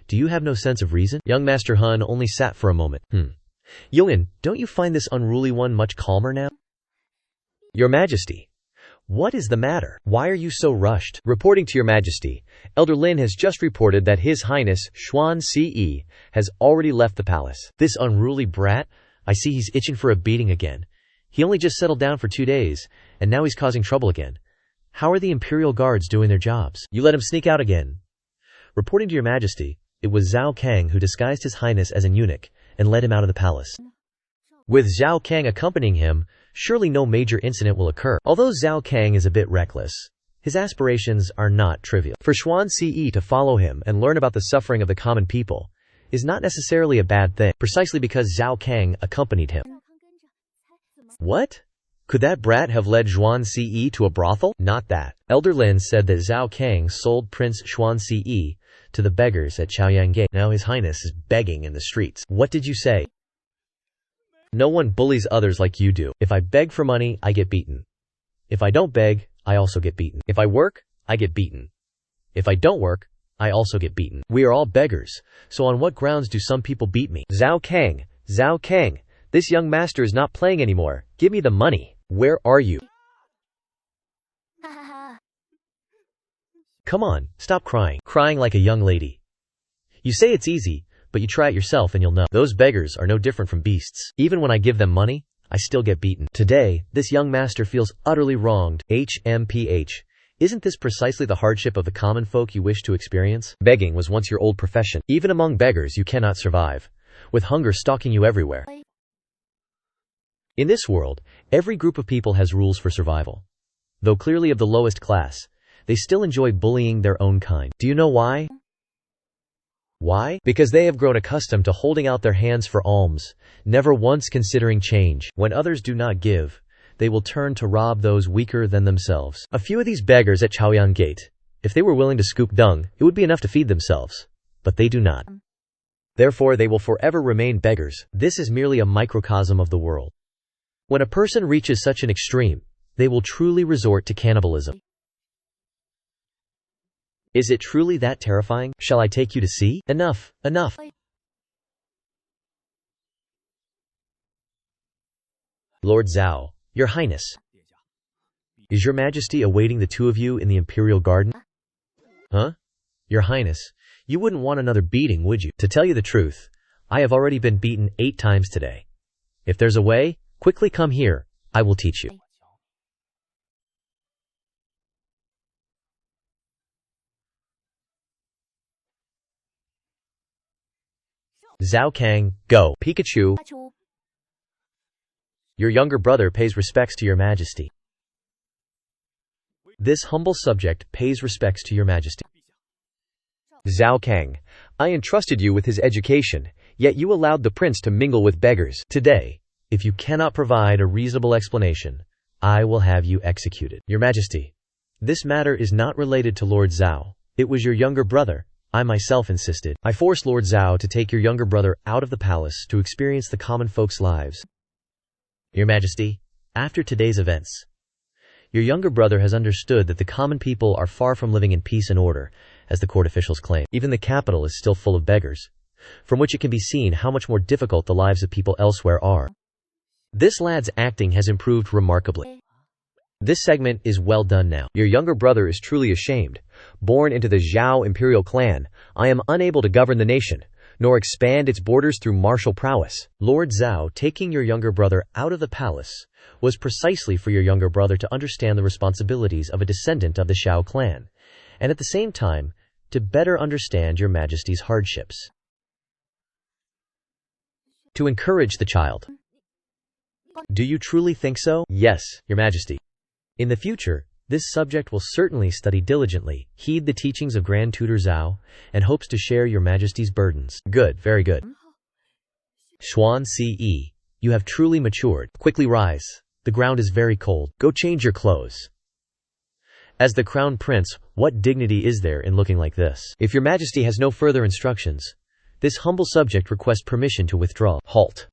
Do you have no sense of reason? Young Master Hun only sat for a moment. Yong'an, don't you find this unruly one much calmer now? Your Majesty, what is the matter? Why are you so rushed? Reporting to Your Majesty, Elder Lin has just reported that His Highness Xuan Ce has already left the palace. This unruly brat, I see he's itching for a beating again. He only just settled down for 2 days, and now he's causing trouble again. How are the Imperial Guards doing their jobs? You let him sneak out again. Reporting to Your Majesty, it was Zhao Kang who disguised His Highness as a eunuch and led him out of the palace. With Zhao Kang accompanying him, surely no major incident will occur. Although Zhao Kang is a bit reckless, his aspirations are not trivial. For Xuanci to follow him and learn about the suffering of the common people is not necessarily a bad thing, precisely because Zhao Kang accompanied him. What? Could that brat have led Xuanci to a brothel? Not that. Elder Lin said that Zhao Kang sold Prince Xuanci to the beggars at Chaoyang Gate. Now His Highness is begging in the streets. What did you say? No one bullies others like you do. If I beg for money, I get beaten. If I don't beg, I also get beaten. If I work, I get beaten. If I don't work, I also get beaten. We are all beggars, so on what grounds do some people beat me? Zhao Kang, this young master is not playing anymore. Give me the money. Where are you? Come on, stop crying. Crying like a young lady. You say it's easy, but you try it yourself and you'll know. Those beggars are no different from beasts. Even when I give them money, I still get beaten. Today, this young master feels utterly wronged. HMPH. Isn't this precisely the hardship of the common folk you wish to experience? Begging was once your old profession. Even among beggars you cannot survive, with hunger stalking you everywhere. In this world, every group of people has rules for survival. Though clearly of the lowest class, they still enjoy bullying their own kind. Do you know why? Why? Because they have grown accustomed to holding out their hands for alms, never once considering change. When others do not give, they will turn to rob those weaker than themselves. A few of these beggars at Chaoyang Gate, if they were willing to scoop dung, it would be enough to feed themselves. But they do not. Therefore, they will forever remain beggars. This is merely a microcosm of the world. When a person reaches such an extreme, they will truly resort to cannibalism. Is it truly that terrifying? Shall I take you to see? Enough. Lord Zhao, Your Highness. Is Your Majesty awaiting the two of you in the Imperial Garden? Huh? Your Highness, you wouldn't want another beating, would you? To tell you the truth, I have already been beaten 8 times today. If there's a way, quickly come here, I will teach you. Zhao Kang, go. Pikachu, your younger brother pays respects to Your Majesty. This humble subject pays respects to Your Majesty. Zhao Kang, I entrusted you with his education, yet you allowed the prince to mingle with beggars. Today, if you cannot provide a reasonable explanation, I will have you executed. Your Majesty, this matter is not related to Lord Zhao. It was your younger brother. I myself insisted. I forced Lord Zhao to take your younger brother out of the palace to experience the common folks' lives. Your Majesty, after today's events, your younger brother has understood that the common people are far from living in peace and order, as the court officials claim. Even the capital is still full of beggars, from which it can be seen how much more difficult the lives of people elsewhere are. This lad's acting has improved remarkably. This segment is well done now. Your younger brother is truly ashamed. Born into the Zhao imperial clan, I am unable to govern the nation, nor expand its borders through martial prowess. Lord Zhao taking your younger brother out of the palace was precisely for your younger brother to understand the responsibilities of a descendant of the Zhao clan, and at the same time, to better understand Your Majesty's hardships. To encourage the child. Do you truly think so? Yes, Your Majesty. In the future, this subject will certainly study diligently, heed the teachings of Grand Tutor Zhao, and hopes to share Your Majesty's burdens. Good, very good. Xuanci, you have truly matured. Quickly rise. The ground is very cold. Go change your clothes. As the Crown Prince, what dignity is there in looking like this? If Your Majesty has no further instructions, this humble subject requests permission to withdraw. Halt.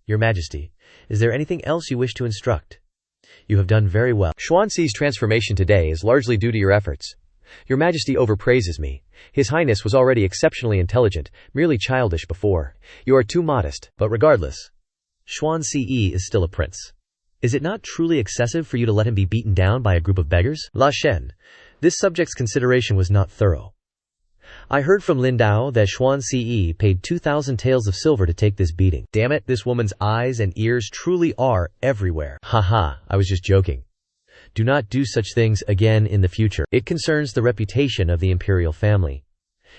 Your Majesty, is there anything else you wish to instruct? You have done very well. Xuanci's transformation today is largely due to your efforts. Your Majesty overpraises me. His Highness was already exceptionally intelligent, merely childish before. You are too modest, but regardless, Xuanci is still a prince. Is it not truly excessive for you to let him be beaten down by a group of beggars? La Shen, this subject's consideration was not thorough. I heard from Lindao that Xuanci paid 2,000 taels of silver to take this beating. Damn it, this woman's eyes and ears truly are everywhere. Haha, I was just joking. Do not do such things again in the future. It concerns the reputation of the imperial family.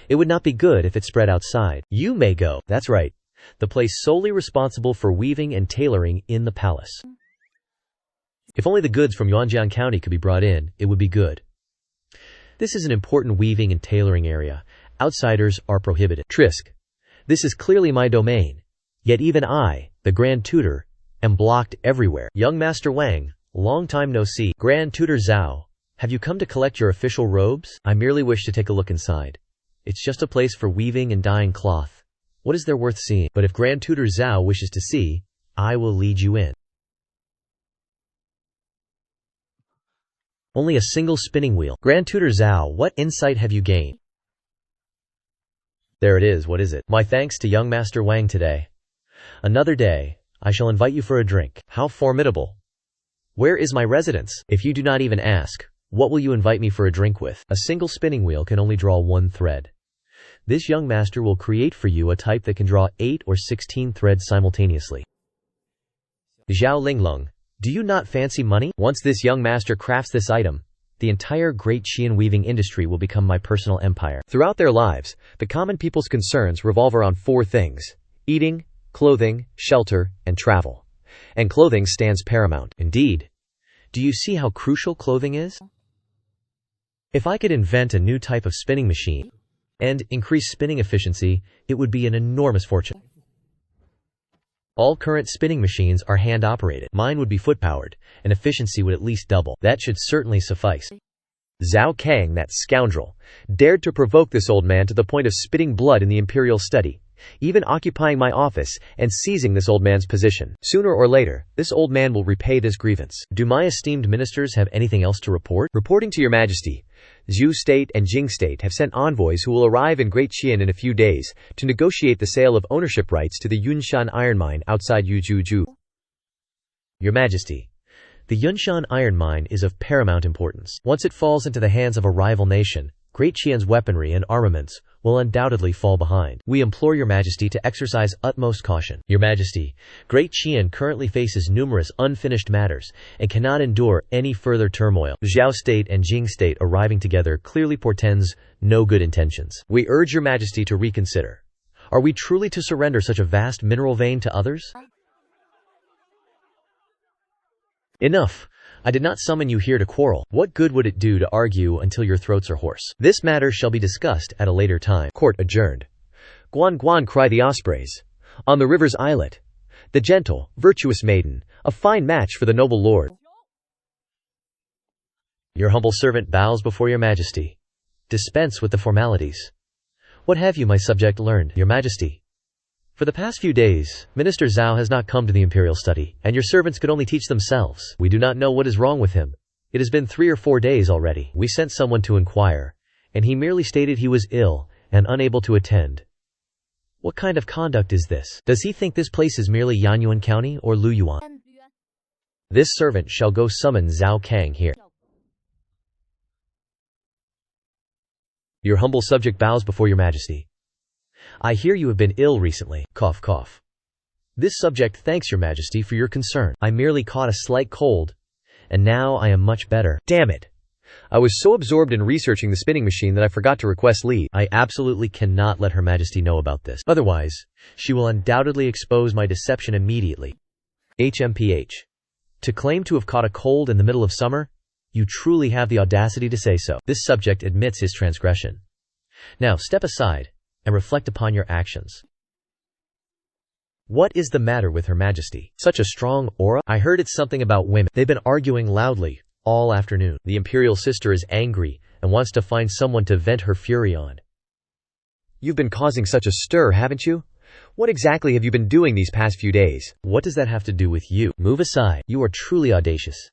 It would not be good if it spread outside. You may go. That's right. The place solely responsible for weaving and tailoring in the palace. If only the goods from Yuanjiang County could be brought in, it would be good. This is an important weaving and tailoring area. Outsiders are prohibited. Trisk. This is clearly my domain. Yet even I, the Grand Tutor, am blocked everywhere. Young Master Wang, long time no see. Grand Tutor Zhao, have you come to collect your official robes? I merely wish to take a look inside. It's just a place for weaving and dyeing cloth. What is there worth seeing? But if Grand Tutor Zhao wishes to see, I will lead you in. Only a single spinning wheel. Grand Tutor Zhao, what insight have you gained? There it is, what is it? My thanks to young Master Wang today. Another day, I shall invite you for a drink. How formidable. Where is my residence? If you do not even ask, what will you invite me for a drink with? A single spinning wheel can only draw one thread. This young master will create for you a type that can draw 8 or 16 threads simultaneously. Zhao Linglong, do you not fancy money? Once this young master crafts this item, the entire Great Qian weaving industry will become my personal empire. Throughout their lives, the common people's concerns revolve around 4 things: eating, clothing, shelter, and travel. And clothing stands paramount. Indeed. Do you see how crucial clothing is? If I could invent a new type of spinning machine and increase spinning efficiency, it would be an enormous fortune. All current spinning machines are hand-operated. Mine would be foot-powered, and efficiency would at least double. That should certainly suffice. Zhao Kang, that scoundrel, dared to provoke this old man to the point of spitting blood in the imperial study, even occupying my office and seizing this old man's position. Sooner or later, this old man will repay this grievance. Do my esteemed ministers have anything else to report? Reporting to your majesty, Zhu State and Jing State have sent envoys who will arrive in Great Qian in a few days to negotiate the sale of ownership rights to the Yunshan iron mine outside Yujuju. Your majesty, the Yunshan iron mine is of paramount importance. Once it falls into the hands of a rival nation, Great Qian's weaponry and armaments will undoubtedly fall behind. We implore your majesty to exercise utmost caution. Your majesty, Great Qian currently faces numerous unfinished matters and cannot endure any further turmoil. Zhao State and Jing State arriving together clearly portends no good intentions. We urge your majesty to reconsider. Are we truly to surrender such a vast mineral vein to others? Enough. I did not summon you here to quarrel. What good would it do to argue until your throats are hoarse? This matter shall be discussed at a later time. Court adjourned. Guan Guan cry the ospreys. On the river's islet. The gentle, virtuous maiden, a fine match for the noble lord. Your humble servant bows before your majesty. Dispense with the formalities. What have you, my subject, learned, your majesty? For the past few days, Minister Zhao has not come to the imperial study, and your servants could only teach themselves. We do not know what is wrong with him. It has been 3 or 4 days already. We sent someone to inquire, and he merely stated he was ill and unable to attend. What kind of conduct is this? Does he think this place is merely Yanyuan County or Luyuan? This servant shall go summon Zhao Kang here. Your humble subject bows before your majesty. I hear you have been ill recently. Cough, cough. This subject thanks your majesty for your concern. I merely caught a slight cold, and now I am much better. Damn it. I was so absorbed in researching the spinning machine that I forgot to request leave. I absolutely cannot let her majesty know about this. Otherwise, she will undoubtedly expose my deception immediately. HMPH. To claim to have caught a cold in the middle of summer, you truly have the audacity to say so. This subject admits his transgression. Now step aside and reflect upon your actions. What is the matter with Her Majesty? Such a strong aura? I heard it's something about women. They've been arguing loudly all afternoon. The imperial sister is angry and wants to find someone to vent her fury on. You've been causing such a stir, haven't you? What exactly have you been doing these past few days? What does that have to do with you? Move aside. You are truly audacious.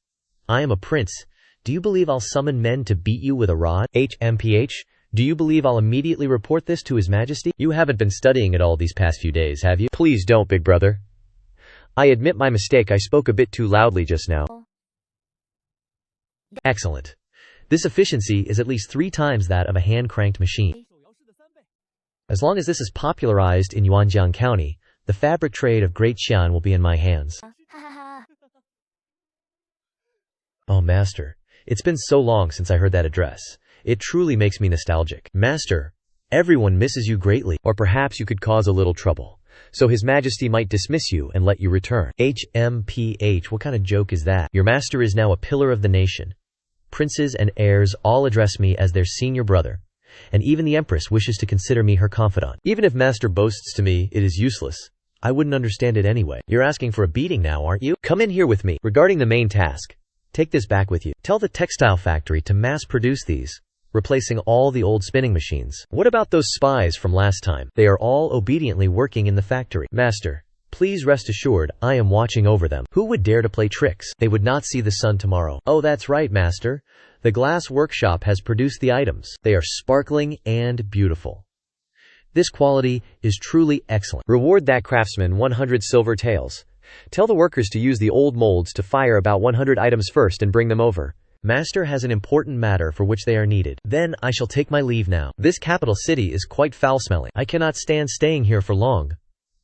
I am a prince. Do you believe I'll summon men to beat you with a rod? HMPH? Do you believe I'll immediately report this to His Majesty? You haven't been studying at all these past few days, have you? Please don't, big brother. I admit my mistake. I spoke a bit too loudly just now. Excellent. This efficiency is at least 3 times that of a hand-cranked machine. As long as this is popularized in Yuanjiang County, the fabric trade of Great Qian will be in my hands. Oh, Master, it's been so long since I heard that address. It truly makes me nostalgic. Master, everyone misses you greatly. Or perhaps you could cause a little trouble, so His Majesty might dismiss you and let you return. HMPH, what kind of joke is that? Your master is now a pillar of the nation. Princes and heirs all address me as their senior brother, and even the Empress wishes to consider me her confidant. Even if Master boasts to me it is useless, I wouldn't understand it anyway. You're asking for a beating now, aren't you? Come in here with me. Regarding the main task, take this back with you. Tell the textile factory to mass produce these, replacing all the old spinning machines. What about those spies from last time? They are all obediently working in the factory. Master, please rest assured, I am watching over them. Who would dare to play tricks? They would not see the sun tomorrow. Oh, that's right, Master. The glass workshop has produced the items. They are sparkling and beautiful. This quality is truly excellent. Reward that craftsman 100 silver taels. Tell the workers to use the old molds to fire about 100 items first and bring them over. Master has an important matter for which they are needed. Then I shall take my leave now. This capital city is quite foul-smelling. I cannot stand staying here for long.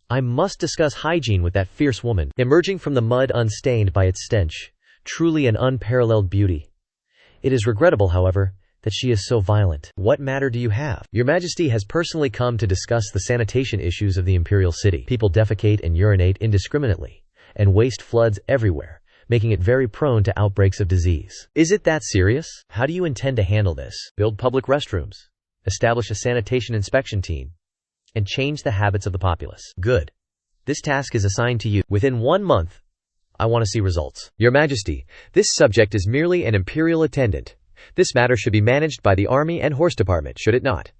I must discuss hygiene with that fierce woman, emerging from the mud unstained by its stench. Truly an unparalleled beauty. It is regrettable, however, that she is so violent. What matter do you have? Your Majesty has personally come to discuss the sanitation issues of the imperial city. People defecate and urinate indiscriminately, and waste floods everywhere, making it very prone to outbreaks of disease. Is it that serious? How do you intend to handle this? Build public restrooms, establish a sanitation inspection team, and change the habits of the populace. Good. This task is assigned to you. Within 1 month, I want to see results. Your Majesty, this subject is merely an imperial attendant. This matter should be managed by the Army and Horse Department, should it not?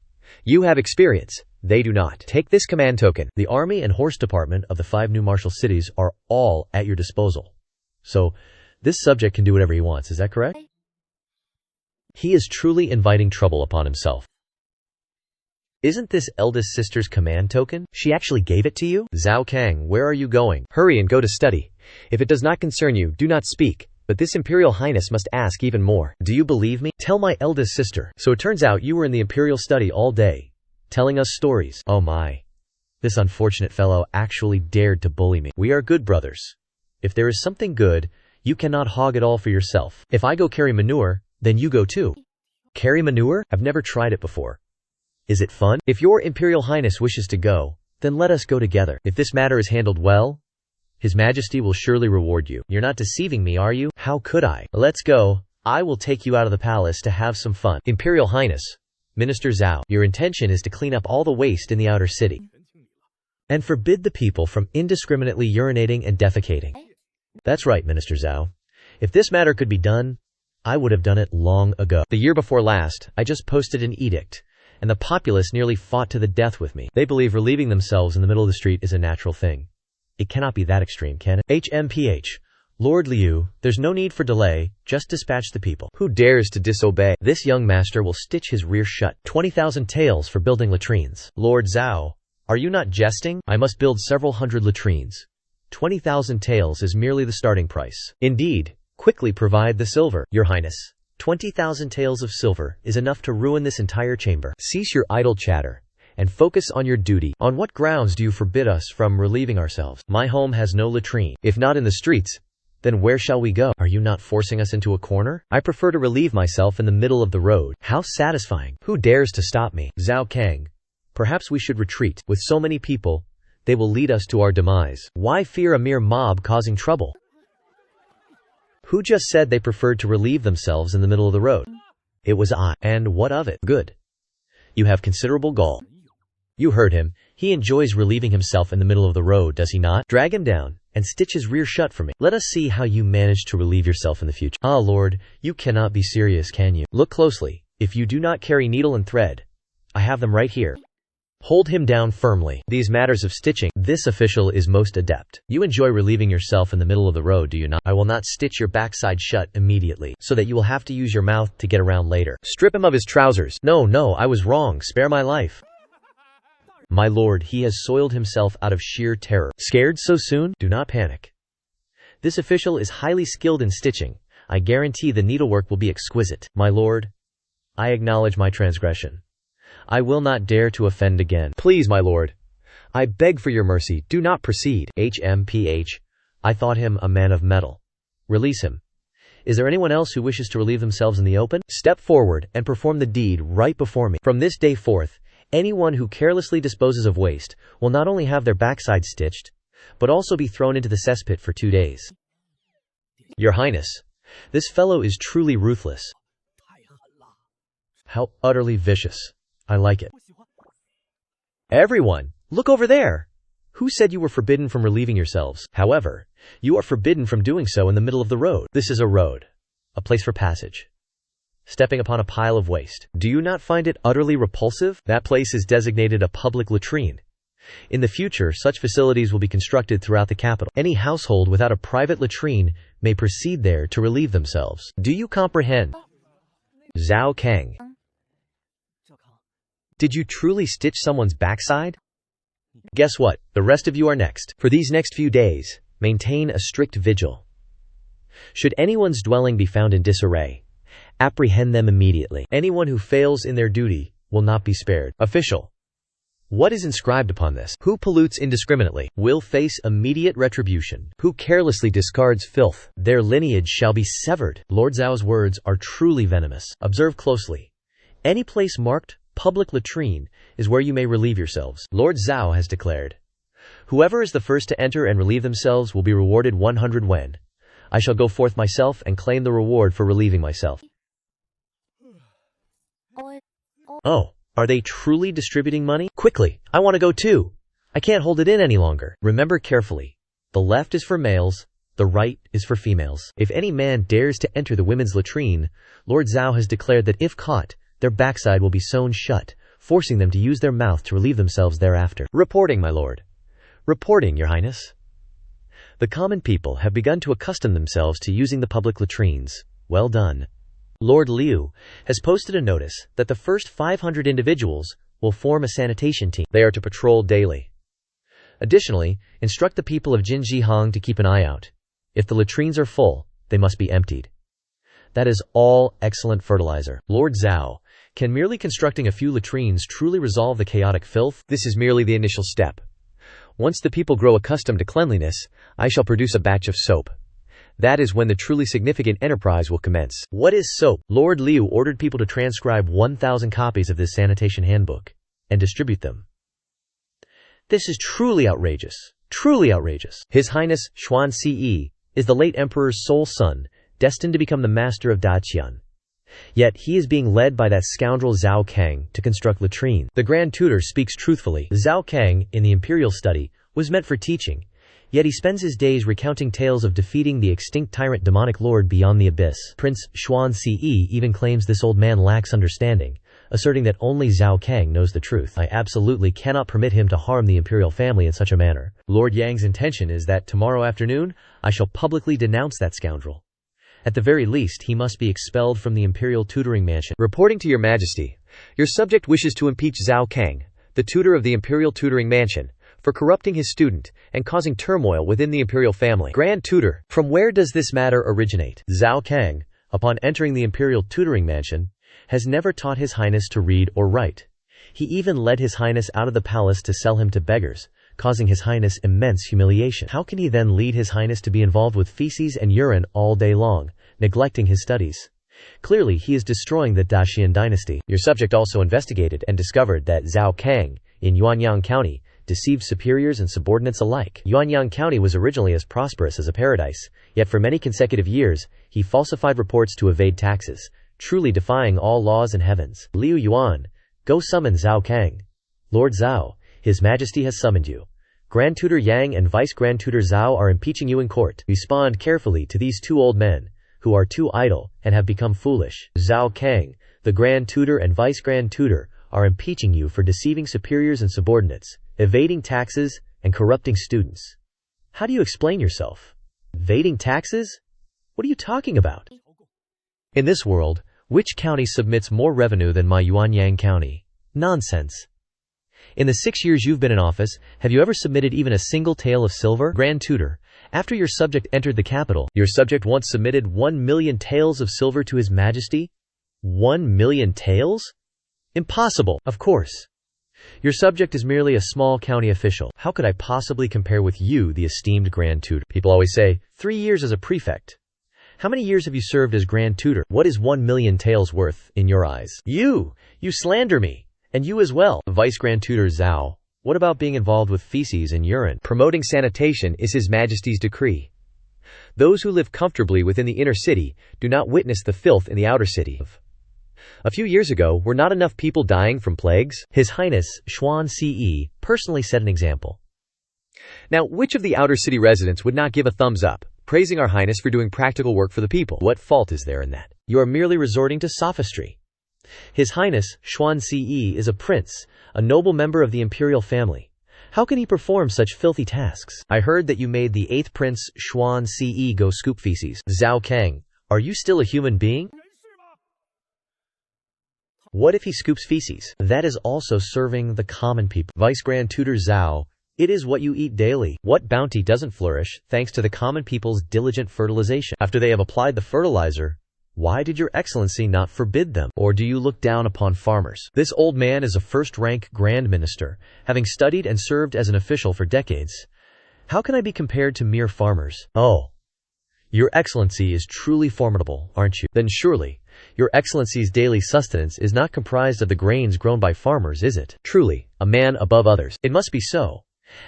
You have experience. They do not. Take this command token. The Army and Horse Department of the 5 new martial cities are all at your disposal. So, this subject can do whatever he wants, is that correct? He is truly inviting trouble upon himself. Isn't this eldest sister's command token? She actually gave it to you? Zhao Kang, where are you going? Hurry and go to study. If it does not concern you, do not speak. But this Imperial Highness must ask even more. Do you believe me? Tell my eldest sister. So it turns out you were in the Imperial study all day, telling us stories. Oh my. This unfortunate fellow actually dared to bully me. We are good brothers. If there is something good, you cannot hog it all for yourself. If I go carry manure, then you go too. Carry manure? I've never tried it before. Is it fun? If your Imperial Highness wishes to go, then let us go together. If this matter is handled well, His Majesty will surely reward you. You're not deceiving me, are you? How could I? Let's go. I will take you out of the palace to have some fun. Imperial Highness, Minister Zhao, your intention is to clean up all the waste in the outer city and forbid the people from indiscriminately urinating and defecating. That's right, Minister Zhao. If this matter could be done, I would have done it long ago. The year before last, I just posted an edict, and the populace nearly fought to the death with me. They believe relieving themselves in the middle of the street is a natural thing. It cannot be that extreme, can it? HMPH. Lord Liu, there's no need for delay, just dispatch the people. Who dares to disobey? This young master will stitch his rear shut. 20,000 taels for building latrines. Lord Zhao, are you not jesting? I must build several hundred latrines. 20,000 taels is merely the starting price. Indeed, quickly provide the silver. Your Highness, 20,000 taels of silver is enough to ruin this entire chamber. Cease your idle chatter and focus on your duty. On what grounds do you forbid us from relieving ourselves? My home has no latrine. If not in the streets, then where shall we go? Are you not forcing us into a corner? I prefer to relieve myself in the middle of the road. How satisfying. Who dares to stop me? Zhao Kang, perhaps we should retreat. With so many people, they will lead us to our demise. Why fear a mere mob causing trouble? Who just said they preferred to relieve themselves in the middle of the road? It was I. And what of it? Good. You have considerable gall. You heard him. He enjoys relieving himself in the middle of the road, does he not? Drag him down and stitch his rear shut for me. Let us see how you manage to relieve yourself in the future. Ah, Lord, you cannot be serious, can you? Look closely. If you do not carry needle and thread, I have them right here. Hold him down firmly. These matters of stitching, this official is most adept. You enjoy relieving yourself in the middle of the road, do you not? I will not stitch your backside shut immediately, so that you will have to use your mouth to get around later. Strip him of his trousers. No, I was wrong. Spare my life. My lord, he has soiled himself out of sheer terror. Scared so soon? Do not panic. This official is highly skilled in stitching. I guarantee the needlework will be exquisite. My lord, I acknowledge my transgression. I will not dare to offend again. Please, my lord, I beg for your mercy, do not proceed. HMPH. I thought him a man of metal. Release him. Is there anyone else who wishes to relieve themselves in the open? Step forward and perform the deed right before me. From this day forth, anyone who carelessly disposes of waste will not only have their backside stitched, but also be thrown into the cesspit for 2 days. Your Highness, This fellow is truly ruthless. How utterly vicious. I like it. Everyone, look over there! Who said you were forbidden from relieving yourselves? However, you are forbidden from doing so in the middle of the road. This is a road. A place for passage. Stepping upon a pile of waste. Do you not find it utterly repulsive? That place is designated a public latrine. In the future, such facilities will be constructed throughout the capital. Any household without a private latrine may proceed there to relieve themselves. Do you comprehend? Zhao Kang. Did you truly stitch someone's backside? Guess what? The rest of you are next. For these next few days, maintain a strict vigil. Should anyone's dwelling be found in disarray, apprehend them immediately. Anyone who fails in their duty will not be spared. Official. What is inscribed upon this? Who pollutes indiscriminately will face immediate retribution. Who carelessly discards filth, their lineage shall be severed. Lord Zhao's words are truly venomous. Observe closely. Any place marked public latrine is where you may relieve yourselves. Lord Zhao has declared, whoever is the first to enter and relieve themselves will be rewarded 100 wen. I shall go forth myself and claim the reward for relieving myself. Oh, are they truly distributing money? Quickly, I want to go too. I can't hold it in any longer. Remember carefully. The left is for males, the right is for females. If any man dares to enter the women's latrine, Lord Zhao has declared that if caught, their backside will be sewn shut, forcing them to use their mouth to relieve themselves thereafter. Reporting, my lord. Reporting, your highness. The common people have begun to accustom themselves to using the public latrines. Well done. Lord Liu has posted a notice that the first 500 individuals will form a sanitation team. They are to patrol daily. Additionally, instruct the people of Jinjihang to keep an eye out. If the latrines are full, they must be emptied. That is all excellent fertilizer. Lord Zhao, can merely constructing a few latrines truly resolve the chaotic filth? This is merely the initial step. Once the people grow accustomed to cleanliness, I shall produce a batch of soap. That is when the truly significant enterprise will commence. What is soap? Lord Liu ordered people to transcribe 1,000 copies of this sanitation handbook and distribute them. This is truly outrageous. Truly outrageous. His Highness Xuanci is the late emperor's sole son, destined to become the master of Daqian. Yet he is being led by that scoundrel Zhao Kang to construct latrines. The Grand Tutor speaks truthfully. Zhao Kang, in the imperial study, was meant for teaching, yet he spends his days recounting tales of defeating the extinct tyrant demonic lord beyond the abyss. Prince Xuanci even claims this old man lacks understanding, asserting that only Zhao Kang knows the truth. I absolutely cannot permit him to harm the imperial family in such a manner. Lord Yang's intention is that tomorrow afternoon, I shall publicly denounce that scoundrel. At the very least, he must be expelled from the imperial tutoring mansion. Reporting to your majesty, your subject wishes to impeach Zhao Kang, the tutor of the imperial tutoring mansion, for corrupting his student and causing turmoil within the imperial family. Grand Tutor, from where does this matter originate? Zhao Kang, upon entering the imperial tutoring mansion, has never taught His Highness to read or write. He even led His Highness out of the palace to sell him to beggars, causing His Highness immense humiliation. How can he then lead His Highness to be involved with feces and urine all day long, neglecting his studies? Clearly, he is destroying the Daqian dynasty. Your subject also investigated and discovered that Zhao Kang, in Yuanyang County, deceived superiors and subordinates alike. Yuanyang County was originally as prosperous as a paradise, yet for many consecutive years, he falsified reports to evade taxes, truly defying all laws in heavens. Liu Yuan, go summon Zhao Kang. Lord Zhao, His Majesty has summoned you. Grand Tutor Yang and Vice Grand Tutor Zhao are impeaching you in court. Respond carefully to these two old men, who are too idle and have become foolish. Zhao Kang, the Grand Tutor and Vice Grand Tutor, are impeaching you for deceiving superiors and subordinates, evading taxes, and corrupting students. How do you explain yourself? Evading taxes? What are you talking about? In this world, which county submits more revenue than my Yuanyang County? Nonsense. In the 6 years you've been in office, have you ever submitted even a single tael of silver? Grand Tutor, after your subject entered the capital, your subject once submitted 1 million taels of silver to His Majesty? 1 million taels? Impossible, of course. Your subject is merely a small county official. How could I possibly compare with you, the esteemed Grand Tutor? People always say, 3 years as a prefect. How many years have you served as Grand Tutor? What is 1 million taels worth, in your eyes? You slander me. And you as well. Vice Grand Tutor Zhao, what about being involved with feces and urine? Promoting sanitation is His Majesty's decree. Those who live comfortably within the inner city do not witness the filth in the outer city. A few years ago, were not enough people dying from plagues? His Highness, Xuan Ce, personally set an example. Now, which of the outer city residents would not give a thumbs up, praising our Highness for doing practical work for the people? What fault is there in that? You are merely resorting to sophistry. His Highness, Xuan Ce, is a prince, a noble member of the imperial family. How can he perform such filthy tasks? I heard that you made the 8th Prince Xuan Ce go scoop feces. Zhao Kang, are you still a human being? What if he scoops feces? That is also serving the common people. Vice Grand Tutor Zhao, it is what you eat daily. What bounty doesn't flourish thanks to the common people's diligent fertilization? After they have applied the fertilizer, why did your excellency not forbid them? Or do you look down upon farmers? This old man is a first-rank Grand Minister, having studied and served as an official for decades. How can I be compared to mere farmers? Oh, your excellency is truly formidable, aren't you? Then surely, your excellency's daily sustenance is not comprised of the grains grown by farmers, is it? Truly, a man above others. It must be so.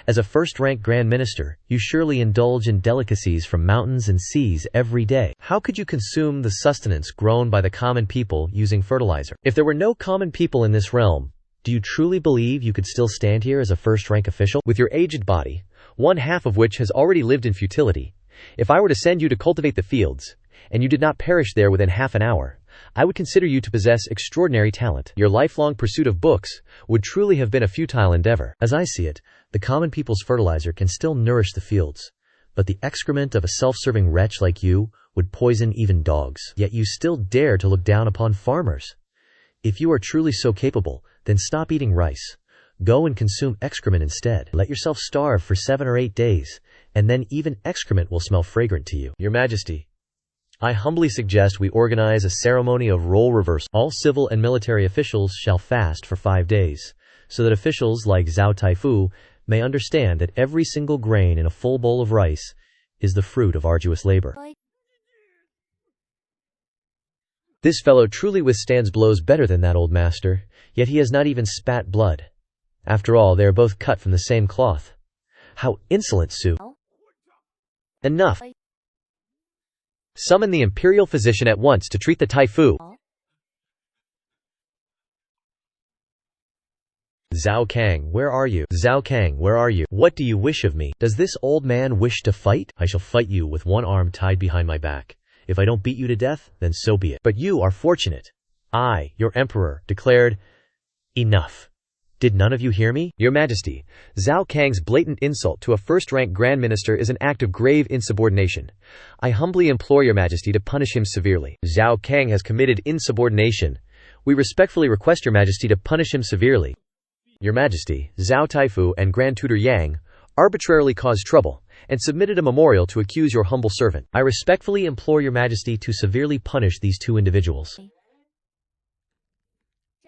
As a first-rank Grand Minister, you surely indulge in delicacies from mountains and seas every day. How could you consume the sustenance grown by the common people using fertilizer? If there were no common people in this realm, do you truly believe you could still stand here as a first-rank official? With your aged body, one half of which has already lived in futility, if I were to send you to cultivate the fields, and you did not perish there within half an hour, I would consider you to possess extraordinary talent. Your lifelong pursuit of books would truly have been a futile endeavor. As I see it, the common people's fertilizer can still nourish the fields, but the excrement of a self-serving wretch like you would poison even dogs. Yet you still dare to look down upon farmers. If you are truly so capable, then stop eating rice. Go and consume excrement instead. Let yourself starve for 7 or 8 days, and then even excrement will smell fragrant to you. Your Majesty, I humbly suggest we organize a ceremony of role reversal. All civil and military officials shall fast for 5 days, so that officials like Zhao Taifu may understand that every single grain in a full bowl of rice is the fruit of arduous labor. This fellow truly withstands blows better than that old master, yet he has not even spat blood. After all, they are both cut from the same cloth. How insolent, Su! Enough! Summon the imperial physician at once to treat the Taifu. Zhao Kang, where are you? Zhao Kang, where are you? What do you wish of me? Does this old man wish to fight? I shall fight you with one arm tied behind my back. If I don't beat you to death, then so be it. But you are fortunate. I, your emperor, declared, enough. Did none of you hear me? Your Majesty, Zhao Kang's blatant insult to a first-rank Grand Minister is an act of grave insubordination. I humbly implore your Majesty to punish him severely. Zhao Kang has committed insubordination. We respectfully request your Majesty to punish him severely. Your Majesty, Zhao Taifu and Grand Tutor Yang arbitrarily caused trouble and submitted a memorial to accuse your humble servant. I respectfully implore your Majesty to severely punish these 2 individuals.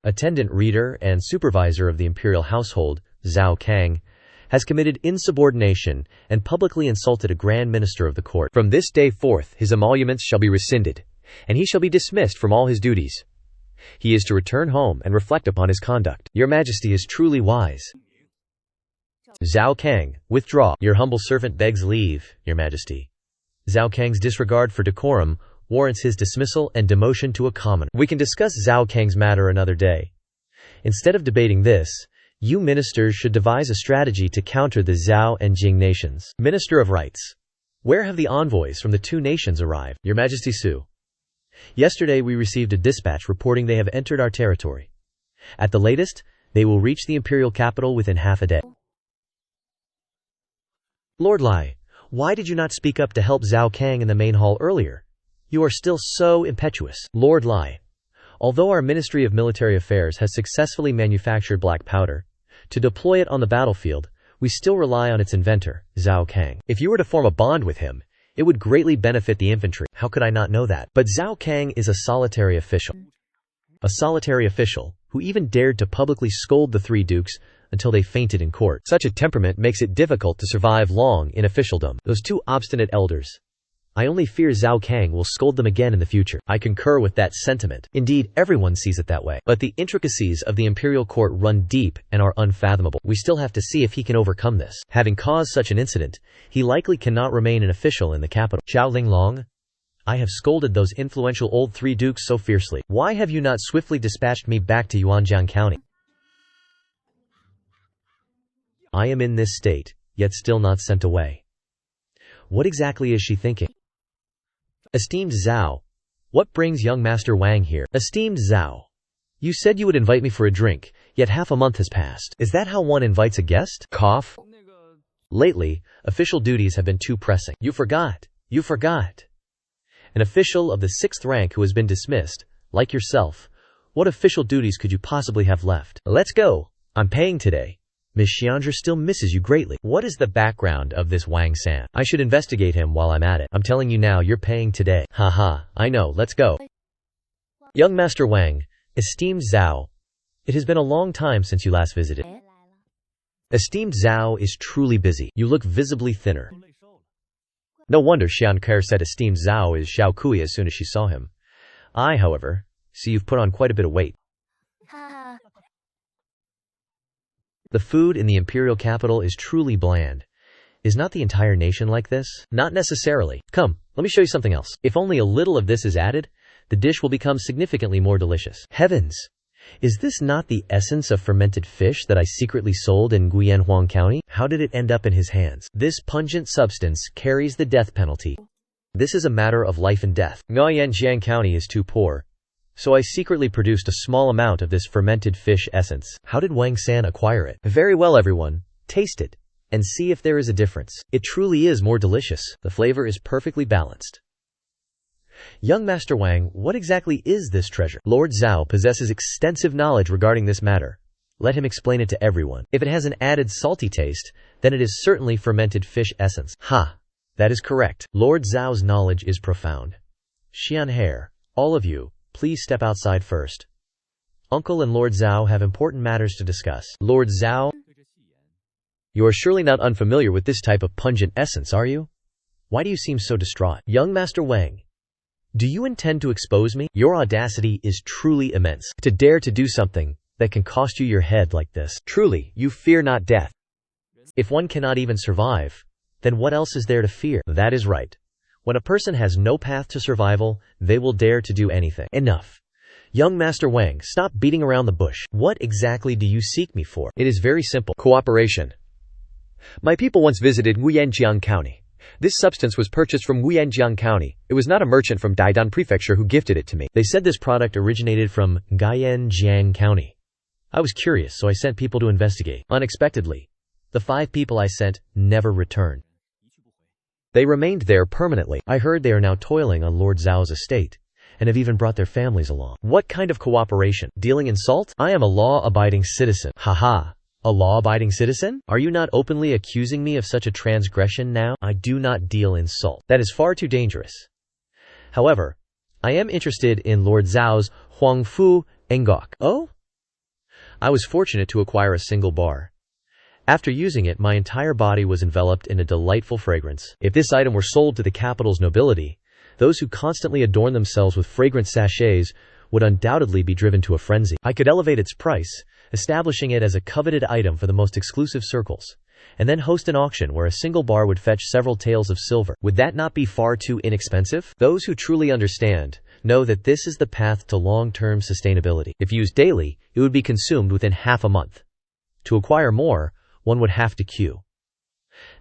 Attendant reader and supervisor of the imperial household, Zhao Kang, has committed insubordination and publicly insulted a Grand Minister of the court. From this day forth his emoluments shall be rescinded, and he shall be dismissed from all his duties. He is to return home and reflect upon his conduct. Your Majesty is truly wise. Zhao Kang, withdraw. Your humble servant begs leave, your Majesty. Zhao Kang's disregard for decorum warrants his dismissal and demotion to a commoner. We can discuss Zhao Kang's matter another day. Instead of debating this, you ministers should devise a strategy to counter the Zhao and Jing nations. Minister of Rights, where have the envoys from the 2 nations arrived? Your Majesty Su. Yesterday we received a dispatch reporting they have entered our territory. At the latest, they will reach the imperial capital within half a day. Lord Lai, why did you not speak up to help Zhao Kang in the main hall earlier? You are still so impetuous. Lord Lai, although our Ministry of Military Affairs has successfully manufactured black powder, to deploy it on the battlefield, we still rely on its inventor, Zhao Kang. If you were to form a bond with him, it would greatly benefit the infantry. How could I not know that? But Zhao Kang is a solitary official. A solitary official, who even dared to publicly scold the 3 dukes until they fainted in court. Such a temperament makes it difficult to survive long in officialdom. Those 2 obstinate elders, I only fear Zhao Kang will scold them again in the future. I concur with that sentiment. Indeed, everyone sees it that way. But the intricacies of the imperial court run deep and are unfathomable. We still have to see if he can overcome this. Having caused such an incident, he likely cannot remain an official in the capital. Zhao Linglong, I have scolded those influential old three dukes so fiercely. Why have you not swiftly dispatched me back to Yuanjiang County? I am in this state, yet still not sent away. What exactly is she thinking? Esteemed Zhao, what brings young Master Wang here? Esteemed Zhao, you said you would invite me for a drink, yet half a month has passed. Is that how one invites a guest? Cough. Lately, official duties have been too pressing. You forgot. An official of the 6th rank who has been dismissed, like yourself, what official duties could you possibly have left? Let's go. I'm paying today. Miss Xiandra still misses you greatly. What is the background of this Wang San? I should investigate him while I'm at it. I'm telling you now, you're paying today. Haha, I know, let's go. Young Master Wang, esteemed Zhao, it has been a long time since you last visited. Esteemed Zhao is truly busy. You look visibly thinner. No wonder Xian Kerr said esteemed Zhao is Xiao Kui as soon as she saw him. I, however, see you've put on quite a bit of weight. The food in the imperial capital is truly bland. Is not the entire nation like this? Not necessarily. Come, let me show you something else. If only a little of this is added, the dish will become significantly more delicious. Heavens! Is this not the essence of fermented fish that I secretly sold in Guianhuang County? How did it end up in his hands? This pungent substance carries the death penalty. This is a matter of life and death. Guianjiang County is too poor, so I secretly produced a small amount of this fermented fish essence. How did Wang San acquire it? Very well, everyone. Taste it, and see if there is a difference. It truly is more delicious. The flavor is perfectly balanced. Young Master Wang, what exactly is this treasure? Lord Zhao possesses extensive knowledge regarding this matter. Let him explain it to everyone. If it has an added salty taste, then it is certainly fermented fish essence. Ha! That is correct. Lord Zhao's knowledge is profound. Xian Hare, all of you, please step outside first. Uncle and Lord Zhao have important matters to discuss. Lord Zhao, you are surely not unfamiliar with this type of pungent essence, are you? Why do you seem so distraught? Young Master Wang, do you intend to expose me? Your audacity is truly immense. To dare to do something that can cost you your head like this. Truly, you fear not death. If one cannot even survive, then what else is there to fear? That is right. When a person has no path to survival, they will dare to do anything. Enough. Young Master Wang, stop beating around the bush. What exactly do you seek me for? It is very simple. Cooperation. My people once visited Guianjiang County. This substance was purchased from Guianjiang County. It was not a merchant from Daidan Prefecture who gifted it to me. They said this product originated from Guianjiang County. I was curious, so I sent people to investigate. Unexpectedly, the 5 people I sent never returned. They remained there permanently. I heard they are now toiling on Lord Zhao's estate, and have even brought their families along. What kind of cooperation? Dealing in salt? I am a law-abiding citizen. Haha. A law-abiding citizen? Are you not openly accusing me of such a transgression now? I do not deal in salt. That is far too dangerous. However, I am interested in Lord Zhao's Huangfu Engok. Oh? I was fortunate to acquire a single bar. After using it, my entire body was enveloped in a delightful fragrance. If this item were sold to the capital's nobility, those who constantly adorn themselves with fragrant sachets would undoubtedly be driven to a frenzy. I could elevate its price, establishing it as a coveted item for the most exclusive circles, and then host an auction where a single bar would fetch several taels of silver. Would that not be far too inexpensive? Those who truly understand know that this is the path to long-term sustainability. If used daily, it would be consumed within half a month. To acquire more, one would have to queue.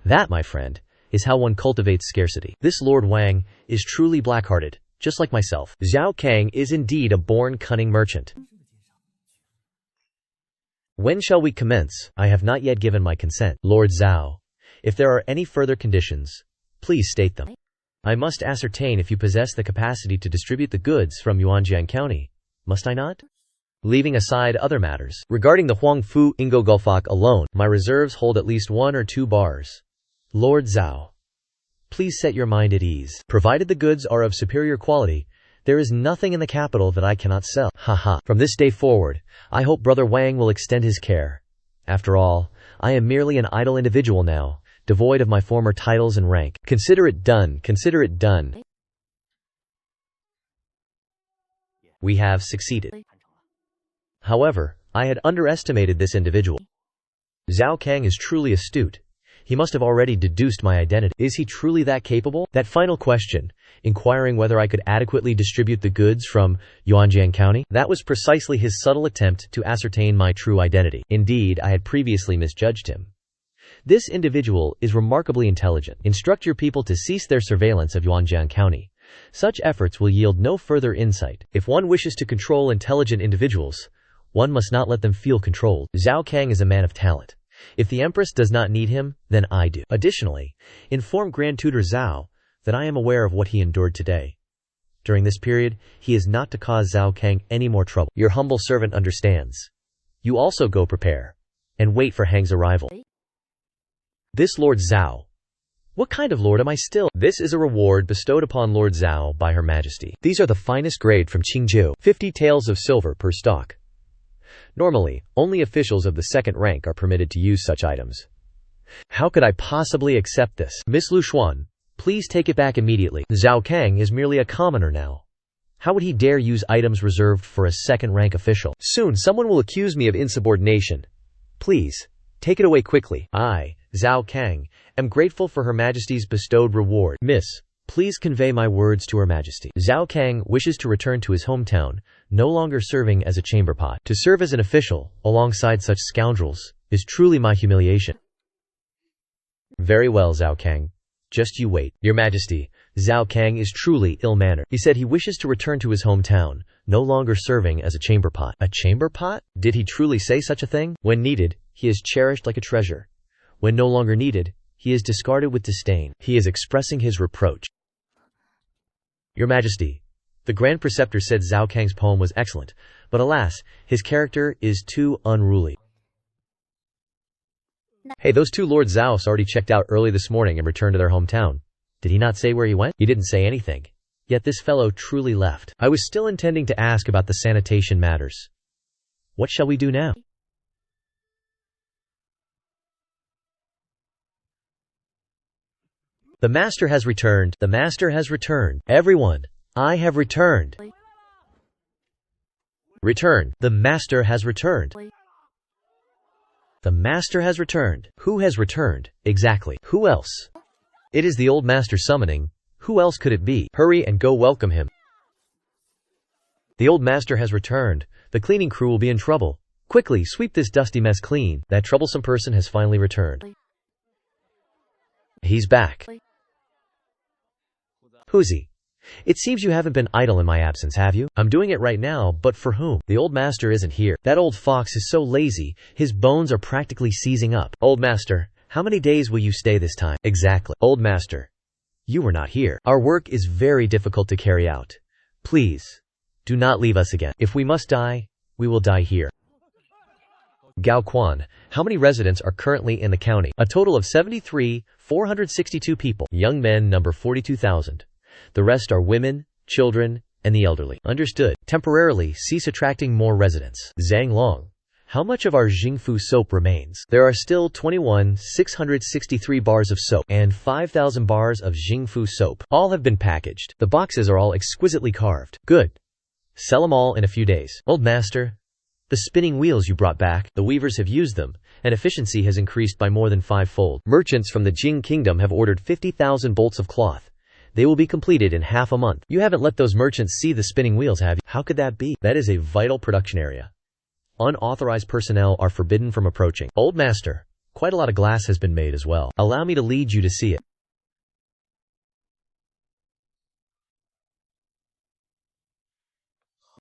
That, my friend, is how one cultivates scarcity. This Lord Wang is truly black-hearted, just like myself. Zhao Kang is indeed a born cunning merchant. When shall we commence? I have not yet given my consent. Lord Zhao, if there are any further conditions, please state them. I must ascertain if you possess the capacity to distribute the goods from Yuanjiang County. Must I not? Leaving aside other matters. Regarding the Huangfu Ingogulfak alone, my reserves hold at least 1 or 2 bars. Lord Zhao, please set your mind at ease. Provided the goods are of superior quality, there is nothing in the capital that I cannot sell. Haha. From this day forward, I hope Brother Wang will extend his care. After all, I am merely an idle individual now, devoid of my former titles and rank. Consider it done, consider it done. We have succeeded. However, I had underestimated this individual. Zhao Kang is truly astute. He must have already deduced my identity. Is he truly that capable? That final question, inquiring whether I could adequately distribute the goods from Yuanjiang County, that was precisely his subtle attempt to ascertain my true identity. Indeed, I had previously misjudged him. This individual is remarkably intelligent. Instruct your people to cease their surveillance of Yuanjiang County. Such efforts will yield no further insight. If one wishes to control intelligent individuals, one must not let them feel controlled. Zhao Kang is a man of talent. If the Empress does not need him, then I do. Additionally, inform Grand Tutor Zhao that I am aware of what he endured today. During this period, he is not to cause Zhao Kang any more trouble. Your humble servant understands. You also go prepare and wait for Hang's arrival. This Lord Zhao. What kind of lord am I still? This is a reward bestowed upon Lord Zhao by Her Majesty. These are the finest grade from Qingzhou, 50 taels of silver per stock. Normally, only officials of the second rank are permitted to use such items. How could I possibly accept this? Miss Lu Xuan, please take it back immediately. Zhao Kang is merely a commoner now. How would he dare use items reserved for a second-rank official? Soon someone will accuse me of insubordination. Please, take it away quickly. I, Zhao Kang, am grateful for Her Majesty's bestowed reward. Miss, please convey my words to Her Majesty. Zhao Kang wishes to return to his hometown, no longer serving as a chamber pot. To serve as an official, alongside such scoundrels, is truly my humiliation. Very well, Zhao Kang. Just you wait. Your Majesty, Zhao Kang is truly ill-mannered. He said he wishes to return to his hometown, no longer serving as a chamber pot. A chamber pot? Did he truly say such a thing? When needed, he is cherished like a treasure. When no longer needed, he is discarded with disdain. He is expressing his reproach. Your Majesty, the Grand Preceptor said Zhao Kang's poem was excellent, but alas, his character is too unruly. Hey, those two Lord Zhaos already checked out early this morning and returned to their hometown. Did he not say where he went? He didn't say anything. Yet this fellow truly left. I was still intending to ask about the sanitation matters. What shall we do now? The master has returned. The master has returned. Everyone, I have returned. Return. The master has returned. The master has returned. Who has returned? Exactly. Who else? It is the old master summoning. Who else could it be? Hurry and go welcome him. The old master has returned. The cleaning crew will be in trouble. Quickly, sweep this dusty mess clean. That troublesome person has finally returned. He's back. Who's he? It seems you haven't been idle in my absence, have you? I'm doing it right now, but for whom? The old master isn't here. That old fox is so lazy, his bones are practically seizing up. Old master, how many days will you stay this time? Exactly. Old master, you were not here. Our work is very difficult to carry out. Please, do not leave us again. If we must die, we will die here. Gao Quan, how many residents are currently in the county? A total of 73,462 people. Young men number 42,000. The rest are women, children, and the elderly. Understood. Temporarily cease attracting more residents. Zhang Long, how much of our Jingfu soap remains? There are still 21,663 bars of soap and 5,000 bars of Jingfu soap. All have been packaged. The boxes are all exquisitely carved. Good. Sell them all in a few days. Old master, the spinning wheels you brought back, the weavers have used them, and efficiency has increased by more than 5-fold. Merchants from the Jing Kingdom have ordered 50,000 bolts of cloth. They will be completed in half a month. You haven't let those merchants see the spinning wheels, have you? How could that be? That is a vital production area. Unauthorized personnel are forbidden from approaching. Old master, quite a lot of glass has been made as well. Allow me to lead you to see it.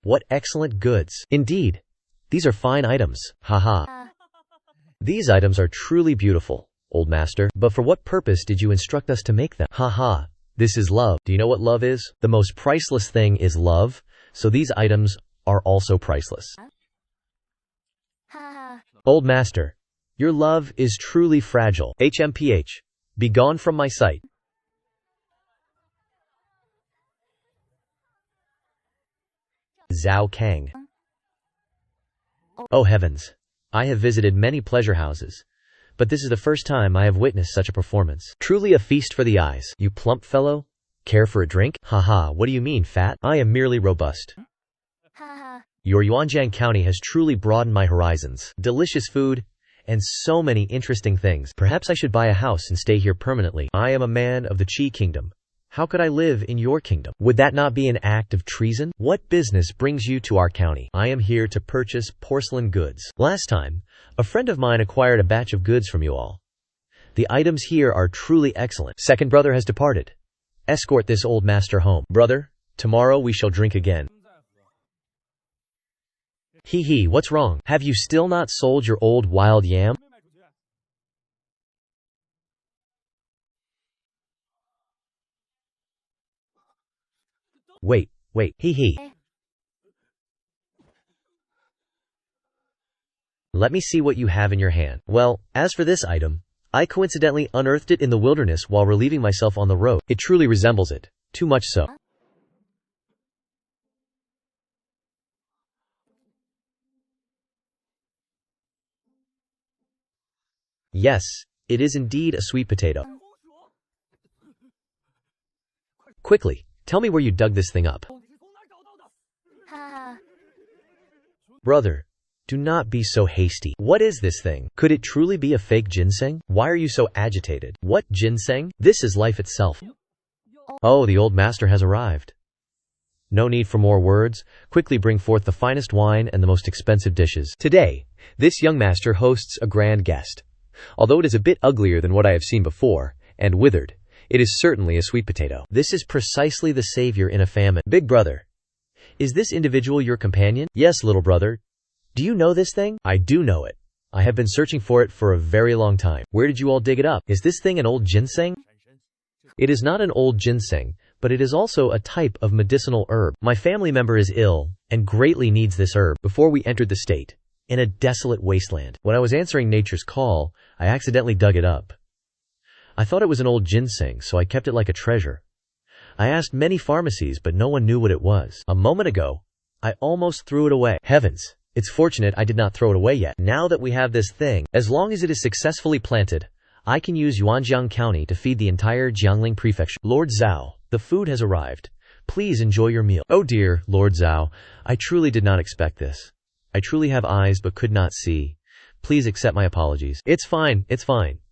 What excellent goods. Indeed. These are fine items. Haha. These items are truly beautiful, old master. But for what purpose did you instruct us to make them? Haha. This is love. Do you know what love is? The most priceless thing is love, so these items are also priceless. Old master, your love is truly fragile. HMPH. Be gone from my sight. Zhao Kang. Oh heavens. I have visited many pleasure houses, but this is the first time I have witnessed such a performance. Truly a feast for the eyes. You plump fellow? Care for a drink? Haha, what do you mean, fat? I am merely robust. Your Yuanjiang County has truly broadened my horizons. Delicious food, and so many interesting things. Perhaps I should buy a house and stay here permanently. I am a man of the Qi Kingdom. How could I live in your kingdom? Would that not be an act of treason? What business brings you to our county? I am here to purchase porcelain goods. Last time, a friend of mine acquired a batch of goods from you all. The items here are truly excellent. Second brother has departed. Escort this old master home. Brother, tomorrow we shall drink again. Hee, what's wrong? Have you still not sold your old wild yam? Wait, hee. Let me see what you have in your hand. Well, as for this item, I coincidentally unearthed it in the wilderness while relieving myself on the road. It truly resembles it. Too much so. Yes, it is indeed a sweet potato. Quickly, tell me where you dug this thing up. Brother, do not be so hasty. What is this thing? Could it truly be a fake ginseng? Why are you so agitated? What ginseng? This is life itself. Oh, the old master has arrived. No need for more words. Quickly bring forth the finest wine and the most expensive dishes. Today, this young master hosts a grand guest. Although it is a bit uglier than what I have seen before, and withered, it is certainly a sweet potato. This is precisely the savior in a famine. Big brother, is this individual your companion? Yes, little brother. Do you know this thing? I do know it. I have been searching for it for a very long time. Where did you all dig it up? Is this thing an old ginseng? It is not an old ginseng, but it is also a type of medicinal herb. My family member is ill and greatly needs this herb. Before we entered the state, in a desolate wasteland, when I was answering nature's call, I accidentally dug it up. I thought it was an old ginseng, so I kept it like a treasure. I asked many pharmacies, but no one knew what it was. A moment ago, I almost threw it away. Heavens, it's fortunate I did not throw it away yet. Now that we have this thing, as long as it is successfully planted, I can use Yuanjiang County to feed the entire Jiangling prefecture. Lord Zhao, the food has arrived. Please enjoy your meal. Oh dear, Lord Zhao, I truly did not expect this. I truly have eyes but could not see. Please accept my apologies. It's fine.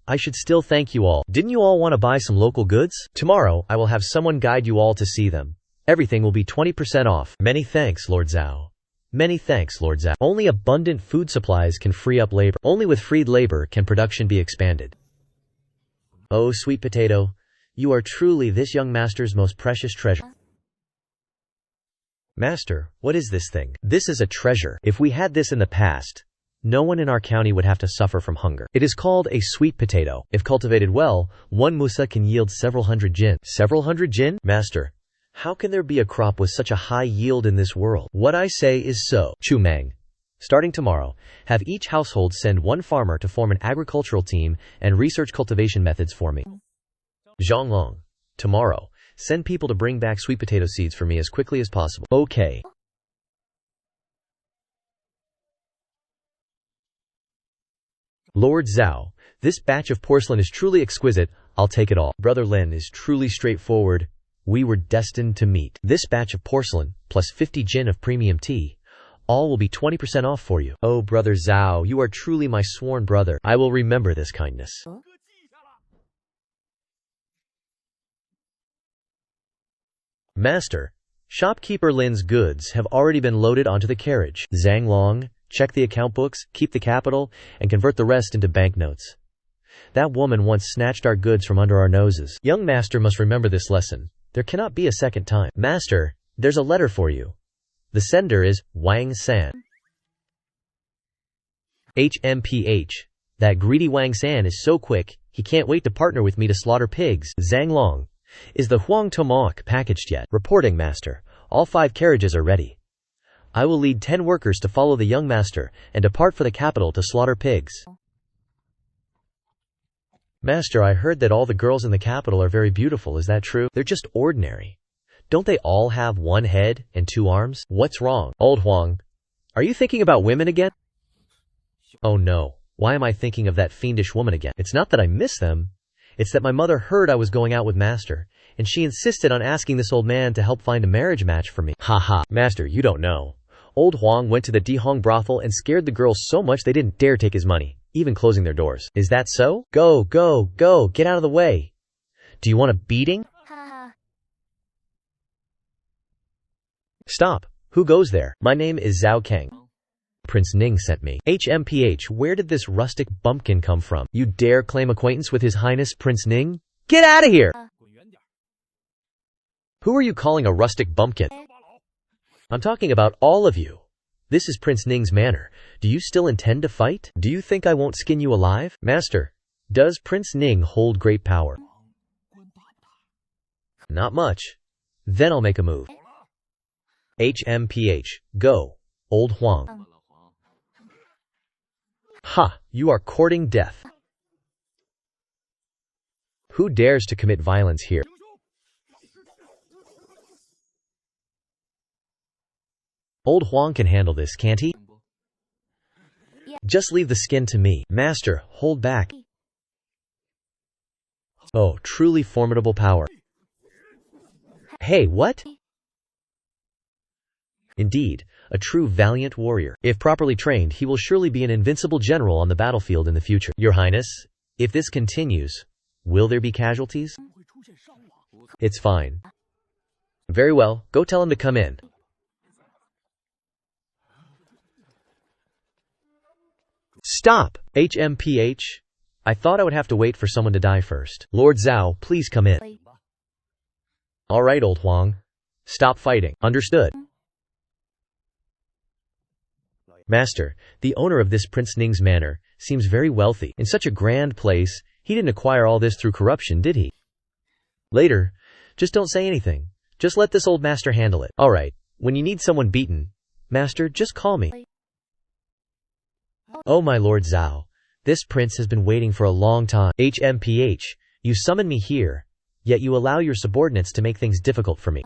I should still thank you all. Didn't you all want to buy some local goods? Tomorrow, I will have someone guide you all to see them. Everything will be 20% off. Many thanks, Lord Zhao. Many thanks, Lord Zhao. Only abundant food supplies can free up labor. Only with freed labor can production be expanded. Oh, sweet potato, you are truly this young master's most precious treasure. Master, what is this thing? This is a treasure. If we had this in the past, no one in our county would have to suffer from hunger. It is called a sweet potato. If cultivated well, one musa can yield several hundred jin. Several hundred jin? Master, how can there be a crop with such a high yield in this world? What I say is so. Chu Mang, starting tomorrow, have each household send one farmer to form an agricultural team and research cultivation methods for me. Zhonglong, tomorrow, send people to bring back sweet potato seeds for me as quickly as possible. Okay. Lord Zhao, this batch of porcelain is truly exquisite. I'll take it all. Brother Lin is truly straightforward. We were destined to meet. This batch of porcelain, plus 50 jin of premium tea, all will be 20% off for you. Oh, Brother Zhao, you are truly my sworn brother. I will remember this kindness. Master, shopkeeper Lin's goods have already been loaded onto the carriage. Zhang Long, check the account books, keep the capital, and convert the rest into banknotes. That woman once snatched our goods from under our noses. Young master must remember this lesson. There cannot be a second time. Master, there's a letter for you. The sender is Wang San. HMPH. That greedy Wang San is so quick, he can't wait to partner with me to slaughter pigs. Zhang Long. Is the Huang Tomahawk packaged yet? Reporting, master. All 5 carriages are ready. I will lead 10 workers to follow the young master and depart for the capital to slaughter pigs. Master, I heard that all the girls in the capital are very beautiful. Is that true? They're just ordinary. Don't they all have 1 head and 2 arms? What's wrong? Old Huang, are you thinking about women again? Oh no. Why am I thinking of that fiendish woman again? It's not that I miss them. It's that my mother heard I was going out with Master, and she insisted on asking this old man to help find a marriage match for me. Haha. Master, you don't know. Old Huang went to the Dihong brothel and scared the girls so much they didn't dare take his money, even closing their doors. Is that so? Go, go, go, get out of the way. Do you want a beating? Stop. Who goes there? My name is Zhao Kang. Prince Ning sent me. HMPH, where did this rustic bumpkin come from? You dare claim acquaintance with His Highness Prince Ning? Get out of here! Who are you calling a rustic bumpkin? I'm talking about all of you. This is Prince Ning's manor. Do you still intend to fight? Do you think I won't skin you alive? Master, does Prince Ning hold great power? Not much. Then I'll make a move. HMPH, go, Old Huang. Ha, you are courting death. Who dares to commit violence here? Old Huang can handle this, can't he? Just leave the skin to me. Master, hold back. Oh, truly formidable power. Hey, what? Indeed, a true valiant warrior. If properly trained, he will surely be an invincible general on the battlefield in the future. Your Highness, if this continues, will there be casualties? It's fine. Very well, go tell him to come in. Stop! HMPH. I thought I would have to wait for someone to die first. Lord Zhao, please come in. Alright, Old Huang. Stop fighting. Understood. Master, the owner of this Prince Ning's manor seems very wealthy. In such a grand place, he didn't acquire all this through corruption, did he? Later, just don't say anything. Just let this old master handle it. Alright, when you need someone beaten, Master, just call me. Oh my Lord Zhao, this prince has been waiting for a long time. HMPH, you summon me here, yet you allow your subordinates to make things difficult for me.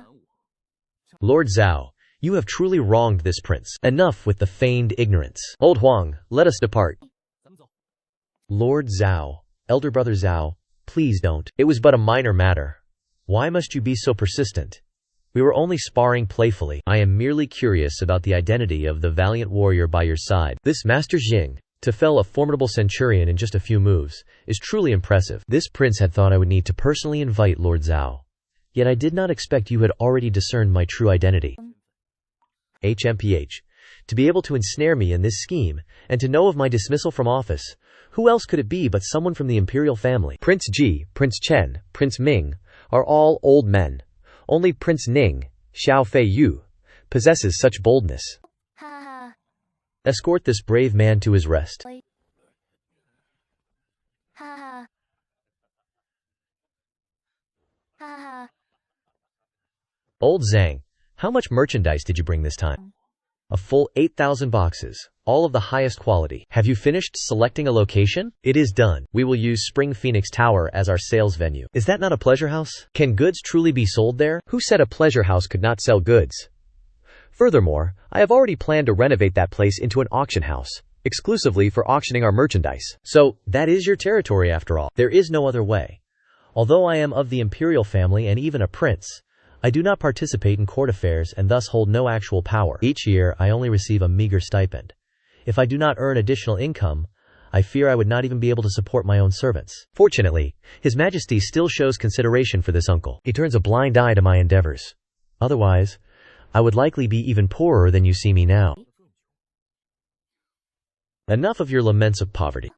Lord Zhao, you have truly wronged this prince. Enough with the feigned ignorance. Old Huang, let us depart. Lord Zhao, elder brother Zhao, please don't. It was but a minor matter. Why must you be so persistent? We were only sparring playfully. I am merely curious about the identity of the valiant warrior by your side. This Master Jing, to fell a formidable centurion in just a few moves, is truly impressive. This prince had thought I would need to personally invite Lord Zhao. Yet I did not expect you had already discerned my true identity. HMPH, to be able to ensnare me in this scheme, and to know of my dismissal from office, who else could it be but someone from the imperial family? Prince Ji, Prince Chen, Prince Ming, are all old men. Only Prince Ning, Xiao Fei Yu, possesses such boldness. Escort this brave man to his rest. Old Zhang, how much merchandise did you bring this time? A full 8,000 boxes, all of the highest quality. Have you finished selecting a location? It is done. We will use Spring Phoenix Tower as our sales venue. Is that not a pleasure house? Can goods truly be sold there? Who said a pleasure house could not sell goods? Furthermore, I have already planned to renovate that place into an auction house, exclusively for auctioning our merchandise. So, that is your territory after all. There is no other way. Although I am of the imperial family and even a prince, I do not participate in court affairs and thus hold no actual power. Each year, I only receive a meager stipend. If I do not earn additional income, I fear I would not even be able to support my own servants. Fortunately, His Majesty still shows consideration for this uncle. He turns a blind eye to my endeavors. Otherwise, I would likely be even poorer than you see me now. Enough of your laments of poverty.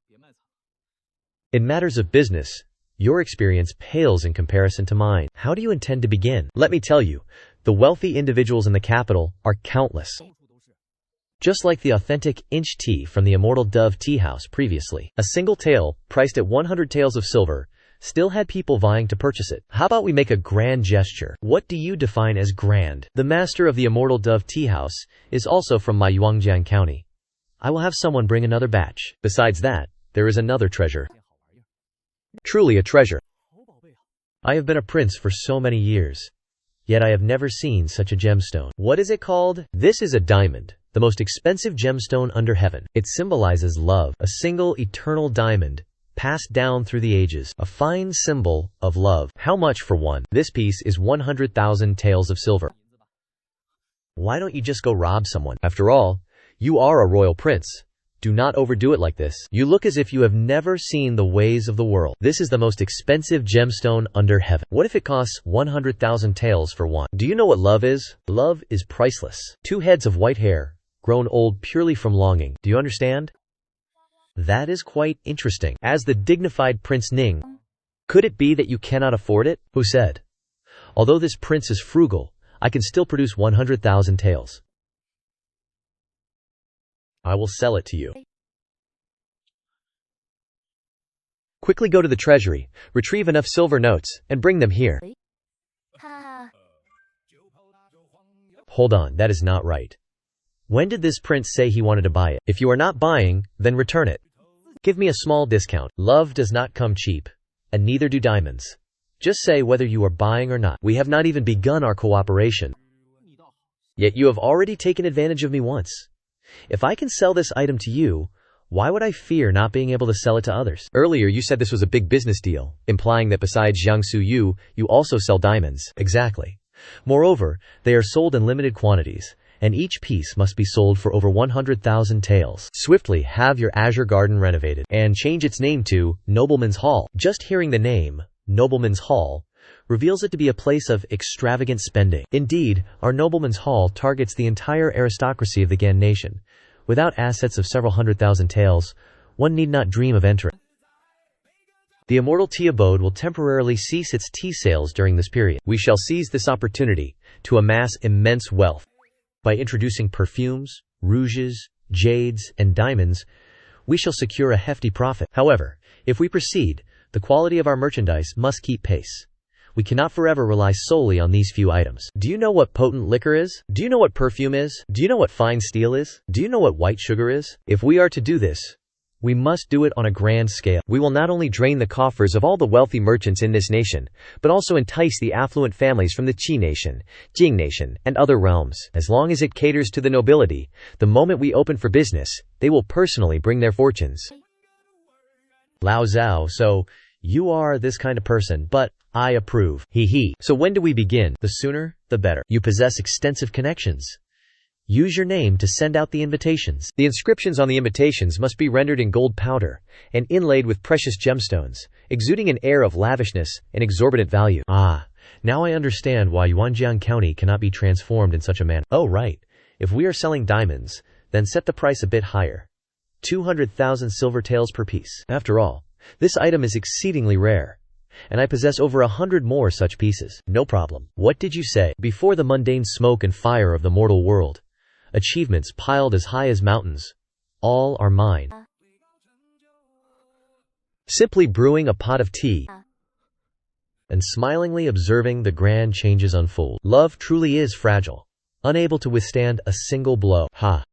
In matters of business, your experience pales in comparison to mine. How do you intend to begin? Let me tell you, the wealthy individuals in the capital are countless. Just like the authentic inch tea from the Immortal Tea house previously. A single tael, priced at 100 taels of silver, still had people vying to purchase it. How about we make a grand gesture? What do you define as grand? The master of the Immortal Tea house is also from my Yuangjiang county. I will have someone bring another batch. Besides that, there is another treasure. Truly a treasure. I have been a prince for so many years, yet I have never seen such a gemstone. What is it called? This is a diamond, the most expensive gemstone under heaven. It symbolizes love, a single eternal diamond, passed down through the ages, a fine symbol of love. How much for one? This piece is 100,000 taels of silver. Why don't you just go rob someone? After all, you are a royal prince. Do not overdo it like this. You look as if you have never seen the ways of the world. This is the most expensive gemstone under heaven. What if it costs 100,000 taels for one? Do you know what love is? Love is priceless. 2 heads of white hair, grown old purely from longing. Do you understand? That is quite interesting. As the dignified Prince Ning, could it be that you cannot afford it? Who said? Although this prince is frugal, I can still produce 100,000 taels. I will sell it to you. Quickly go to the treasury, retrieve enough silver notes, and bring them here. Hold on, that is not right. When did this prince say he wanted to buy it? If you are not buying, then return it. Give me a small discount. Love does not come cheap, and neither do diamonds. Just say whether you are buying or not. We have not even begun our cooperation. Yet you have already taken advantage of me once. If I can sell this item to you, why would I fear not being able to sell it to others? Earlier you said this was a big business deal, implying that besides Jiangsu Yu, you also sell diamonds. Exactly. Moreover, they are sold in limited quantities, and each piece must be sold for over 100,000 taels. Swiftly have your Azure Garden renovated, and change its name to Nobleman's Hall. Just hearing the name, Nobleman's Hall, reveals it to be a place of extravagant spending. Indeed, our Nobleman's Hall targets the entire aristocracy of the Gan nation. Without assets of several 100,000 taels, one need not dream of entering. The Immortal Tea abode will temporarily cease its tea sales during this period. We shall seize this opportunity to amass immense wealth. By introducing perfumes, rouges, jades, and diamonds, we shall secure a hefty profit. However, if we proceed, the quality of our merchandise must keep pace. We cannot forever rely solely on these few items. Do you know what potent liquor is? Do you know what perfume is? Do you know what fine steel is? Do you know what white sugar is? If we are to do this, we must do it on a grand scale. We will not only drain the coffers of all the wealthy merchants in this nation, but also entice the affluent families from the Qi nation, Jing nation, and other realms. As long as it caters to the nobility, the moment we open for business, they will personally bring their fortunes. Lao Zhao, so you are this kind of person, but I approve. He. So when do we begin? The sooner, the better. You possess extensive connections. Use your name to send out the invitations. The inscriptions on the invitations must be rendered in gold powder and inlaid with precious gemstones, exuding an air of lavishness and exorbitant value. Ah, now I understand why Yuanjiang County cannot be transformed in such a manner. Oh right, if we are selling diamonds, then set the price a bit higher. 200,000 silver taels per piece. After all, this item is exceedingly rare, and I possess over 100 more such pieces. No problem. What did you say? Before the mundane smoke and fire of the mortal world, achievements piled as high as mountains, all are mine. Simply brewing a pot of tea and smilingly observing the grand changes unfold. Love truly is fragile, unable to withstand a single blow. Ha!